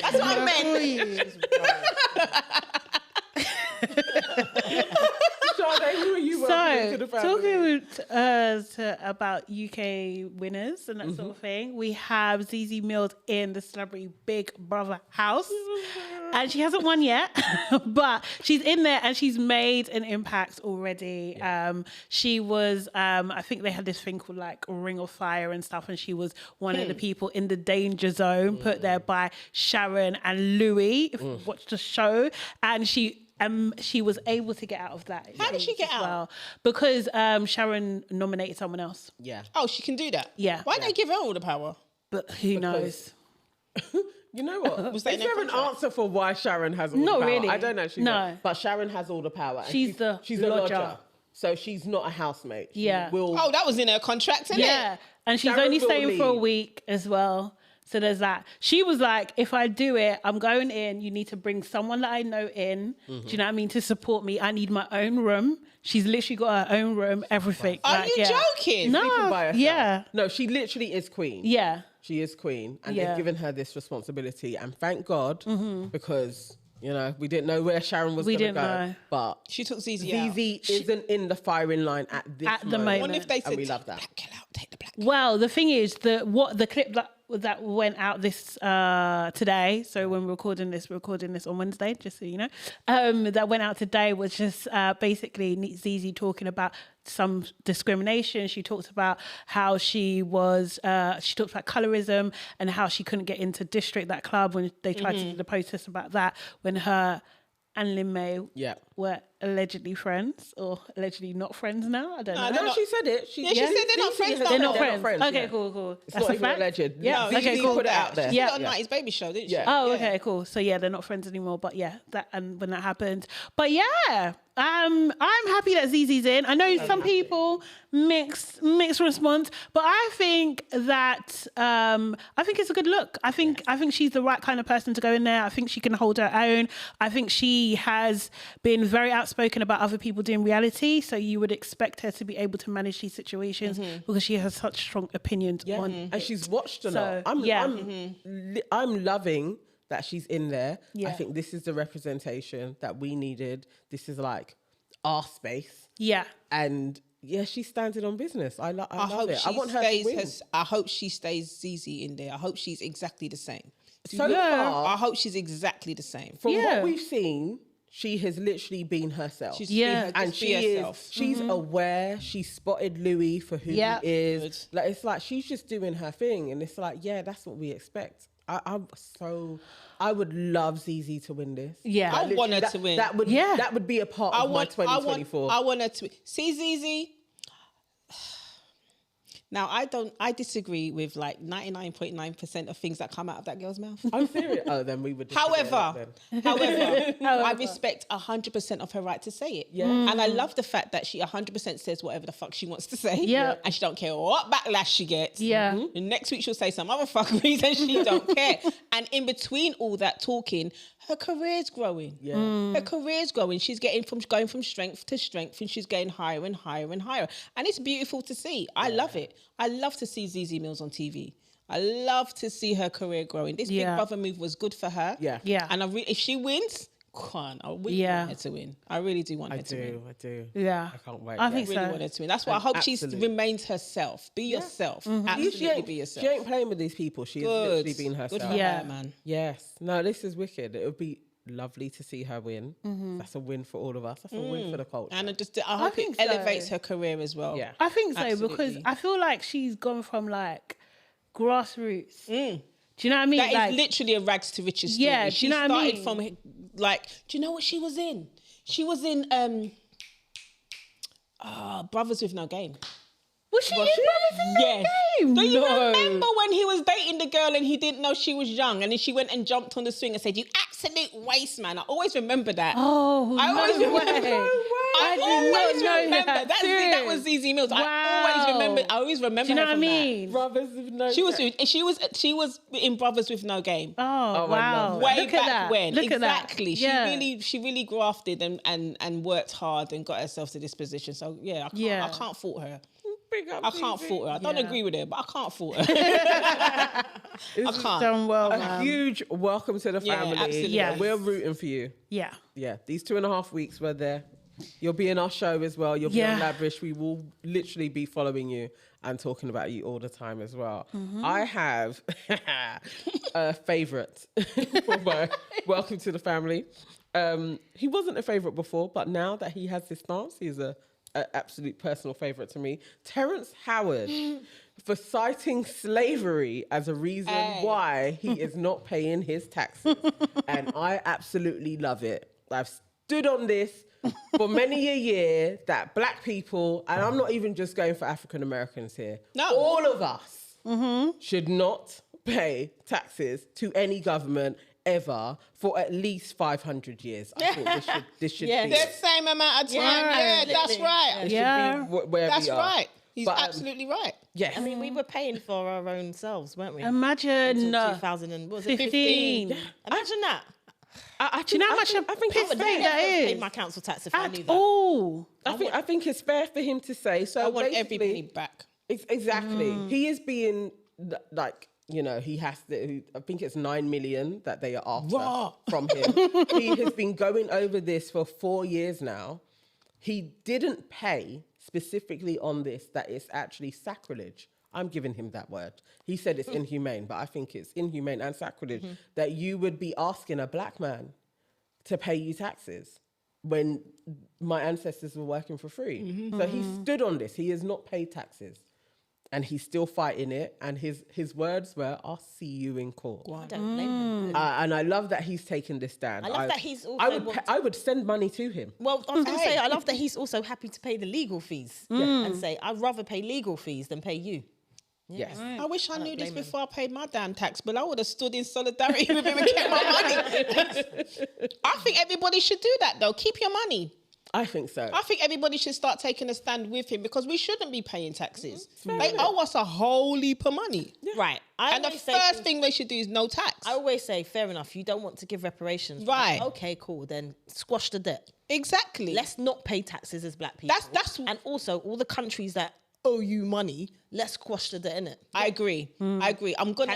That's what I meant. Sade, who are you welcoming to the family? Talking about UK winners and that sort of thing, we have Zeze Millz in the Celebrity Big Brother house. And she hasn't won yet, but she's in there and she's made an impact already. Yeah. She was, I think they had this thing called like Ring of Fire and stuff, and she was one of the people in the danger zone put there by Sharon and Louis, if you watched the show. And she was able to get out of that. How did she get out? Well, because Sharon nominated someone else. Yeah. Oh, she can do that? Yeah. Why don't they give her all the power? But who knows? You know what? Was that Is in her there an contract? answer for why Sharon has all Not the power? really. I don't actually No. know. But Sharon has all the power. And She's the a lodger. lodger. So she's not a housemate. She Yeah. will, Oh, that was in her contract, isn't Yeah. it? And she's Sharon only will staying for a leave. week as well. So there's that. She was like, if I do it, I'm going in. You need to bring someone that I know in. Do you know what I mean? To support me. I need my own room. She's literally got her own room, everything. Are you joking? No. sleeping by herself. Yeah. No, she literally is queen. Yeah. She is queen. And Yeah. they've given her this responsibility. And thank God, because, you know, we didn't know where Sharon was We going to didn't go. know. But She took Zeze out. Zeze isn't in the firing line at this At the moment. I wonder if they And said, we love that. black girl out, take the black. Well, the thing is, the clip that went out this today. So when we're recording this on Wednesday, just so you know. That went out today was just basically Zeze talking about some discrimination. She talked about how she talked about colorism and how she couldn't get into District, that club, when they tried to do the protest about that, when her and Lin May were allegedly friends, or allegedly not friends now. I don't know. they're No, not- she said it. Yeah, she said they're not friends now. They're not They're friends. not Okay, yeah. cool. It's That's not a even fact. alleged. Yeah. Zeze Okay, cool. put it out there. She Yeah. got a 90s baby show, didn't she? Yeah. Oh, okay, cool. So yeah, they're not friends anymore. But yeah, and when that happened. But yeah, I'm happy that Zeze's in. I know some people mixed response, but I think that I think it's a good look. I think she's the right kind of person to go in there. I think she can hold her own. I think she has been very outspoken about other people doing reality, so you would expect her to be able to manage these situations because she has such strong opinions on it. And she's watched a So, lot. I'm loving that she's in there. Yeah. I think this is the representation that we needed. This is like our space. Yeah. And yeah, she's standing on business. I love it. I want her to win. I hope she stays Zeze in there. I hope she's exactly the same. So Yeah. far, I hope she's exactly the same. from Yeah. what we've seen, she has literally been herself. She's Yeah. and she's aware. She spotted Louis for who Yeah. he is. Good. Like, it's like she's just doing her thing, and it's like, yeah, that's what we expect. I would love Zeze to win this. Yeah. I want her to win. That would be a part of my 2024. I want her to see Zeze. Now I disagree with like 99.9% of things that come out of that girl's mouth. I'm serious. Oh, then we would. However, I respect 100% of her right to say it. Yeah. And I love the fact that she 100% says whatever the fuck she wants to say. Yeah. And she don't care what backlash she gets. Yeah. And next week she'll say some other fucking reason she don't care. And in between all that talking, her career's growing. Yeah. Her career's growing. She's going from strength to strength, and she's getting higher and higher and higher. And it's beautiful to see. I love it. I love to see Zeze Millz on TV. I love to see her career growing. This Big Brother move was good for her. Yeah. Yeah. And if she wins, I really want her to win. I really do want her to win. I do. Yeah. I can't wait. I think Really so. want her to win. That's why I hope she Absolutely. remains herself. Be yourself. She Absolutely ain't, be she yourself. ain't playing with these people. She has literally been herself. Good for Yeah. her, man. Yes. No, this is wicked. It would be lovely to see her win. That's a win for all of us. That's a win for the culture. And I hope think it so. elevates her career as well. Yeah. I think so Absolutely. because I feel like she's gone from like grassroots. Do you know what I mean? That is literally a rags to riches story. Yeah, do she you know what I started mean? from like, do you know what she was in? She was in Brothers with No Game. Was she in Brothers in No Game? Do you remember when he was dating the girl and he didn't know she was young, and then she went and jumped on the swing and said, "You absolute waste, man." I always remember that. Oh, I always no remember. way. I always remember. That was Zeze Millz. Wow. I always remember. Do you know her what I from mean? Brothers with no. She was in Brothers with No Game. Oh, wow. Way Look back at that. when. Look Exactly. At that. Yeah. She really grafted and worked hard and got herself to this position. So yeah, I can't fault her. I can't fault her. I don't agree with her, but I can't fault her. I can't. Done well, A man. huge welcome to the family. absolutely. Yes. We're rooting for you. Yeah. Yeah, these 2.5 weeks we're there. You'll be in our show as well. You'll be on Lavish. We will literally be following you and talking about you all the time as well. I have a favourite for my welcome to the family. He wasn't a favourite before, but now that he has this stance, he's a absolute personal favourite to me. Terrence Howard, for citing slavery as a reason why he is not paying his taxes. And I absolutely love it. I've stood on this for many a year that black people, and I'm not even just going for African Americans here, all of us should not pay taxes to any government ever for at least 500 years. I thought this should be the same amount of time. Yeah, that's right. It should be where That's we are. right. He's But, absolutely right. Yes. I mean, we were paying for our own selves, weren't we? Imagine. Until 2015. Imagine that. Do you know how much I think it's piss fair. that Pay is? my council tax if I knew that. Oh. I think it's fair for him to say. So I want basically- everybody back. Exactly. He is being like, he has to, I think it's 9 million that they are after from him. He has been going over this for 4 years now. He didn't pay specifically on this, that it's actually sacrilege. I'm giving him that word. He said it's inhumane, but I think it's inhumane and sacrilege that you would be asking a black man to pay you taxes when my ancestors were working for free. So he stood on this. He has not paid taxes. And he's still fighting it. And his words were, "I'll see you in court." I don't blame him. And I love that he's taken this stand. I love that he's also I would send money to him. Well, I was going to say, I love that he's also happy to pay the legal fees and say, I'd rather pay legal fees than pay you. Yes. I wish I knew this before I paid my damn tax, but I would have stood in solidarity with him and kept my money. I think everybody should do that, though. Keep your money. I think so. I think everybody should start taking a stand with him because we shouldn't be paying taxes. They owe us a whole heap of money. Right. And the first thing they should do is no tax. I always say, fair enough, you don't want to give reparations. Right. Okay, cool. Then squash the debt. Exactly. Let's not pay taxes as black people. That's and also all the countries that owe you money, let's squash the debt, innit? I agree. I agree. I've got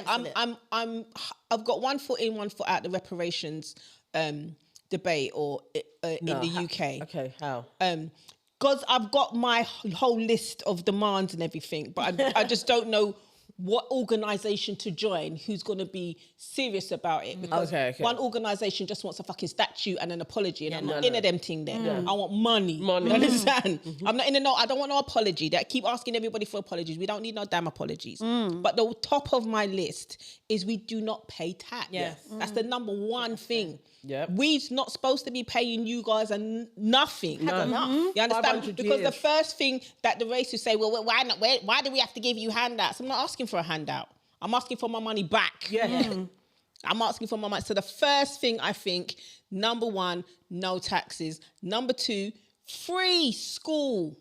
1 foot in, 1 foot out the reparations debate or in the UK. Okay, how? Because I've got my whole list of demands and everything, but I just don't know what organisation to join who's going to be serious about it. Because one organisation just wants a fucking statue and an apology, and I'm not into them thing there. I want money. You understand? I'm not into I don't want no apology. They keep asking everybody for apologies. We don't need no damn apologies. But the top of my list is we do not pay tax. Yes. That's the number one thing. Yep. We're not supposed to be paying you guys nothing. No. You understand? 500 Because the years. first thing that the racists say, well, why not? Why do we have to give you handouts? I'm not asking for a handout. I'm asking for my money back. I'm asking for my money. So the first thing I think, number one, no taxes. Number two, free school.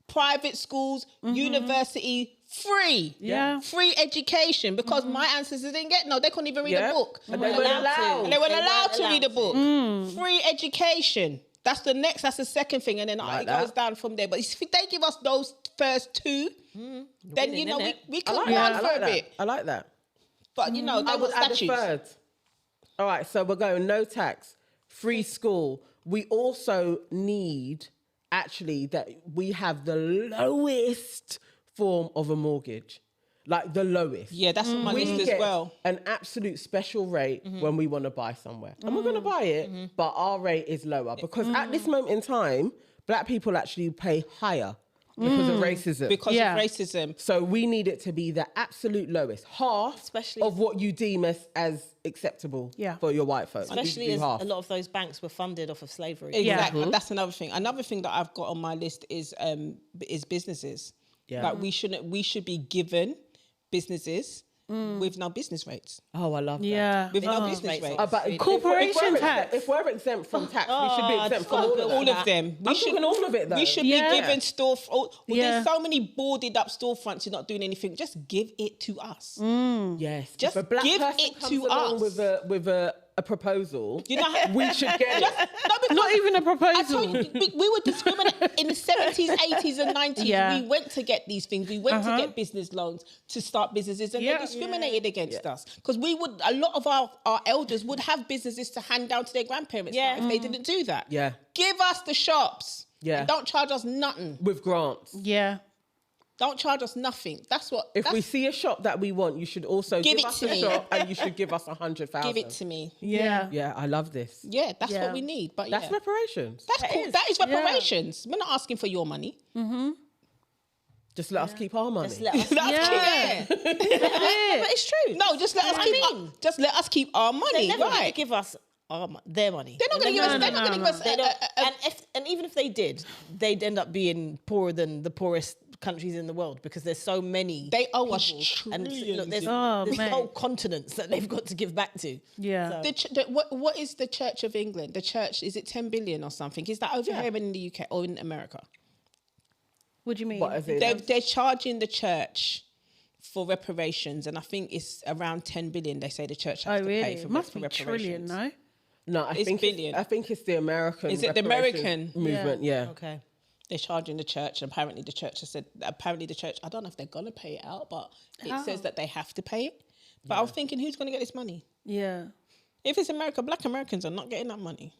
Private schools, university, free. Free education. Because my ancestors didn't get they couldn't even read a book. And they weren't allowed. They weren't allowed to read a book. Free education. That's the second thing. And then it goes down from there. But if they give us those first two, then, we can go on for a bit. I like that. But, they I want would add a statues. third. All right, so we're going no tax, free school. We also need, actually, that we have the lowest form of a mortgage. Like the lowest. Yeah, that's on my We list as get well. an absolute special rate when we want to buy somewhere. And we're going to buy it, but our rate is lower. Because at this moment in time, black people actually pay higher because of racism. Because Yeah. of racism. So we need it to be the absolute lowest, half Especially- of what you deem as acceptable Yeah. for your white folks. Especially Do as half. a lot of those banks were funded off of slavery. Exactly. That's another thing. Another thing that I've got on my list is businesses. Yeah. Like we should be given businesses with no business rates. Oh, I love that. Yeah. With no Oh. business rates. But Corporation tax. If we're exempt from tax, we should be exempt from all of them. I'm talking all of it though. We should Yeah. be given Yeah. There's so many boarded up storefronts. You're not doing anything. Just give it to us. Yes. Just if a black give person it comes to along us. with a proposal, You know how- we should get it. No, because Not even a I proposal. told you, we were discriminated in the 70s, 80s, and 90s. Yeah. We went to get these things. We went to get business loans to start businesses, and Yeah. they discriminated against us because a lot of our elders would have businesses to hand down to their grandparents Yeah. if they didn't do that. Yeah. Give us the shops. Yeah. And don't charge us nothing. With grants. Yeah. Don't charge us nothing. That's what. If we see a shop that we want, you should also Give give it us to a me. shop, and you should give us 100,000. give it to me. Yeah. Yeah, I love this. Yeah, that's Yeah. what we need. But That's yeah. reparations. That's cool. That is reparations. We're not asking for your money. Just let us keep our money. Just let us That's Yeah. cute. But it's true. No, just let us I keep. mean. Just let us keep our money. They're never going to Right. give us their money. They're not going to give us. They're not going to give us. They don't, and even if they did, they'd end up being poorer than the poorest countries in the world because there's so many. They owe us people. And trillions. look, there's, Oh, there's mate. whole continents that they've got to give back to. Yeah. What is the Church of England? The church, is it 10 billion or something? Is that over here in the UK or in America? What do you mean? What, as in- They're charging the church for reparations, and I think it's around 10 billion. They say the church has Oh, to really? pay for It must for be trillion, reparations. no? No, I It's think billion. I think it's the American. Is it the reparations American? movement? Yeah. Okay. They're charging the church, and apparently the church has said. Apparently the church. I don't know if they're gonna pay it out, but it says that they have to pay it. But I was thinking, who's gonna get this money? Yeah. If it's America, Black Americans are not getting that money.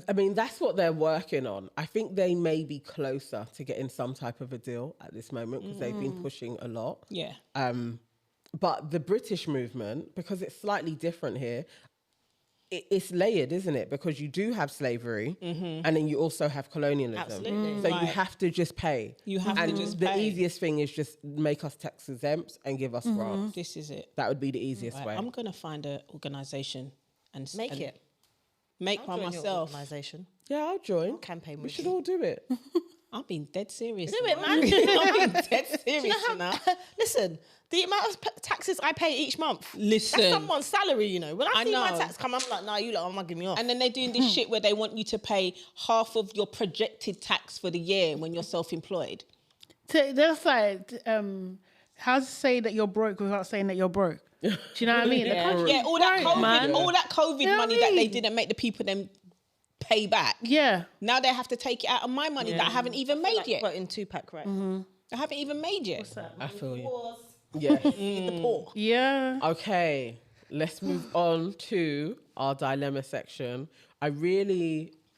I mean, that's what they're working on. I think they may be closer to getting some type of a deal at this moment because they've been pushing a lot. Yeah. But the British movement, because it's slightly different here, it's layered, isn't it? Because you do have slavery and then you also have colonialism. Absolutely. So you Right. have to just pay. You have to and just the pay. easiest thing is just make us tax exempt and give us grants. This is it. That would be the easiest Right, way. I'm gonna find an organisation and Make and it. Make I'll one join your myself. organisation. Yeah, I'll join. Campaign We with should you. all do it. I'm being dead serious. Do you it, know. man. I'm being dead Do serious you know now. how, listen, the amount of taxes I pay each month. Listen. That's someone's salary, you know. When I I see my know. tax come, I'm like, nah, you lot are mugging me off. And then they're doing this shit where they want you to pay half of your projected tax for the year when you're self-employed. So that's like, how to say that you're broke without saying that you're broke? Do you know what I mean? The country's Yeah, all that broke, COVID, man. all that COVID You know what money I that they mean? didn't make the people them pay back. Yeah. Now they have to take it out of my money that I haven't even made yet. But in Tupac, right? I haven't even made yet. I feel you. Yeah. The poor. Yeah. Okay, let's move on to our dilemma section.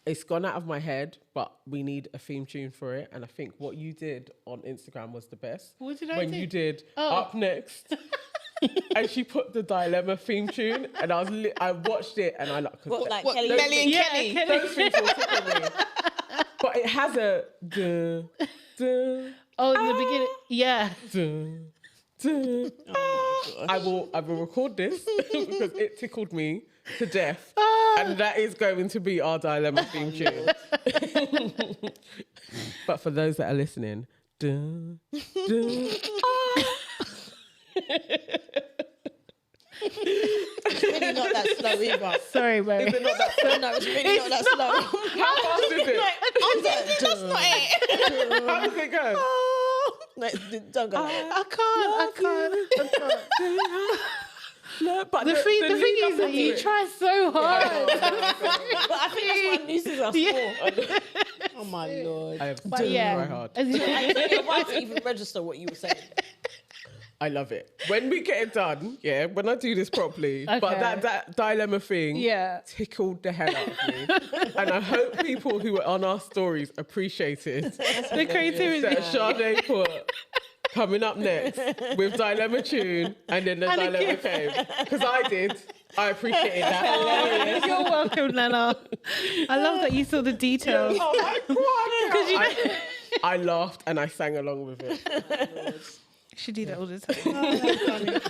It's gone out of my head, but we need a theme tune for it. And I think what you did on Instagram was the best. What did I when do? you did Oh. Up Next. And she put the dilemma theme tune, and I watched it, and I like. What, like What, Kelly? Melly and Yeah, Kelly? Kelly. Those things will tickle me. But it has a duh, duh, Oh, in the beginning. Yeah. duh, duh. I will record this because it tickled me to death. And that is going to be our dilemma theme tune. But for those that are listening, duh, duh, It's really not that slow either. Sorry, bro. is it not that slow? No, it's really not that slow. How fast is it? That's not it. How does it go? No, don't go there. I can't. No, but The thing is that you try so hard. But I think that's what nuises us more. Oh my Lord. I have But to yeah. try hard. It won't even register what you were saying. I love it. When we get it done, yeah, when I do this properly, but Okay. that dilemma thing Yeah. tickled the hell out of me. And I hope people who were on our stories appreciated The creativity. that Sade put coming up next with dilemma tune and then the And dilemma again. came. Because I did. I appreciated that. You're welcome, Nana. I love that you saw the details. Oh my God. I laughed and I sang along with it. She did that all the time.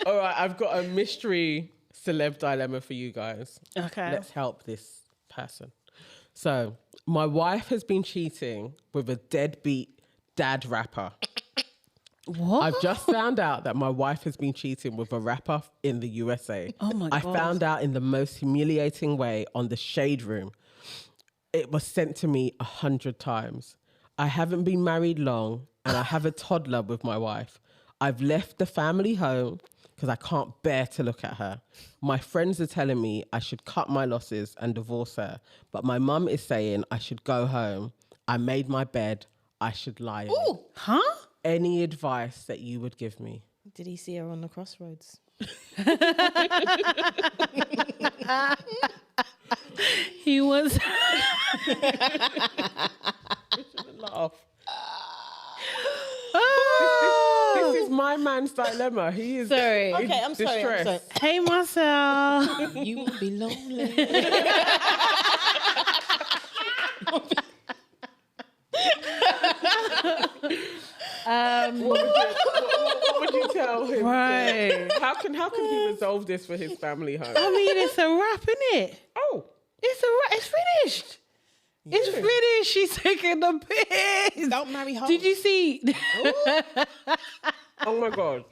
All right, I've got a mystery celeb dilemma for you guys. Okay. Let's help this person. So, my wife has been cheating with a deadbeat dad rapper. What? I've just found out that my wife has been cheating with a rapper in the USA. Oh my I God. found out in the most humiliating way on the Shade Room. It was sent to me 100 times. I haven't been married long and I have a toddler with my wife. I've left the family home because I can't bear to look at her. My friends are telling me I should cut my losses and divorce her, but my mum is saying I should go home. I made my bed. I should lie in it. Ooh. Huh? Any advice that you would give me? Did he see her on the crossroads? He was. Laugh. Oh. This is my man's dilemma. He is Sorry. in Okay, I'm sorry. distress. Hey, Marcel. You will be lonely. What would you tell him? Right. How can he resolve this for his family home? I mean, it's a wrap, innit? Oh, It's finished. It's finished. She's taking the piss. Don't marry her. Did you see? oh my God.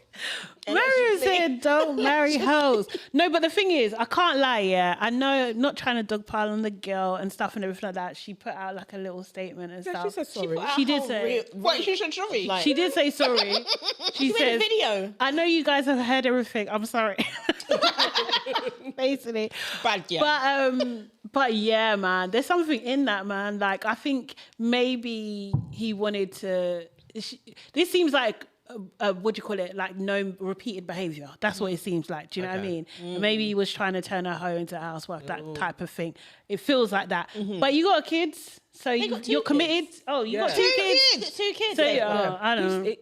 Marion said, "Don't marry hoes." No, but the thing is, I can't lie. Yeah, I know, not trying to dogpile on the girl and stuff and everything like that. She put out like a little statement and Yeah, stuff. she said sorry. She did say. What, she said sorry? Like- She did say sorry. She Made a says, video. "I know you guys have heard everything. I'm sorry." Basically, Bad, yeah. but yeah, man, there's something in that, man. Like, I think maybe he wanted to. This seems like. What do you call it? Like no repeated behaviour. That's what it seems like. Do you know what I mean? Maybe he was trying to turn her home into housework, that type of thing. It feels like that. But you got kids, so got two you're committed. kids. Oh, you Yeah. got two kids. Got 2 kids. So yeah. I don't know.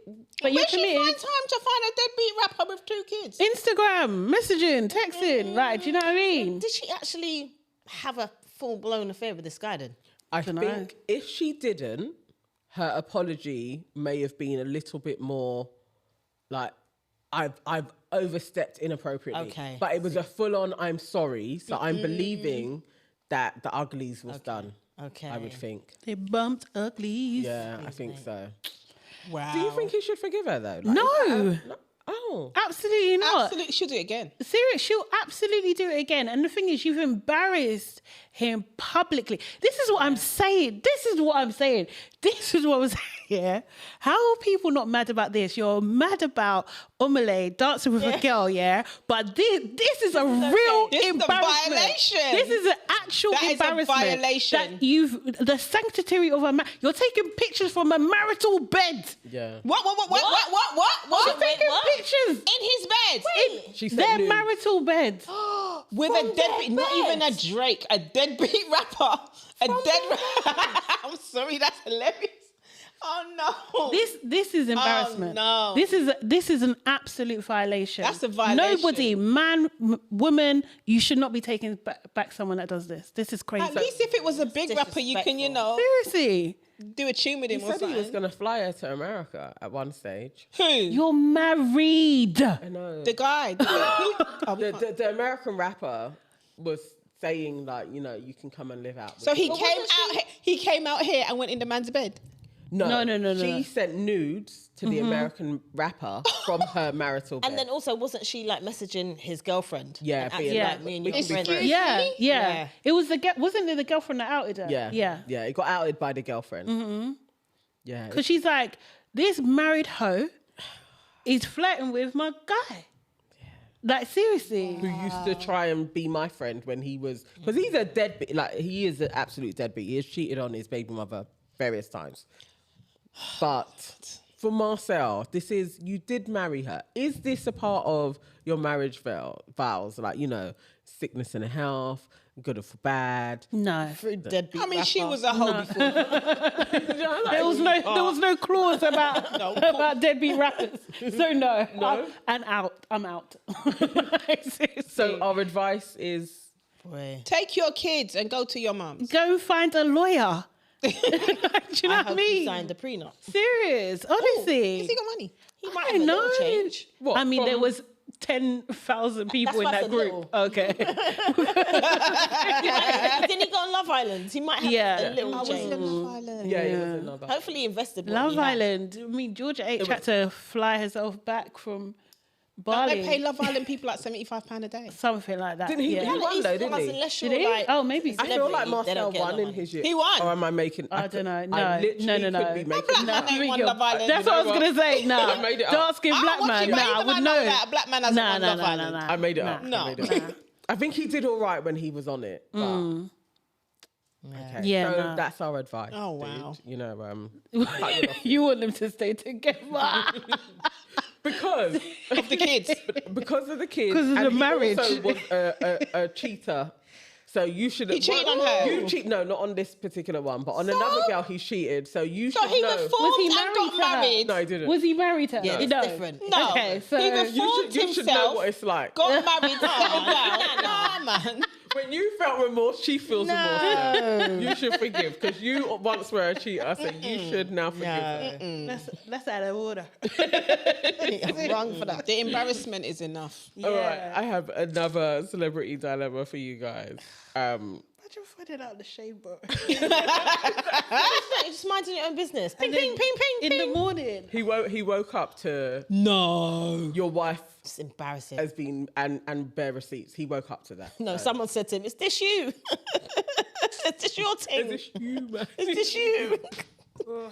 But you're Where'd she committed. find time to find a deadbeat rapper with 2 kids? Instagram, messaging, texting. Like, do you know what I mean? Did she actually have a full-blown affair with this guy then? I Dunno. think if she didn't, her apology may have been a little bit more like I've overstepped inappropriately. Okay. But it was a full-on I'm sorry. So I'm believing that the uglies was done. Okay. I would think. They bumped uglies. Yeah, I think so. Wow. Do you think he should forgive her though? Like, No. Oh. Absolutely not. Absolutely, she'll do it again. Serious, she'll absolutely do it again. And the thing is, you've embarrassed him publicly. This is what I'm saying. This is what I'm saying. Yeah. How are people not mad about this? You're mad about Omele dancing with a girl, yeah? But this is a real This is a embarrassment. violation. This is an actual That is a embarrassment. violation. That the sanctity of you're taking pictures from a marital bed. Yeah. What? You're taking pictures In his bed. She said their nude. marital bed. With a deadbeat, not even a Drake, a deadbeat rapper. I'm sorry, that's hilarious. Oh no. This is embarrassment. no. This is an absolute violation. That's a violation. Nobody, man, woman, you should not be taking back someone that does this. This is crazy. At least if it was a big rapper, you can, Seriously, do a tune with him He or said he was something. going to fly her to America at one stage. Who? you're married. I know. The guy. The American rapper was saying like, you can come and live out. With So me. he came out here and went in the man's bed. No. She sent nudes to the American rapper from her marital bed. And then also, wasn't she like messaging his girlfriend? Yeah, And acting being like like, me and your excuse friend. me? Yeah. Yeah. It was wasn't it the girlfriend that outed her? yeah, it got outed by the girlfriend. Mm-hmm. Yeah, Because she's like, this married hoe is flirting with my guy. Like, seriously. who used to try and be my friend when he was, because he's a deadbeat. Like, he is an absolute deadbeat. He has cheated on his baby mother various times. But for Marcel, you did marry her. Is this a part of your marriage vows? Like, sickness and health, good or for bad? No. Deadbeat I mean, she rapper. was a hoe before. There was no clause about deadbeat rappers. So no. I'm out. So our advice is, Boy. Take your kids and go to your mum's. Go and find a lawyer. Do you know what I hope he mean? signed the prenup. Serious, honestly. Has he got money? He might I have a little know. change. What, I mean, there from- was 10,000 people That's in why I that said group. little. Okay. Didn't he go on Love Island? He might have Yeah. a little I was in change. Love Island. Yeah, it was another. Hopefully he invested what Love he had. Island. I mean, Georgia H had to fly herself back from Don't Bali. they pay Love Island people like £75 a day? Something like that. Didn't he? Yeah. He won though, didn't he? Unless Did you're he? like, Oh, maybe. I feel like celebrity, they Marcel don't get won Love in Island. his year. He won. Or am I making? I don't know. I No, literally no. could be making. Black man ain't won Love Island. That's you what I know was going to say. No. I made it up. Dark-skinned black watch man. it, but Nah, I even would I know. know that a black man hasn't won Love Island. I made it up. No. I made it up. I think he did all right when he was on it. But, okay. Yeah, So no. that's our advice. Oh, wow. Dude. You know, You want them to stay together. because Of the kids. because of the kids. 'Cause of and the he marriage. also was a cheater. So you should. He cheated on her? You cheat? No, not on this particular one, but on another girl he cheated. So you So should he know. reformed Was he and married got to her? married. No, he didn't. Was he married to her? Yeah, it's No. different. No. Okay, so he you reformed should know himself, what it's like. got married, settled down. Nah, man. When you felt remorse, she feels remorse. Now. You should forgive because you once were a cheater, so you should now forgive her. That's out of order. I'm wrong for that. The embarrassment is enough. All right, I have another celebrity dilemma for you guys. Imagine finding out the shade book. You're just minding your own business. Ping, then ping, ping, ping, In ping. the morning. He woke up to No. your wife It's embarrassing. has been and bear receipts. He woke up to that. No, someone said to him, "Is this you? Is this your thing? Is this you, man? Is this you?"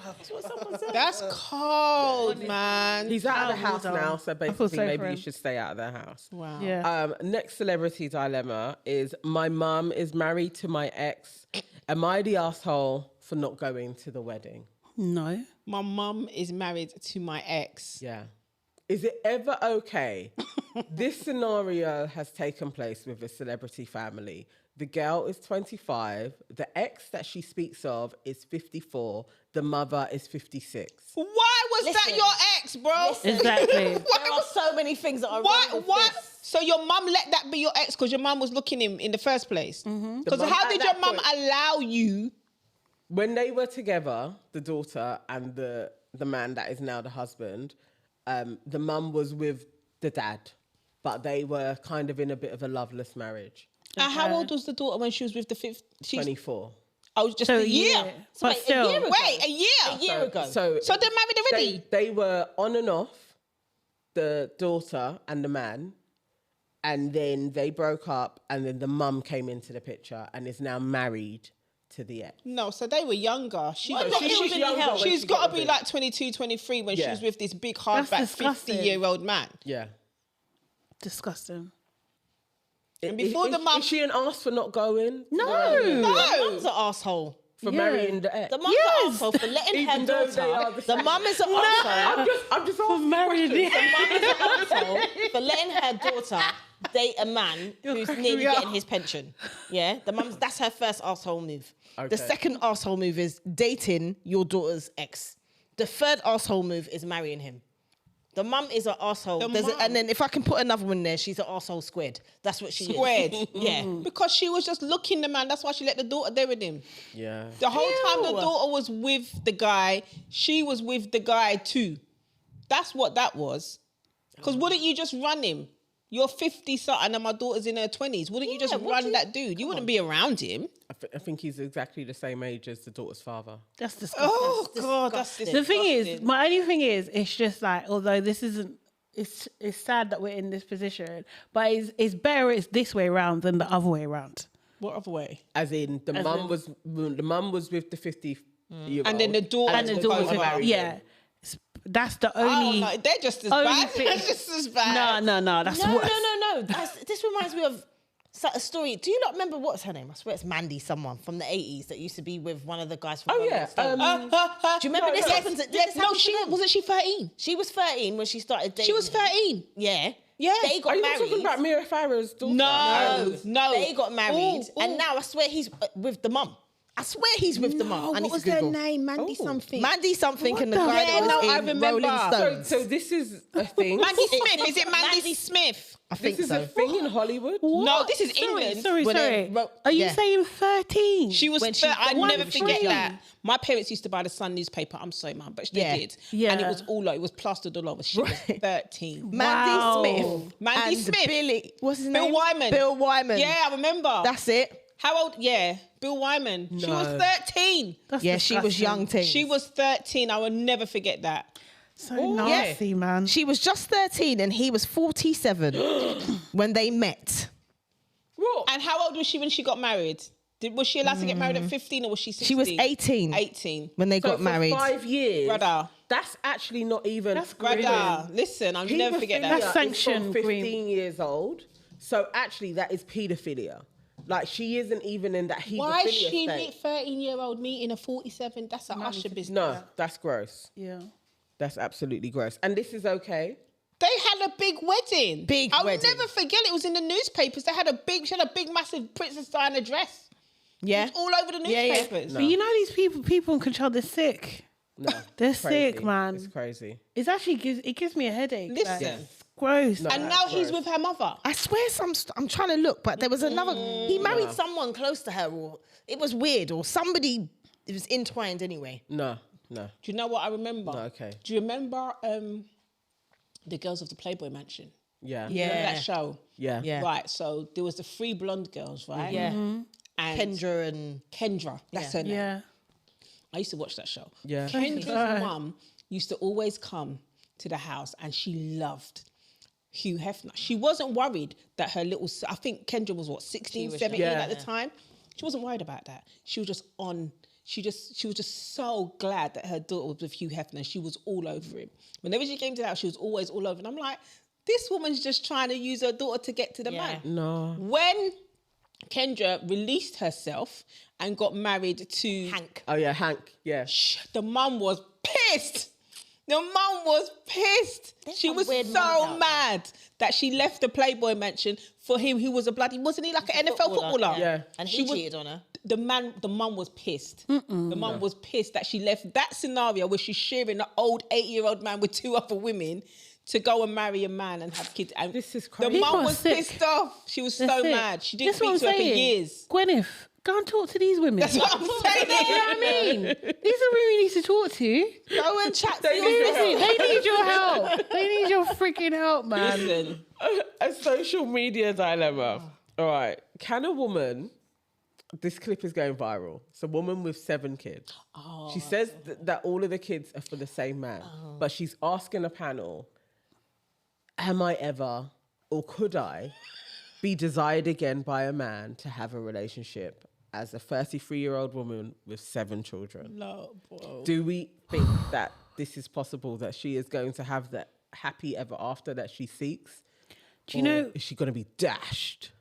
That's what someone said. That's cold, man. He's out of the house hold on. now, so feel basically sorry for maybe you him. should stay out of the house. Wow. Yeah. Next celebrity dilemma is my mum is married to my ex. Am I the asshole for not going to the wedding? No. My mum is married to my ex. Yeah. Is it ever okay? This scenario has taken place with a celebrity family. The girl is 25. The ex that she speaks of is 54. The mother is 56. Why was that Listen. your ex, bro? Listen. Exactly. There are so many things that are What? wrong with What? this. So your mum let that be your ex because your mum was looking him in the first place? Because mum- how at did that your mum point- allow you? When they were together, the daughter and the man that is now the husband, the mum was with the dad, but they were kind of in a bit of a loveless marriage. How old was the daughter when she was with the fifth? 24. I was just So a year. yeah. So But wait, still. a year ago. Wait, a year. A year ago. So So they're married already. they were on and off, the daughter and the man, and then they broke up, and then the mum came into the picture and is now married to the ex. No, so they were younger. What the hell really hell? She's she got got to be with like 22, 23 when she Yeah. was with this big That's hardback disgusting. 50-year-old man. Yeah. Disgusting. And before the mum- Is she an ass for not going? No. The mum's an asshole. For Yeah. marrying the ex? The mum's an asshole for letting her Even though they are daughter. the The same. mum is an asshole. I'm just asking married questions. it. The mum is an asshole for letting her daughter date a man who's cracking nearly me up. getting his pension. Yeah, the mum's that's her first asshole move. Okay. The second asshole move is dating your daughter's ex. The third asshole move is marrying him. The mum is an asshole. And then if I can put another one there, she's an asshole squared. That's what she Squared. is. Yeah. Because she was just looking the man. That's why she let the daughter there with him. Yeah. The whole time the Ew. daughter was with the guy, she was with the guy too. That's what that was. Because wouldn't you just run him? You're 50 something and my daughter's in her 20s. Wouldn't you just Yeah, would run you? that dude? You wouldn't be around him. I think he's exactly the same age as the daughter's father. That's disgusting. Oh, God, that's The thing is, disgusting. my only thing is, it's just like, although this isn't, it's sad that we're in this position, but it's better it's this way around than the other way around. What other way? As in, the mum was with the 50-year-old. And then the daughter And the was daughter, married. married yeah. him. That's the Oh, only. no, they're just as only bad. thing- They're just as bad. No. That's No, worse. no. This reminds me of a story. Do you not remember what's her name? I swear it's Mandy, someone from the 80s that used to be with one of the guys from Oh, Rolling yeah. Stone. Do Do you remember this happened? No, wasn't she 13? She was 13 when she started dating. She was him. 13. Yeah. Yeah. They got Are you married. talking about Mira Farah's daughter? No. They got married. Ooh, And ooh. now I swear he's with the mum. I swear he's with the mum. What was their name? Mandy something. Mandy something and the the guy hell? that was I in remember. Rolling Stones. So this is a thing. Mandy Smith. Is it Mandy Smith? I think This is so. a thing in Hollywood. No, this is England. Sorry. When they wrote- Are you yeah. saying 13? She was. When she I got never married, forget she was that. young. My parents used to buy the Sun newspaper. I'm sorry, mum, but they Yeah. did. Yeah. And it was all like, it was plastered all over. She was 13. Mandy Wow. Smith. Mandy and Smith. Billy. What's his Bill name? Wyman. Bill Wyman. Yeah, I remember. That's it. How old? Yeah, Bill Wyman. She was No. 13. That's Yeah, she was disgusting. young too. She was 13. I will never forget that. So nasty, man. She was just 13 and he was 47 when they met. What? And how old was she when she got married? Was she allowed to get married at 15 or was she 16? She was 18 18. when they So got for married. 5 years. Brother. That's actually not even. That's Brother, listen, I'll never forget that. That's sanctioned, 15 years old. So actually, that is paedophilia. Like she isn't even in that pedophilia Why is she state. 13-year-old meeting a 47? That's an Usher business. No, that's gross. Yeah. That's absolutely gross. And this is okay. They had a big wedding. I'll wedding. never forget it. It was in the newspapers. She had a big, massive Princess Diana dress. Yeah. It was all over the Yeah, yeah. newspapers. But you know these people in control, they're sick. No, They're it's crazy. sick, man. It's crazy. It's actually gives me a headache. Listen. Like, it's gross. No. And That's now he's gross. with her mother. I swear I'm trying to look, but there was another. He married someone close to her, or it was weird, or somebody. It was entwined anyway. No. Do you know what I remember? No, okay. Do you remember the girls of the Playboy Mansion? Yeah. Yeah. Remember that show? Yeah. Yeah. Right, so there was the 3 blonde girls, right? Yeah. And Kendra and Kendra, that's her name. Yeah. I used to watch that show. Yeah. Kendra's mum used to always come to the house and she loved Hugh Hefner. She wasn't worried that her little, I think Kendra was 16, 17 young. at the time. She wasn't worried about that. She was just on, she was just so glad that her daughter was with Hugh Hefner. She was all over him. Whenever she came to the house, she was always all over. And I'm like, this woman's just trying to use her daughter to get to the man. No. When Kendra released herself and got married to Hank. Oh yeah, Hank. Yeah. the mum was pissed. The mum was pissed. She some was weird mums so out mad that she left the Playboy Mansion for him who was wasn't he like an NFL footballer? Yeah. And She he was- cheated on her. The mum was pissed. The mum was pissed that she left that scenario where she's sharing an old 8-year-old man with 2 other women to go and marry a man and have kids. And This is the crazy. People mum are was sick. pissed off. She was They're so sick. mad. She didn't That's what speak to I'm her for saying. years. Gwyneth, go and talk to these women. That's what I'm saying. You know what I mean? These are women you need to talk to. Go and chat to They your need your Seriously, help. they need your help. They need your freaking help, man. Listen. A social media dilemma. All right. Can a woman, this clip is going viral. It's a woman with 7 kids. She says that all of the kids are for the same man, but she's asking a panel, am I ever, or could I, be desired again by a man to have a relationship as a 33-year-old woman with 7 children? No, bro. Do we think that this is possible, that she is going to have that happy ever after that she seeks? Do you know? Is she going to be dashed?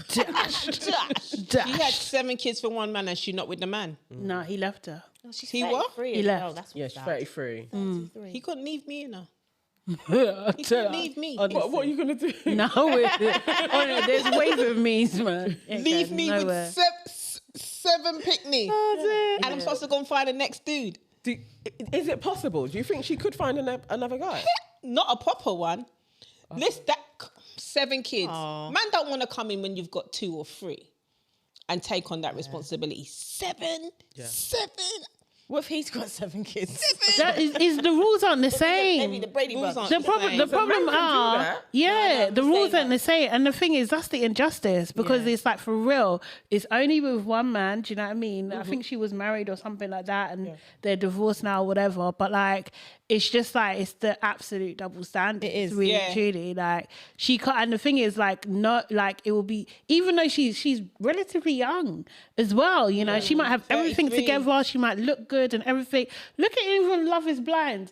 She had 7 kids for one man and she's not with the man. No, he left her. He what? He left. That's Yeah, she's 33. He couldn't leave me, you know. He couldn't leave me. What are you going to do? No, there's ways of means, man. Ain't Leave going me nowhere. with 7 picnic. And I'm supposed to go and find the next dude. Is it possible? Do you think she could find another guy? Not a proper one. List that 7 kids. Man don't want to come in when you've got 2 or 3 and take on that responsibility. 7? 7? What if he's got 7 kids? That is the rules aren't the Maybe same. the Brady Rules brothers. aren't The problem, the So problem man can do are, that. yeah, the I'm rules saying aren't the same. And the thing is, that's the injustice because it's like for real, it's only with one man. Do you know what I mean? I think she was married or something like that, and they're divorced now, or whatever. But like, it's just like it's the absolute double standard. It is. really, Yeah. truly. Like she can't. And the thing is, like, not like it will be. Even though she's relatively young as well. You know, she might have everything 33. together. She might look good and everything. Look at even Love Is Blind.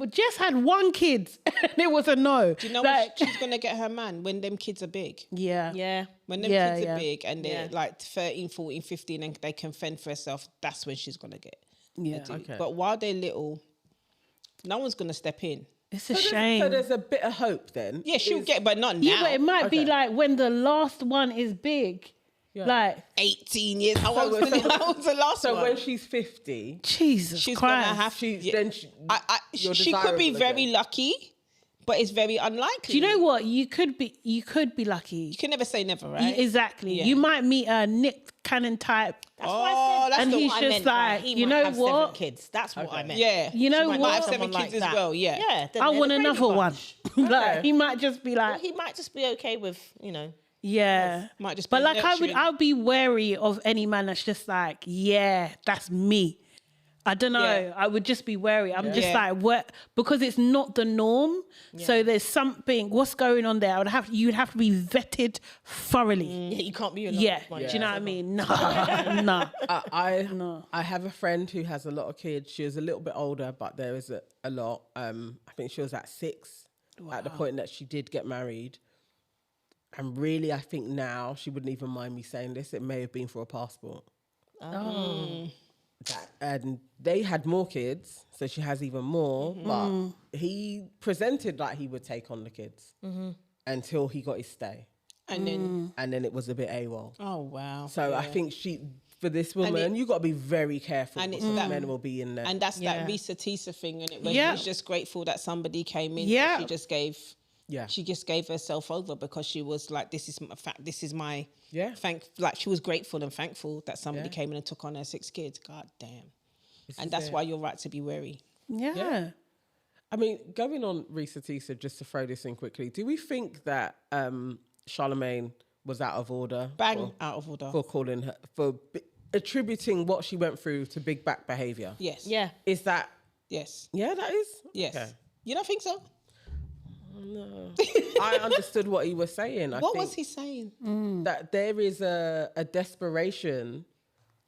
Just had 1 kid and it was a no. Do you know like, when she's going to get her man? When them kids are big. yeah. Yeah. When them Yeah, kids yeah. are big and they're Yeah. like 13, 14, 15 and they can fend for herself, that's when she's going to get Yeah. a dude. Okay. But while they're little, no one's going to step in. It's a So shame. there's a bit of hope then. Yeah, she'll get, but not now. Yeah, but it might be Okay. like when the last one is big, Like 18 years. How old was the last one? So when she's 50, Jesus she's Christ. gonna have then you're she could be desirable very again. lucky, but it's very unlikely. Do you know what? You could be lucky. You can never say never, right? Exactly. Yeah. You might meet a Nick Cannon type. That's what I said. that's and the he's one I just meant. like, He you might know have what? 7 kids. That's what I meant. Yeah. You know She what? Might have 7 someone kids like as that. well, yeah. Yeah. then I they're want the Brady another one. Bunch. Like he might just be Well, like, he might just be okay with, you know. yeah. Might just But be like nurturing. I'll be wary of any man that's just like, yeah, that's me. I don't know. Yeah. I would just be wary. I'm just Yeah. like, what? Because it's not the norm. So there's something. What's going on there? You'd have to be vetted thoroughly. Yeah, you can't be alone. Yeah. Do you know what I mean? No, no. I have a friend who has a lot of kids. She was a little bit older, but there is a lot. I think she was at 6 at the point that she did get married. And really, I think now she wouldn't even mind me saying this. It may have been for a passport. And they had more kids, so she has even more. But he presented like he would take on the kids until he got his stay, And then, it was a bit AWOL. oh wow. So I think for this woman, you got to be very careful. and it's because that- men will be in there. And that's Yeah. that Risa Tisa thing, and it when Yeah. she's just grateful that somebody came in. Yeah. She just gave. Yeah. She just gave herself over because she was like, "This is my fact. This is my Yeah. Like she was grateful and thankful that somebody Yeah. came in and took on her 6 kids. God damn. This And is that's it. why you're right to be wary. Yeah. I mean, going on Risa Tisa, just to throw this in quickly, do we think that Charlemagne was out of order? Bang, out of order. For calling her, attributing what she went through to big back behaviour? Yes. Yeah. Is that, Yes. yeah, that is? Yes. Okay. You don't think so? No. I understood what he was saying. I What think was he saying? that there is a desperation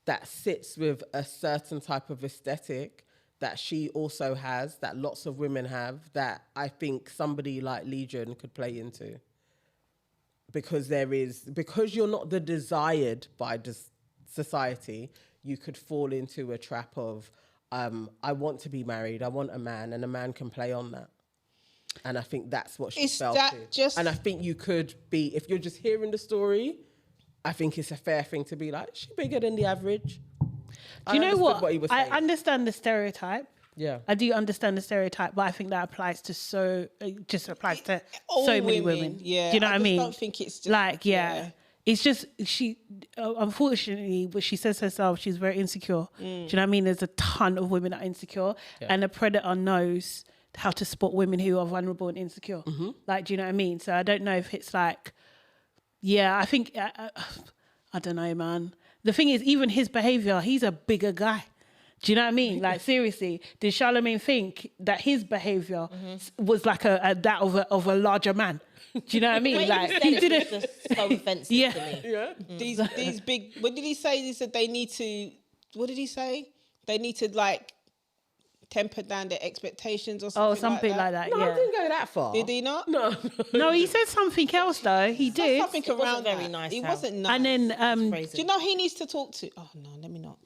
that sits with a certain type of aesthetic that she also has, that lots of women have, that I think somebody like Legion could play into. Because you're not the desired by society, you could fall into a trap of, I want to be married, I want a man, and a man can play on that. And I think that's what she Is felt. that to. just- And I think you could be, if you're just hearing the story, I think it's a fair thing to be like, she's bigger than the average. Do you know what? He was I saying. understand the stereotype. Yeah. I do understand the stereotype, but I think that applies to it applies to All so many women, women. yeah. Do you know I what I just mean? don't think it's just- like, yeah. It's just unfortunately, but she says herself, she's very insecure. Do you know what I mean? There's a ton of women that are insecure, and a predator knows how to spot women who are vulnerable and insecure. Like, do you know what I mean? So I don't know if it's like, I think, I don't know, man. The thing is, even his behavior, he's a bigger guy. Do you know what I mean? Like, seriously, did Charlemagne think that his behavior was like that of a larger man? Do you know what I mean? Like, he didn't. Just so offensive Yeah. to me. Yeah. These big. What did he say? He said they need to. What did he say? They need to like temper down their expectations or something. Oh, something like that. No, I Yeah. didn't go that far. Did he not? No. No, he said something else though. He did. Something It wasn't around very that. nice He how- wasn't nice. And then Crazy. do you know he needs to talk to? Oh no, let me not.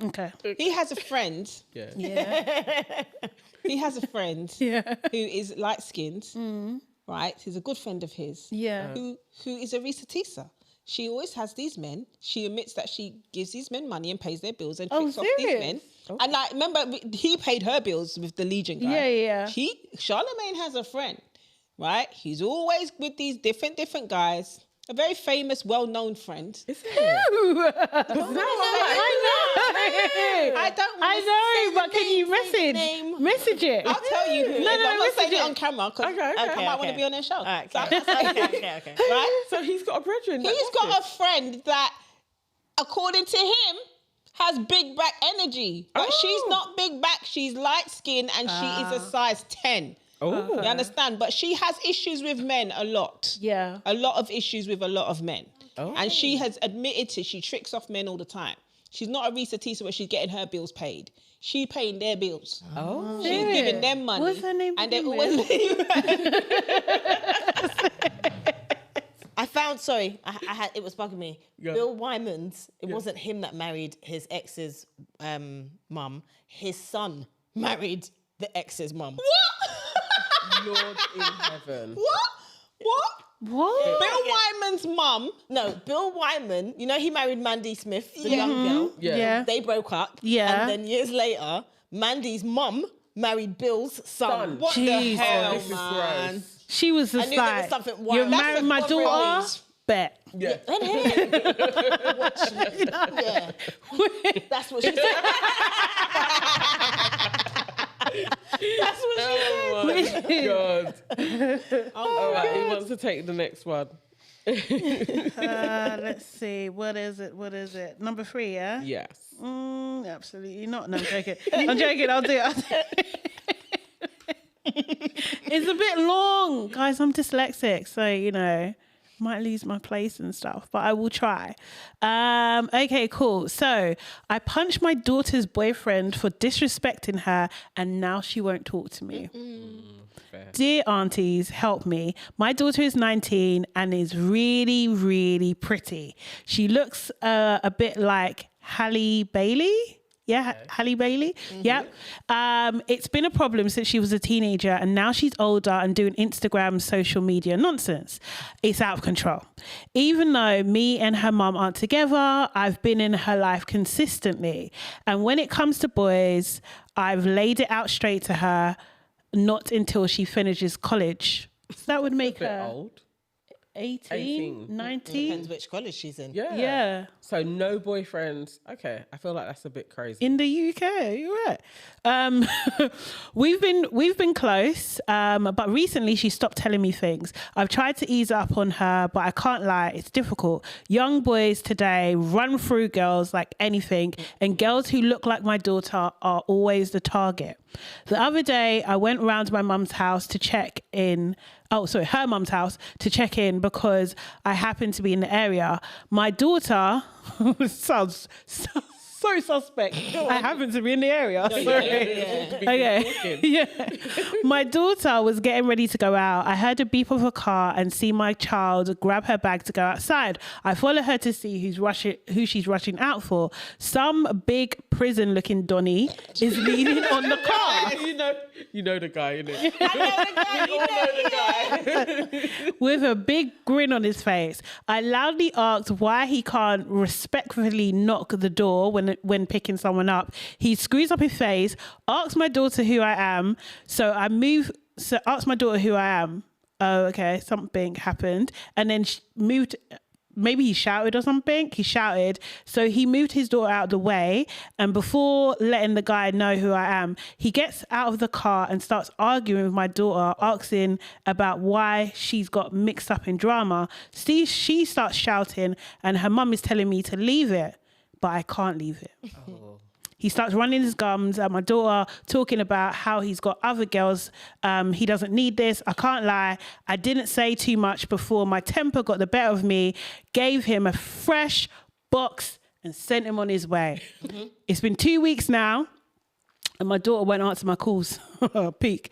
okay. He has a friend. Yeah. Yeah. He has a friend Yeah. who is light skinned. Right, he's a good friend of his. Yeah. Who is a Risa Tisa. She always has these men. She admits that she gives these men money and pays their bills and tricks off these serious? men. And like, remember, he paid her bills with the Legion guy. Yeah. Charlemagne has a friend, right? He's always with these different guys. A very famous, well-known friend. Is it? I I don't. know, but can you message it? I'll tell you who. No, I'm not message saying it it. on camera because Okay, I okay, might want to be on their show. All right, So okay. I'm not saying okay. right? So he's got a brethren. that He's does got this. a friend that, according to him, has big back energy. But she's not big back. She's light skinned and she is a size 10. Oh. You understand? But she has issues with men a lot. Yeah. A lot of issues with a lot of men. Oh. And she has admitted she tricks off men all the time. She's not a Risa Tisa where she's getting her bills paid. She paying their bills. Oh. She's giving them money. What's her name And they begin always I found, sorry, I had, it was bugging me. Yeah. Bill Wyman's, it wasn't him that married his ex's mum. His son married the ex's mum. Lord in heaven. What? What? Bill Wyman's mum. No, Bill Wyman, you know he married Mandy Smith, the young girl. Yeah. They broke up. Yeah. And then years later, Mandy's mum married Bill's son. What Jesus. the hell, This is man? gross. She was I just knew there was like, something you wild. married my That's daughter? what Bet. Yeah. And him. Yeah. That's what she said. That's what she said. Oh my God. All right, who wants to take the next one? Let's see. What is it? Number 3, yeah? Yes. Absolutely not. No, I'm joking. I'm joking. I'll do it. It's a bit long. Guys, I'm dyslexic. So, you know, might lose my place and stuff, but I will try. Okay, cool. So I punched my daughter's boyfriend for disrespecting her, and now she won't talk to me. Dear aunties, help me. My daughter is 19 and is really, really pretty. She looks a bit like Halle Bailey. Yeah, Halle Bailey. Yep. It's been a problem since she was a teenager, and now she's older and doing Instagram social media nonsense. It's out of control. Even though me and her mum aren't together, I've been in her life consistently. And when it comes to boys, I've laid it out straight to her, not until she finishes college. So that would make Bit her old. 18, 19. Depends which college she's in. Yeah. Yeah. So no boyfriends. Okay, I feel like that's a bit crazy. In the UK, you're right. We've been close, but recently she stopped telling me things. I've tried to ease up on her, but I can't lie, it's difficult. Young boys today run through girls like anything, and girls who look like my daughter are always the target. The other day, I went round my mum's house to check in. Oh, sorry, her mum's house to check in because I happened to be in the area. My daughter sounds so suspect. I happen to be in the area. Sorry. Okay. Yeah. My daughter was getting ready to go out. I heard a beep of a car and see my child grab her bag to go outside. I follow her to see who she's rushing out for. Some big prison-looking Donny is leaning on the car. You know the guy, innit? I know the guy. With a big grin on his face. I loudly asked why he can't respectfully knock the door when picking someone up. He screws up his face, asks my daughter who I am. Asked my daughter who I am. Oh, okay, something happened. And then moved. Maybe he shouted or something. He shouted. So he moved his daughter out of the way. And before letting the guy know who I am, he gets out of the car and starts arguing with my daughter, asking about why she's got mixed up in drama. She starts shouting and her mum is telling me to leave it, but I can't leave it. Oh. He starts running his gums at my daughter, talking about how he's got other girls. He doesn't need this. I can't lie. I didn't say too much before my temper got the better of me, gave him a fresh box and sent him on his way. Mm-hmm. It's been 2 weeks now and my daughter won't answer my calls. Peak.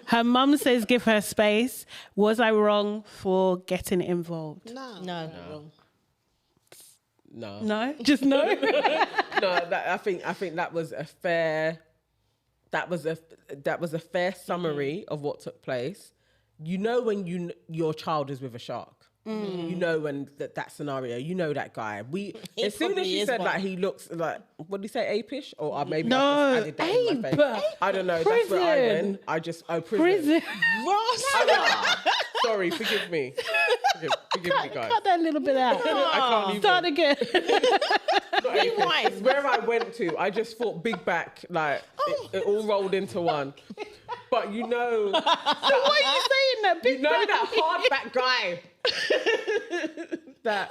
Her mum says give her space. Was I wrong for getting involved? No. No. No? Just no? I think that was a fair summary of what took place. You know when your child is with a shark. You know when that scenario. You know that guy. As soon as she said that he looks like, what did he say, apish? Or maybe No, I just added that in my face. I don't know. That's where I went. Prison. Prison. Sorry, forgive me. Forgive me, guys. Cut that little bit out. I can't even. Start again. It's where I went to. I just thought big back, like it all rolled into one. But you know, So why are you saying that? you know that hardback guy that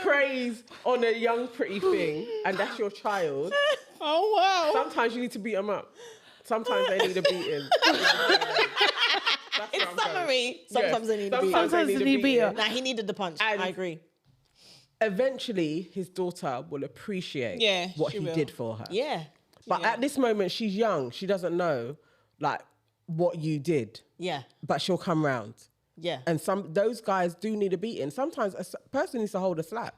preys on a young pretty thing, and that's your child. Oh, wow. Sometimes you need to beat them up. Sometimes they need a beating. In summary, sometimes they need to be. Sometimes they need beating. Nah, he needed the punch. And I agree. Eventually, his daughter will appreciate what she he will. did for her. Yeah. But at this moment, she's young. She doesn't know, like, what you did. Yeah. But she'll come round. Yeah. And those guys do need a beating. Sometimes a person needs to hold a slap.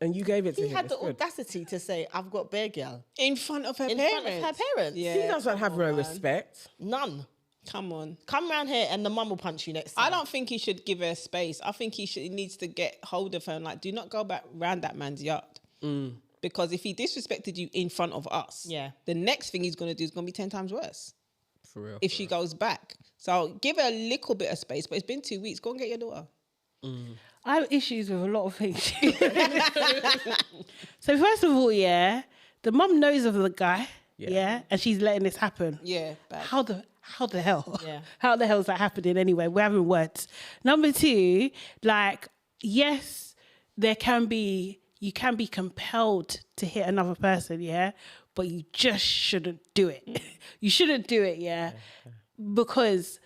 And you gave it to him. He had It's the good. audacity to say, I've got bear girl. In front of her In parents. front of her parents. Yeah. He doesn't have no respect. None. Come on. Come round here and the mum will punch you next time. I don't think he should give her space. I think he needs to get hold of her and like, do not go back round that man's yard. Because if he disrespected you in front of us, the next thing he's going to do is going to be 10 times worse. For real. If she goes back. So give her a little bit of space, but it's been 2 weeks. Go and get your daughter. I have issues with a lot of things. So first of all, the mum knows of the guy, and she's letting this happen. Yeah, bad. How the hell? Yeah. How the hell is that happening anyway? We're having words. Number two, like, yes, you can be compelled to hit another person, but you just shouldn't do it. You shouldn't do it, because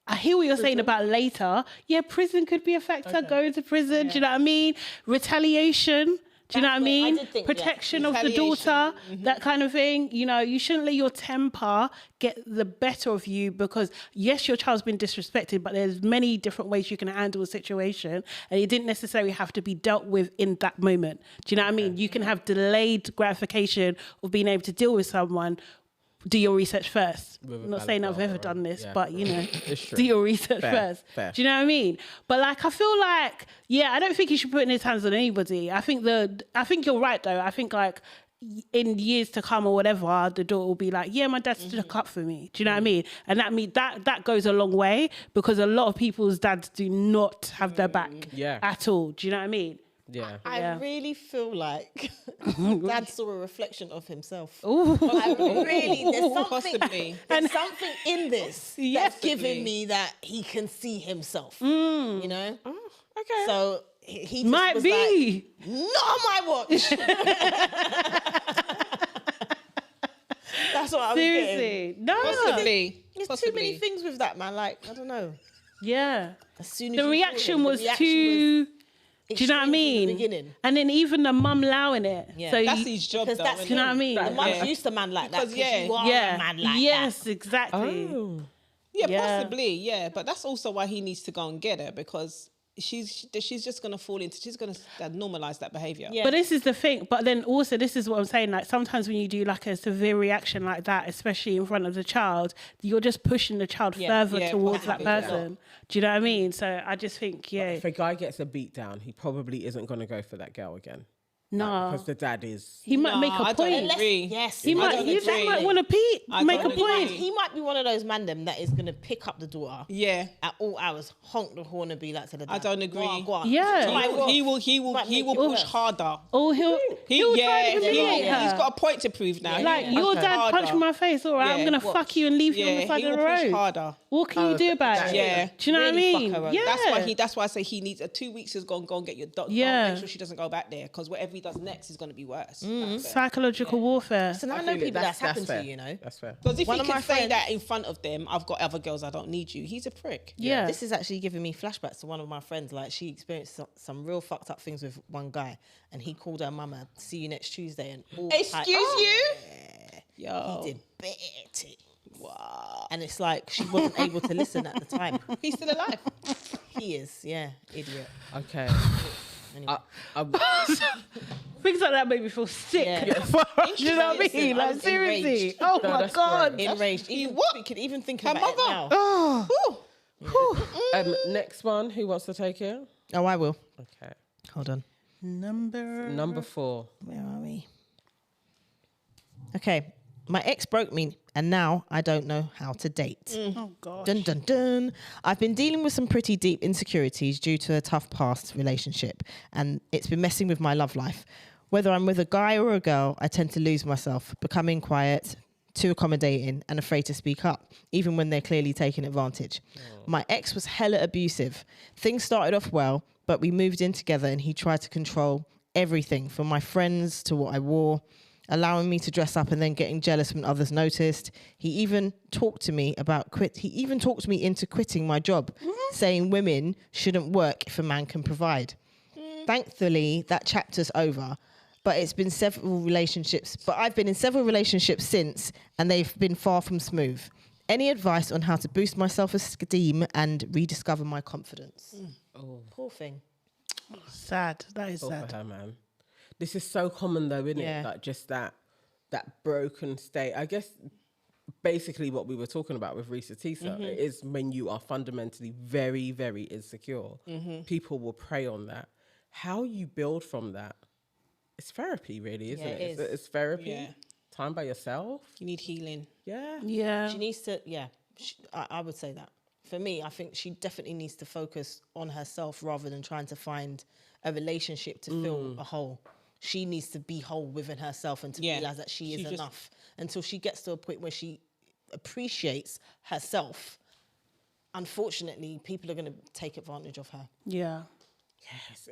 I hear what you're saying about later. Yeah, prison could be a factor, going to prison, do you know what I mean? Retaliation. Do you know what I mean? Protection of the daughter, that kind of thing. You know, you shouldn't let your temper get the better of you because, yes, your child's been disrespected, but there's many different ways you can handle a situation and it didn't necessarily have to be dealt with in that moment. Do you know what I mean? You can have delayed gratification of being able to deal with someone. Do your research first. I'm not saying I've ever done this, but, you know, do your research first. Fair. Do you know what I mean? But, like, I feel like, I don't think he should put in his hands on anybody. I think you're right, though. I think, like, in years to come or whatever, the daughter will be like, my dad stood up for me. Do you know what I mean? And that goes a long way because a lot of people's dads do not have their back at all. Do you know what I mean? Yeah. I really feel like Dad saw a reflection of himself. Ooh. There's something in this that's giving me that he can see himself. You know? Oh, okay. So he just might was be like, not on my watch. That's what I was seriously. getting. No, Possibly. There's too many things with that man. Like, I don't know. Yeah. As soon as The reaction was too. Do you know what I mean? Beginning. And then even the mum allowing it. Yeah. So That's his job, though. Because that's you know what I mean? The mum's used to man like that. Because, You are a man like that. Yes, exactly. Oh. Yeah, possibly, but that's also why he needs to go and get her because she's just going to fall into, she's going to normalize that behavior. Yeah. But this is the thing. But then also, this is what I'm saying. Like sometimes when you do like a severe reaction like that, especially in front of the child, you're just pushing the child further towards that person. Do you know what I mean? So I just think, If a guy gets a beat down, he probably isn't going to go for that girl again. no, Because the dad is... he might make a I point. don't agree. Yes. He might want to make a don't point. agree. He might be one of those man them that is going to pick up the daughter at all hours, honk the horn and be like to the dad, I don't agree. Go on. Yeah. He will push harder. Oh, he'll try to humiliate her. He's got a point to prove now. Like, your dad punched my face, all right, I'm going to fuck you and leave you on the side of the road. He will push harder. What can you do about it? Yeah. Do you know Really what I mean? fuck her up. Yeah. That's why I say he needs 2 weeks is go and get your doctor. Yeah. Make sure she doesn't go back there because whatever he does next is going to be worse. Psychological warfare. So I know people that's happened fair. to you, you know. That's fair. Because if One he of can my say friends- that in front of them, I've got other girls, I don't need you. He's a prick. Yeah. This is actually giving me flashbacks to one of my friends. Like, she experienced some real fucked up things with one guy, and he called her mama, see you next Tuesday, and all Excuse you? Yo. he did bitty. Wow. And it's like she wasn't able to listen at the time. He's still alive. He is, idiot. Okay. Anyway. Things like that make me feel sick. Yeah. Do you know what I Listen, mean? I Like, was seriously. enraged. Oh my that's God. great. Enraged. You could even think about it now. Oh. Next one. Who wants to take it? Oh, I will. Okay. Hold on. Number 4. Where are we? Okay. My ex broke me, and now I don't know how to date. Oh God. Dun, dun, dun. I've been dealing with some pretty deep insecurities due to a tough past relationship, and it's been messing with my love life. Whether I'm with a guy or a girl, I tend to lose myself, becoming quiet, too accommodating, and afraid to speak up, even when they're clearly taking advantage. My ex was hella abusive. Things started off well, but we moved in together, and he tried to control everything, from my friends to what I wore, allowing me to dress up and then getting jealous when others noticed. He even talked to me into quitting my job, saying women shouldn't work if a man can provide. Thankfully, that chapter's over, but I've been in several relationships since, and they've been far from smooth. Any advice on how to boost my self-esteem and rediscover my confidence? Oh. Poor thing. Sad. That is For sad. her, man. This is so common though, isn't Yeah. it? Like just that broken state. I guess basically what we were talking about with Risa Tisa. It is when you are fundamentally very, very insecure, people will prey on that. How you build from that, it's therapy, really, isn't it? it is. It's therapy. Yeah. Time by yourself. You need healing. Yeah. Yeah. She needs to, I would say that. For me, I think she definitely needs to focus on herself rather than trying to find a relationship to fill a hole. She needs to be whole within herself and to realize that she is enough until she gets to a point where she appreciates herself. Unfortunately, people are going to take advantage of her. Yeah. Yes.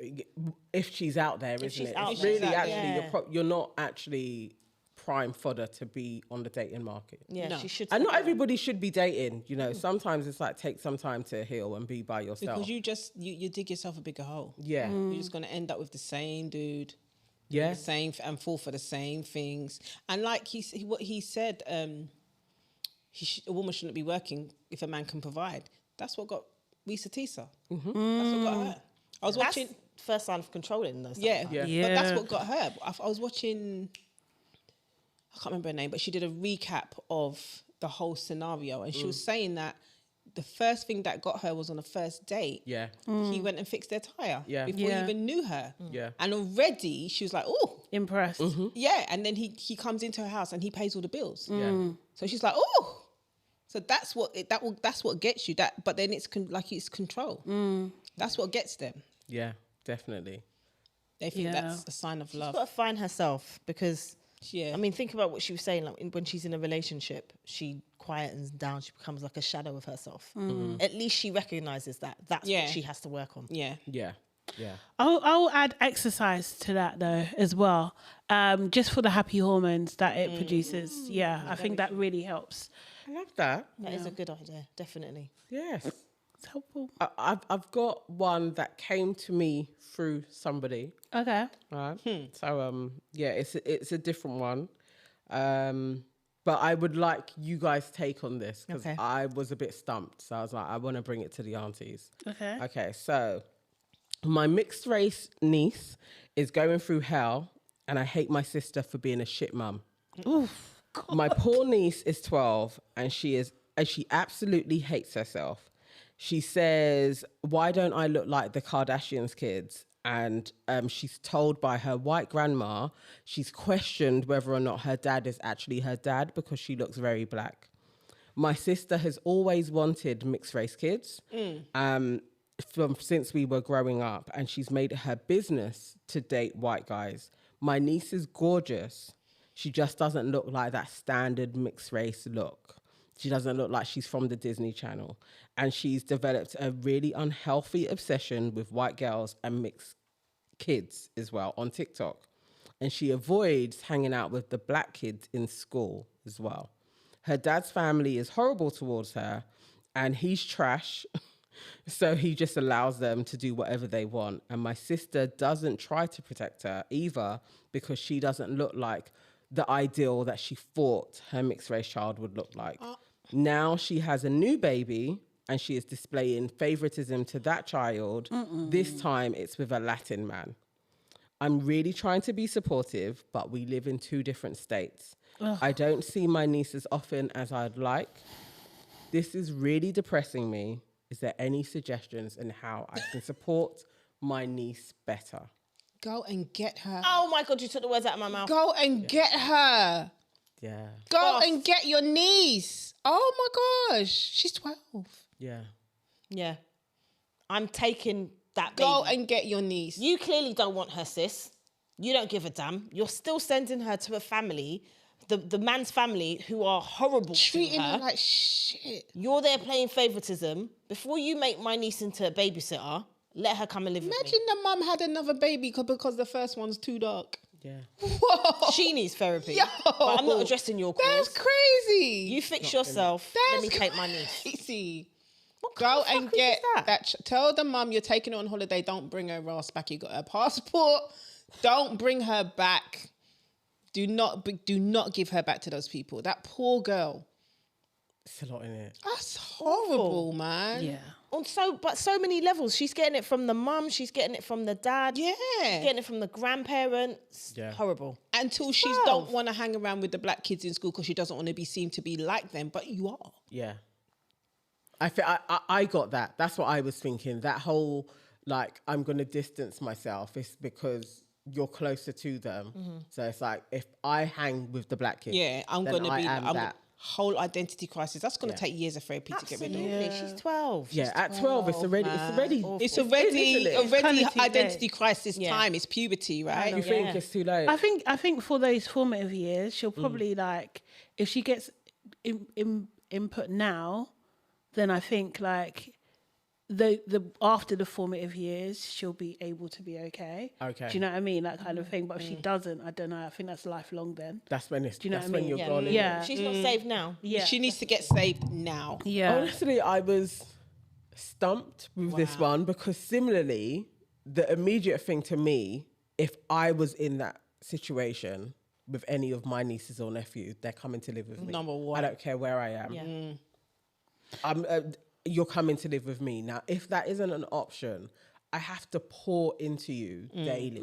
If she's out there, isn't she's it? out It's there, really, exactly. actually, you're not actually prime fodder to be on the dating market. Yeah, No. she should. And not everybody should be dating, you know. Sometimes it's like take some time to heal and be by yourself. Because you just, you dig yourself a bigger hole. Yeah. You're just going to end up with the same dude. Yeah. The same, and fall for the same things. And like what he said, a woman shouldn't be working if a man can provide. That's what got Risa Tisa. That's what got her. I was watching... first sign of controlling those. Yeah. Yeah. But that's what got her. I was watching... I can't remember her name, but she did a recap of the whole scenario, and she was saying that the first thing that got her was on the first date. Yeah. He went and fixed their tire before he Yeah. even knew her. Yeah. And already she was like, oh, Impressed. yeah. And then he comes into her house and he pays all the bills. Yeah. So she's like, oh. So that's what that's what gets you. That, but then it's it's control. That's what gets them. Yeah, definitely. They think Yeah. that's a sign of She's love. got to find herself because. Yeah. I mean, think about what she was saying. Like when she's in a relationship, she quietens down. She becomes like a shadow of herself. At least she recognizes that. That's what she has to work on. Yeah. Yeah. Yeah. I'll add exercise to that though as well, just for the happy hormones that it produces. Yeah, I think that really helps. I love that. That is a good idea, definitely. Yes. It's helpful. I've got one that came to me through somebody. Okay. Right. So yeah, it's a different one. But I would like you guys' take on this because Okay. I was a bit stumped. So I was like, I want to bring it to the aunties. Okay. Okay, so my mixed race niece is going through hell and I hate my sister for being a shit mum. Oof. God. My poor niece is 12 and she absolutely hates herself. She says, why don't I look like the Kardashians kids? And she's told by her white grandma, she's questioned whether or not her dad is actually her dad because she looks very black. My sister has always wanted mixed race kids since we were growing up, and she's made it her business to date white guys. My niece is gorgeous. She just doesn't look like that standard mixed race look. She doesn't look like she's from the Disney Channel. And she's developed a really unhealthy obsession with white girls and mixed kids as well on TikTok. And she avoids hanging out with the black kids in school as well. Her dad's family is horrible towards her and he's trash. So he just allows them to do whatever they want. And my sister doesn't try to protect her either because she doesn't look like the ideal that she thought her mixed race child would look like. Now she has a new baby and she is displaying favoritism to that child. This time it's with a Latin man. I'm really trying to be supportive, but we live in two different states. I don't see my niece as often as I'd like. This is really depressing me. Is there any suggestions on how I can support my niece better? Go and get her. Oh my God, you took the words out of my mouth. Go and get her. Yeah. Go and get your niece. Oh my gosh. She's 12. Yeah. Yeah. I'm taking that baby. Go and get your niece. You clearly don't want her, sis. You don't give a damn. You're still sending her to a family, the man's family, who are horrible treating to her like shit. You're there playing favoritism. Before you make my niece into a babysitter, let her come and live Imagine the mum had another baby because the first one's too dark. Yeah. Whoa. She needs therapy. Yo. But I'm not addressing your That's cause. crazy. You fix yourself. Let me take my niece. Crazy. What Go kind of and fuckery is get that? that. Tell the mum you're taking her on holiday. Don't bring her ass back. You got her passport. Don't bring her back. Do not give her back to those people. That poor girl. It's a lot in it. That's horrible, man. Yeah. but so many levels. She's getting it from the mum. She's getting it from the dad. Yeah. She's getting it from the grandparents. Yeah. Horrible. Until she don't want to hang around with the black kids in school because she doesn't want to be seen to be like them, but you are. Yeah. I got that. That's what I was thinking. That whole, like, I'm going to distance myself is because you're closer to them. So it's like, if I hang with the black kids, I'm then going to I be am I'm that. whole identity crisis. That's going to take years of therapy to get rid of. Absolutely. She's 12. Yeah, at 12, it's already It's already kinda too identity late. crisis time. It's puberty, right? You think it's too late? I think for those formative years, she'll probably like if she gets input now, then I think like the after the formative years, she'll be able to be okay. Okay. Do you know what I mean? That kind of thing. But if she doesn't, I don't know. I think that's lifelong then. That's when it's. Do you know that's what I when mean? you're gone. Yeah. She's not saved now. Yeah. She needs to get saved now. Yeah. Honestly, I was stumped with this one because similarly, the immediate thing to me, if I was in that situation with any of my nieces or nephews, they're coming to live with me. Number one. I don't care where I am. Yeah. You're coming to live with me. Now, if that isn't an option, I have to pour into you daily.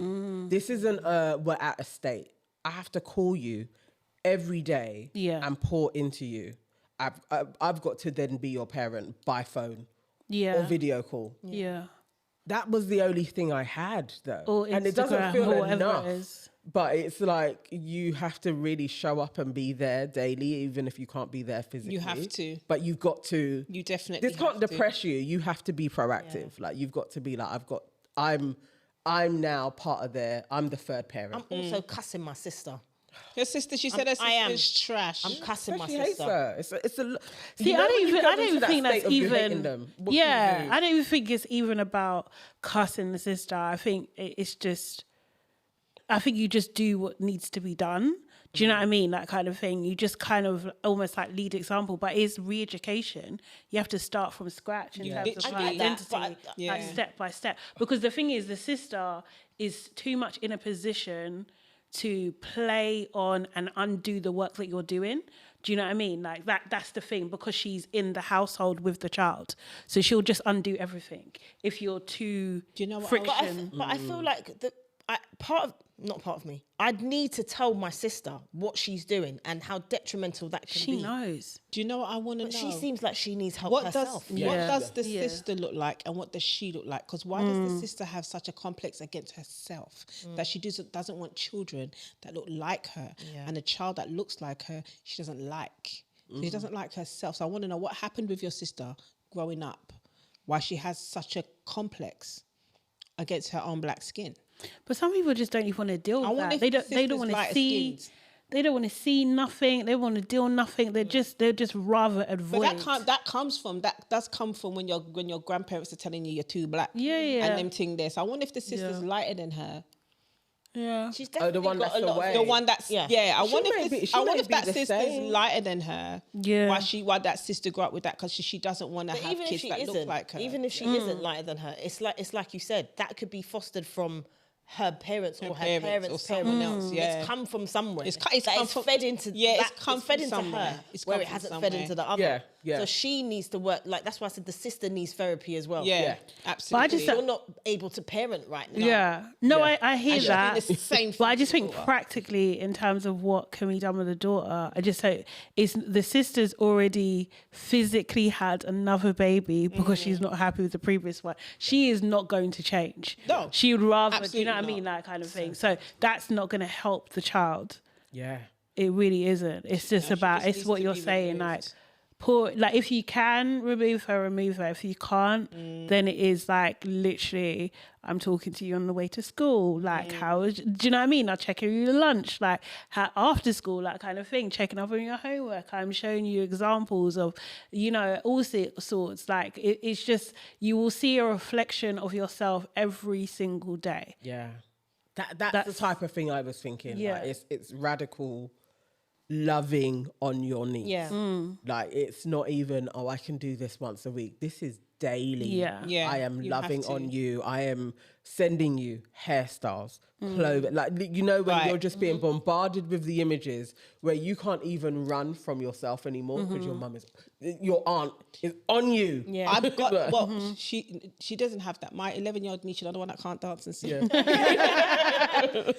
This isn't we're at a state. I have to call you every day and pour into you. I've got to then be your parent by phone or video call. Yeah. That was the only thing I had though. Or and it doesn't Instagram, feel or whatever enough. it is. But it's like you have to really show up and be there daily, even if you can't be there physically. You have to. But you've got to. You definitely This can't have to. depress you. You have to be proactive. Like you've got to be like, I'm now part of I'm the third parent. I'm also cussing my sister. Her sister, she said her I am. sister's trash. I'm cussing my She hates sister. her. It's a. See, you know I when you don't go into even that think state that's of you hating even. them, what can you Yeah, do? I don't even think it's even about cussing the sister. I think it's just. I think you just do what needs to be done. Do you know what I mean? That kind of thing. You just kind of almost like lead example, but it's re-education. You have to start from scratch in terms of Literally. like identity, But like step by step. Because the thing is, the sister is too much in a position to play on and undo the work that you're doing. Do you know what I mean? Like that's the thing, because she's in the household with the child. So she'll just undo everything if you're too Do you know what friction. But I feel like not part of me. I'd need to tell my sister what she's doing and how detrimental that can She be. knows. Do you know what I want to know? But she seems like she needs help what herself. does the sister look like, and what does she look like? Because why does the sister have such a complex against herself that she doesn't want children that look like her, and a child that looks like her she doesn't like. So she doesn't like herself. So I want to know what happened with your sister growing up, why she has such a complex against her own black skin. But some people just don't even want to deal with that. They don't want to see. They don't want to see nothing. They want to deal nothing. They're just rather avoid. But that does come from when your grandparents are telling you you're too black. Yeah. And them thing there. So I wonder if the sister's lighter than her. Yeah. She's definitely one got that's a lot away. The one that's I wonder if that the sister's same. lighter than her. Yeah. Why that sister grew up with that, because she doesn't want to But have even if kids she that isn't, look like her. even if she isn't lighter than her, it's like you said, that could be fostered from her parents or her parents or someone else. Yeah, it's come from somewhere. It's fed into somewhere. her, It's where come it from hasn't somewhere. fed into the other. Yeah, yeah. So she needs to work. Like that's why I said the sister needs therapy as well. Yeah, absolutely. just- You're not able to parent right now. Yeah. No, I hear And that. it's the same But I thing just with think the daughter. practically in terms of what can be done with the daughter, I just say it's the sister's already physically had another baby because she's not happy with the previous one. She is not going to change. No, She would rather, do you know what I absolutely mean? not. That kind of thing. So that's not going to help the child. Yeah. It really isn't. It's just about, just it's needs what to you're be saying. Like, removed. like if you can remove her. If you can't, then it is like literally, I'm talking to you on the way to school. Like, do you know what I mean? I'll check your lunch, like how after school, that kind of thing, checking up on your homework. I'm showing you examples of, all sorts. Like it's just, you will see a reflection of yourself every single day. Yeah. That's the type of thing I was thinking. Yeah. Like, it's radical loving on your knees. Yeah. Like it's not even, I can do this once a week. This is daily. Yeah. I am you loving have to. on you. I am sending you hairstyles, clothing. Like, you know, when Right. you're just being bombarded with the images where you can't even run from yourself anymore because your aunt is on you. Yeah. I've got, well, she doesn't have that. My 11-year-old niece, she's the one that can't dance and sing.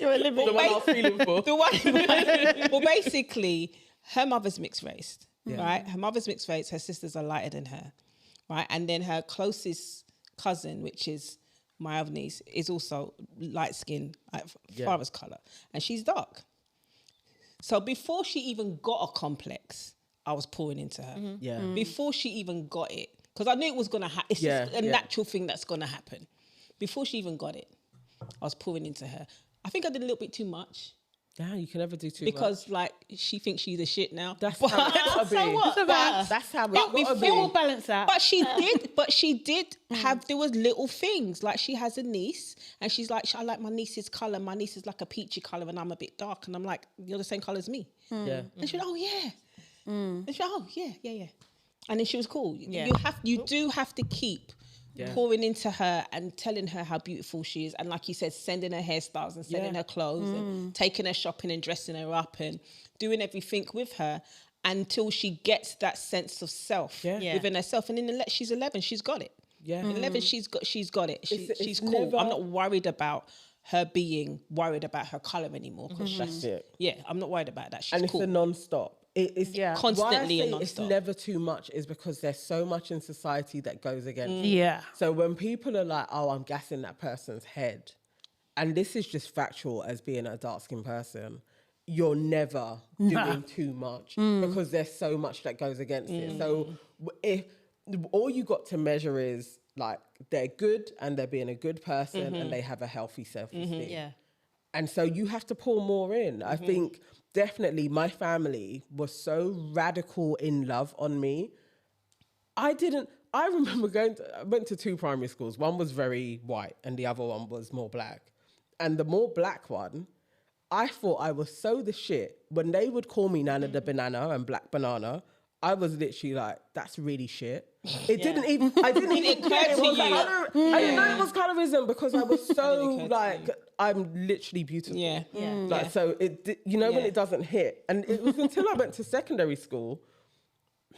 You're a living. The one I was feeling for. The one, well, basically, her mother's mixed race, right? Her mother's mixed race. Her sisters are lighter than her, right? And then her closest cousin, which is my other niece, is also light skinned, like father's color, and she's dark. So before she even got a complex, I was pouring into her. Yeah. Before she even got it, because I knew it was gonna happen. It's just a natural thing that's gonna happen. Before she even got it, I was pouring into her. I think I did a little bit too much. Yeah, you can never do too Because like she thinks she's the shit now. That's how it gotta be. So what? That's how it gotta It be. will balance out. But she did have, there was little things. Like she has a niece and she's like, I like my niece's colour. My niece is like a peachy colour and I'm a bit dark. And I'm like, you're the same colour as me. Yeah. And she went, oh yeah. And she went, oh yeah. And then she was cool. Yeah. You do have to keep pouring into her and telling her how beautiful she is. And like you said, sending her hairstyles and sending her clothes and taking her shopping and dressing her up and doing everything with her until she gets that sense of self within herself. And in she's 11, she's got it. Yeah. In 11, she's got it. It's She's cool. never- I'm not worried about her being worried about her colour anymore. Because That's it. yeah, I'm not worried about that. She's And cool. it's a non-stop. It's Constantly why I a say it's non-stop. never too much is because there's so much in society that goes against it. Yeah. So when people are like, oh, I'm gassing that person's head, and this is just factual as being a dark-skinned person, you're never doing too much because there's so much that goes against it. So if all you got to measure is like they're good and they're being a good person and they have a healthy self-esteem. Yeah. And so you have to pour more in. I think definitely my family was so radical in love on me. I remember I went to 2 primary schools. One was very white and the other one was more black. And the more black one, I thought I was so the shit. When they would call me Nana the Banana and Black Banana, I was literally like, that's really shit. I didn't even care. It was I didn't know it was colorism because I was so like, I'm literally beautiful. Like, so when it doesn't hit. And it was until I went to secondary school,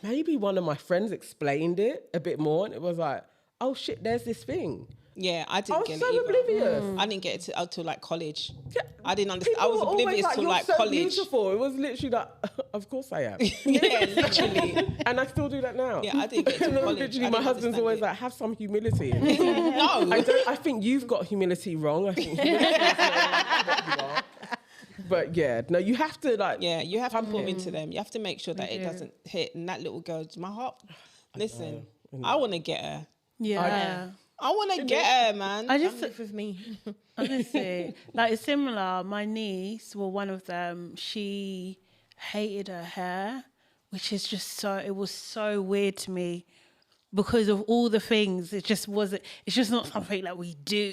maybe one of my friends explained it a bit more and it was like, oh shit, there's this thing. Yeah, I didn't get it so either. oblivious. I didn't get it until like college. Yeah, I didn't understand. I people was were always oblivious till you're like so college. Beautiful. It was literally like, of course I am. Yeah, literally. And I still do that now. Yeah, I didn't get to college. Literally, I my didn't husband's understand always it. like, have some humility. No. I think you've got humility wrong. I think humility is not what you are. But yeah, no, you have to like. Yeah, you have to pour into them. You have to make sure that it doesn't hit. And that little girl, my heart. Listen, I want to get her. Yeah. I want to get her, man. I just with me. honestly, like it's similar. My niece, well, one of them, she hated her hair, which is just it was so weird to me because of all the things. It just wasn't, it's just not something that we do,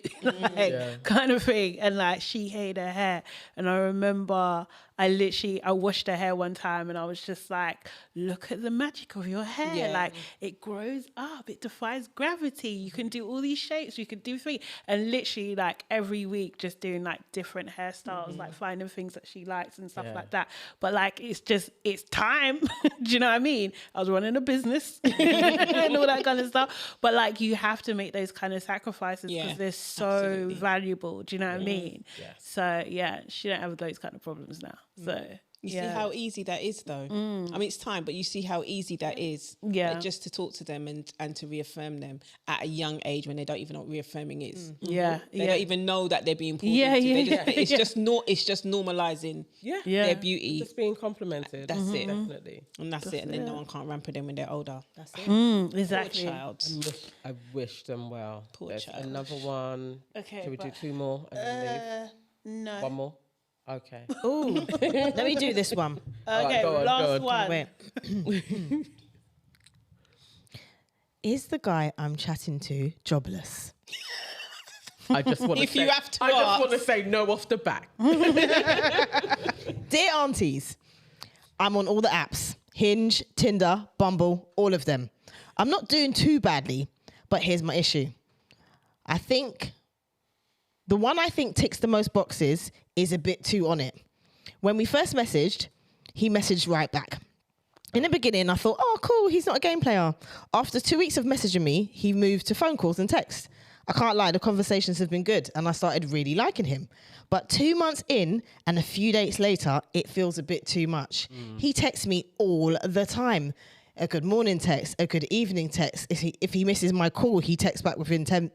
kind of thing. And like, she hated her hair. And I remember I washed her hair one time and I was just like, look at the magic of your hair. Yeah. Like, it grows up, it defies gravity. You can do all these shapes, you can do things. And literally like every week just doing like different hairstyles, like finding things that she likes and stuff like that. But like, it's time. Do you know what I mean? I was running a business and all that kind of stuff. But like, you have to make those kind of sacrifices because they're so valuable. Do you know what I mean? Yes. So yeah, she don't have those kind of problems now. So You see how easy that is, though. I mean, it's time, but you see how easy that is. Yeah. Just to talk to them and to reaffirm them at a young age when they don't even know what reaffirming is. Yeah. They don't even know that they're being pulled Yeah, into. yeah, It's just normalizing their beauty. Just being complimented. That's it. Definitely. And that's it. And then no one can't ramp with them when they're older. That's it. Exactly. Poor child. I wish them well. Poor There's child. another one. Okay, Shall we do but- 2 more and then leave? No. One more? Okay. Ooh, let me do this one. Okay, go on, last go on. one. Wait. Is the guy I'm chatting to jobless? I just want to If say, you have to I just ask. want to say no off the back. Dear aunties, I'm on all the apps. Hinge, Tinder, Bumble, all of them. I'm not doing too badly, But here's my issue. I think the one I think ticks the most boxes is a bit too on it. When we first messaged, he messaged right back. In the beginning, I thought, oh, cool, he's not a game player. After 2 weeks of messaging me, he moved to phone calls and texts. I can't lie, the conversations have been good, and I started really liking him. But 2 months in, and a few dates later, it feels a bit too much. He texts me all the time. A good morning text, a good evening text. If he misses my call, he texts back within 10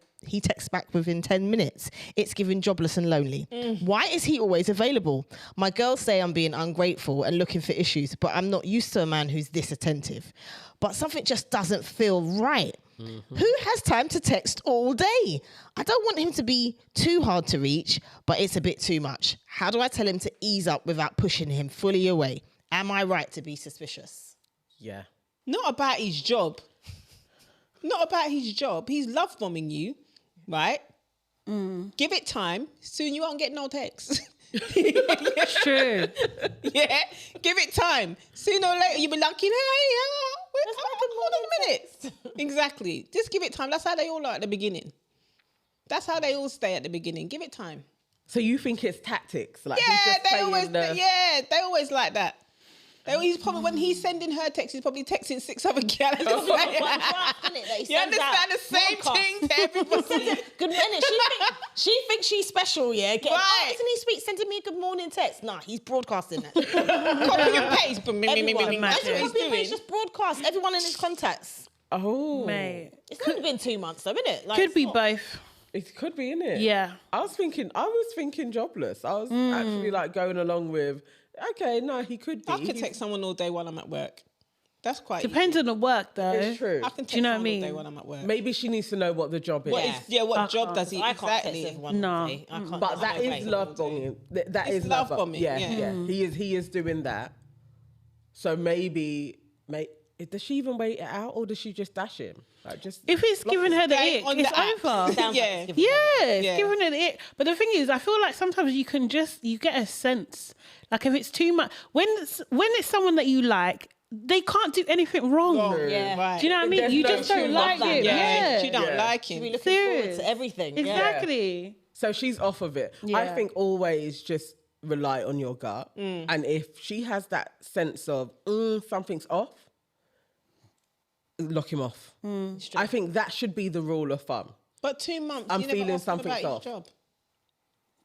minutes. It's giving jobless and lonely. Why is he always available? My girls say I'm being ungrateful and looking for issues, but I'm not used to a man who's this attentive. But something just doesn't feel right. Who has time to text all day? I don't want him to be too hard to reach, but it's a bit too much. How do I tell him to ease up without pushing him fully away? Am I right to be suspicious? Yeah. Not about his job. Not about his job. He's love bombing you, right? Give it time. Soon you won't get no texts. It's true. Yeah, give it time. Sooner or later you'll be like, hey, hold on a minute. Exactly. Just give it time. That's how they all are at the beginning. That's how they all stay at the beginning. Give it time. So you think it's tactics? Like Yeah, he's just they playing always like that. He's probably, when he's sending her texts, he's probably texting 6 other gals. You understand the same thing to everybody. Good morning. She thinks she's special, yeah? Right. Isn't he sweet sending me a good morning text? Nah, he's broadcasting that. Copy and paste. Everyone. That's what he's Copy and doing. paste, just broadcast. Everyone in his contacts. Oh. Mate. It's only been 2 months though, isn't it? Like, Could be both. It could be, innit? Yeah. I was thinking jobless. I was actually like going along with, okay, no, he could be. I could text someone all day while I'm at work. That's quite Depends on the work, though. It's true. I can text Do you know what I someone mean? all day while I'm at work. Maybe she needs to know what the job is. What job does he I can't text exactly? everyone. No. all day. I can't. But that no is way. love bombing. That It's is love bombing, Yeah, yeah. He is doing that. So maybe, does she even wait it out or does she just dash him? Like just If it's giving her the Stay ick, on it's the app. over. Sounds like Yeah. it's giving Yes, Yeah. giving her the ick. But the thing is, I feel like sometimes you get a sense. Like if it's too much, when it's someone that you like, they can't do anything wrong. Yeah. Right. Do you know what I mean? There's You no just don't true like love him. that. Yeah. She don't Yeah. like She'll him. be looking forward Serious. to everything. Exactly. So she's off of it. I Yeah. think always just rely on your gut. And if she has that sense of something's off, lock him off. I think that should be the rule of thumb. But 2 months, I'm you never feeling asked him something's about off. his job.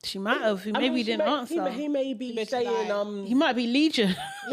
She might have. I Maybe mean, he didn't answer. He may be Better saying, lie. He might be Legion.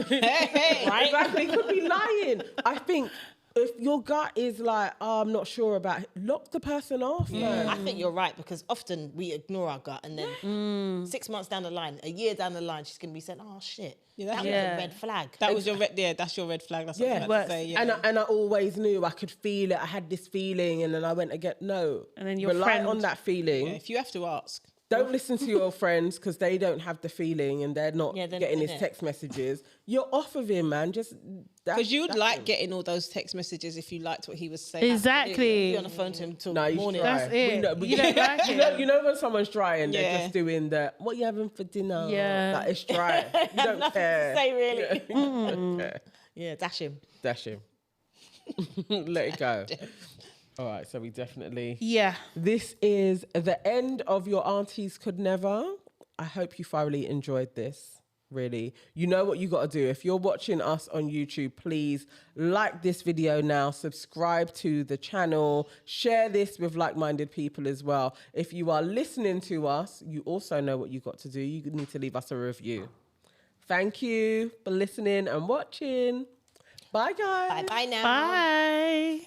Hey. exactly, he could be lying. I think if your gut is like, oh, I'm not sure about it, lock the person off. man. I think you're right because often we ignore our gut and then 6 months down the line, a year down the line, she's going to be saying, oh shit, that was Yeah. a red flag. That was your that's your red flag. That's what I was about to say. Yeah. And I always knew I could feel it. I had this feeling, and then I went again. No, And then your rely friend- on that feeling. Yeah, if you have to ask. Don't listen to your friends because they don't have the feeling and they're not Yeah, they're getting not his in it. text messages. You're off of him, man. Just Because you'd that's like him. getting all those text messages if you liked what he was saying. Exactly. Be on the phone to him till No, you morning. try. That's it. We know, You don't like you know when someone's dry and they're Yeah. just doing the what you having for dinner? Yeah. Like, it's dry. You don't Nothing care. to say really. You don't care. Yeah, dash him. Dash him. Let it go. All right, so we definitely. Yeah. This is the end of your Aunties Could Never. I hope you thoroughly enjoyed this. Really. You know what you got to do. If you're watching us on YouTube, please like this video now, subscribe to the channel, share this with like-minded people as well. If you are listening to us, you also know what you got to do. You need to leave us a review. Thank you for listening and watching. Bye, guys. Bye now. Bye.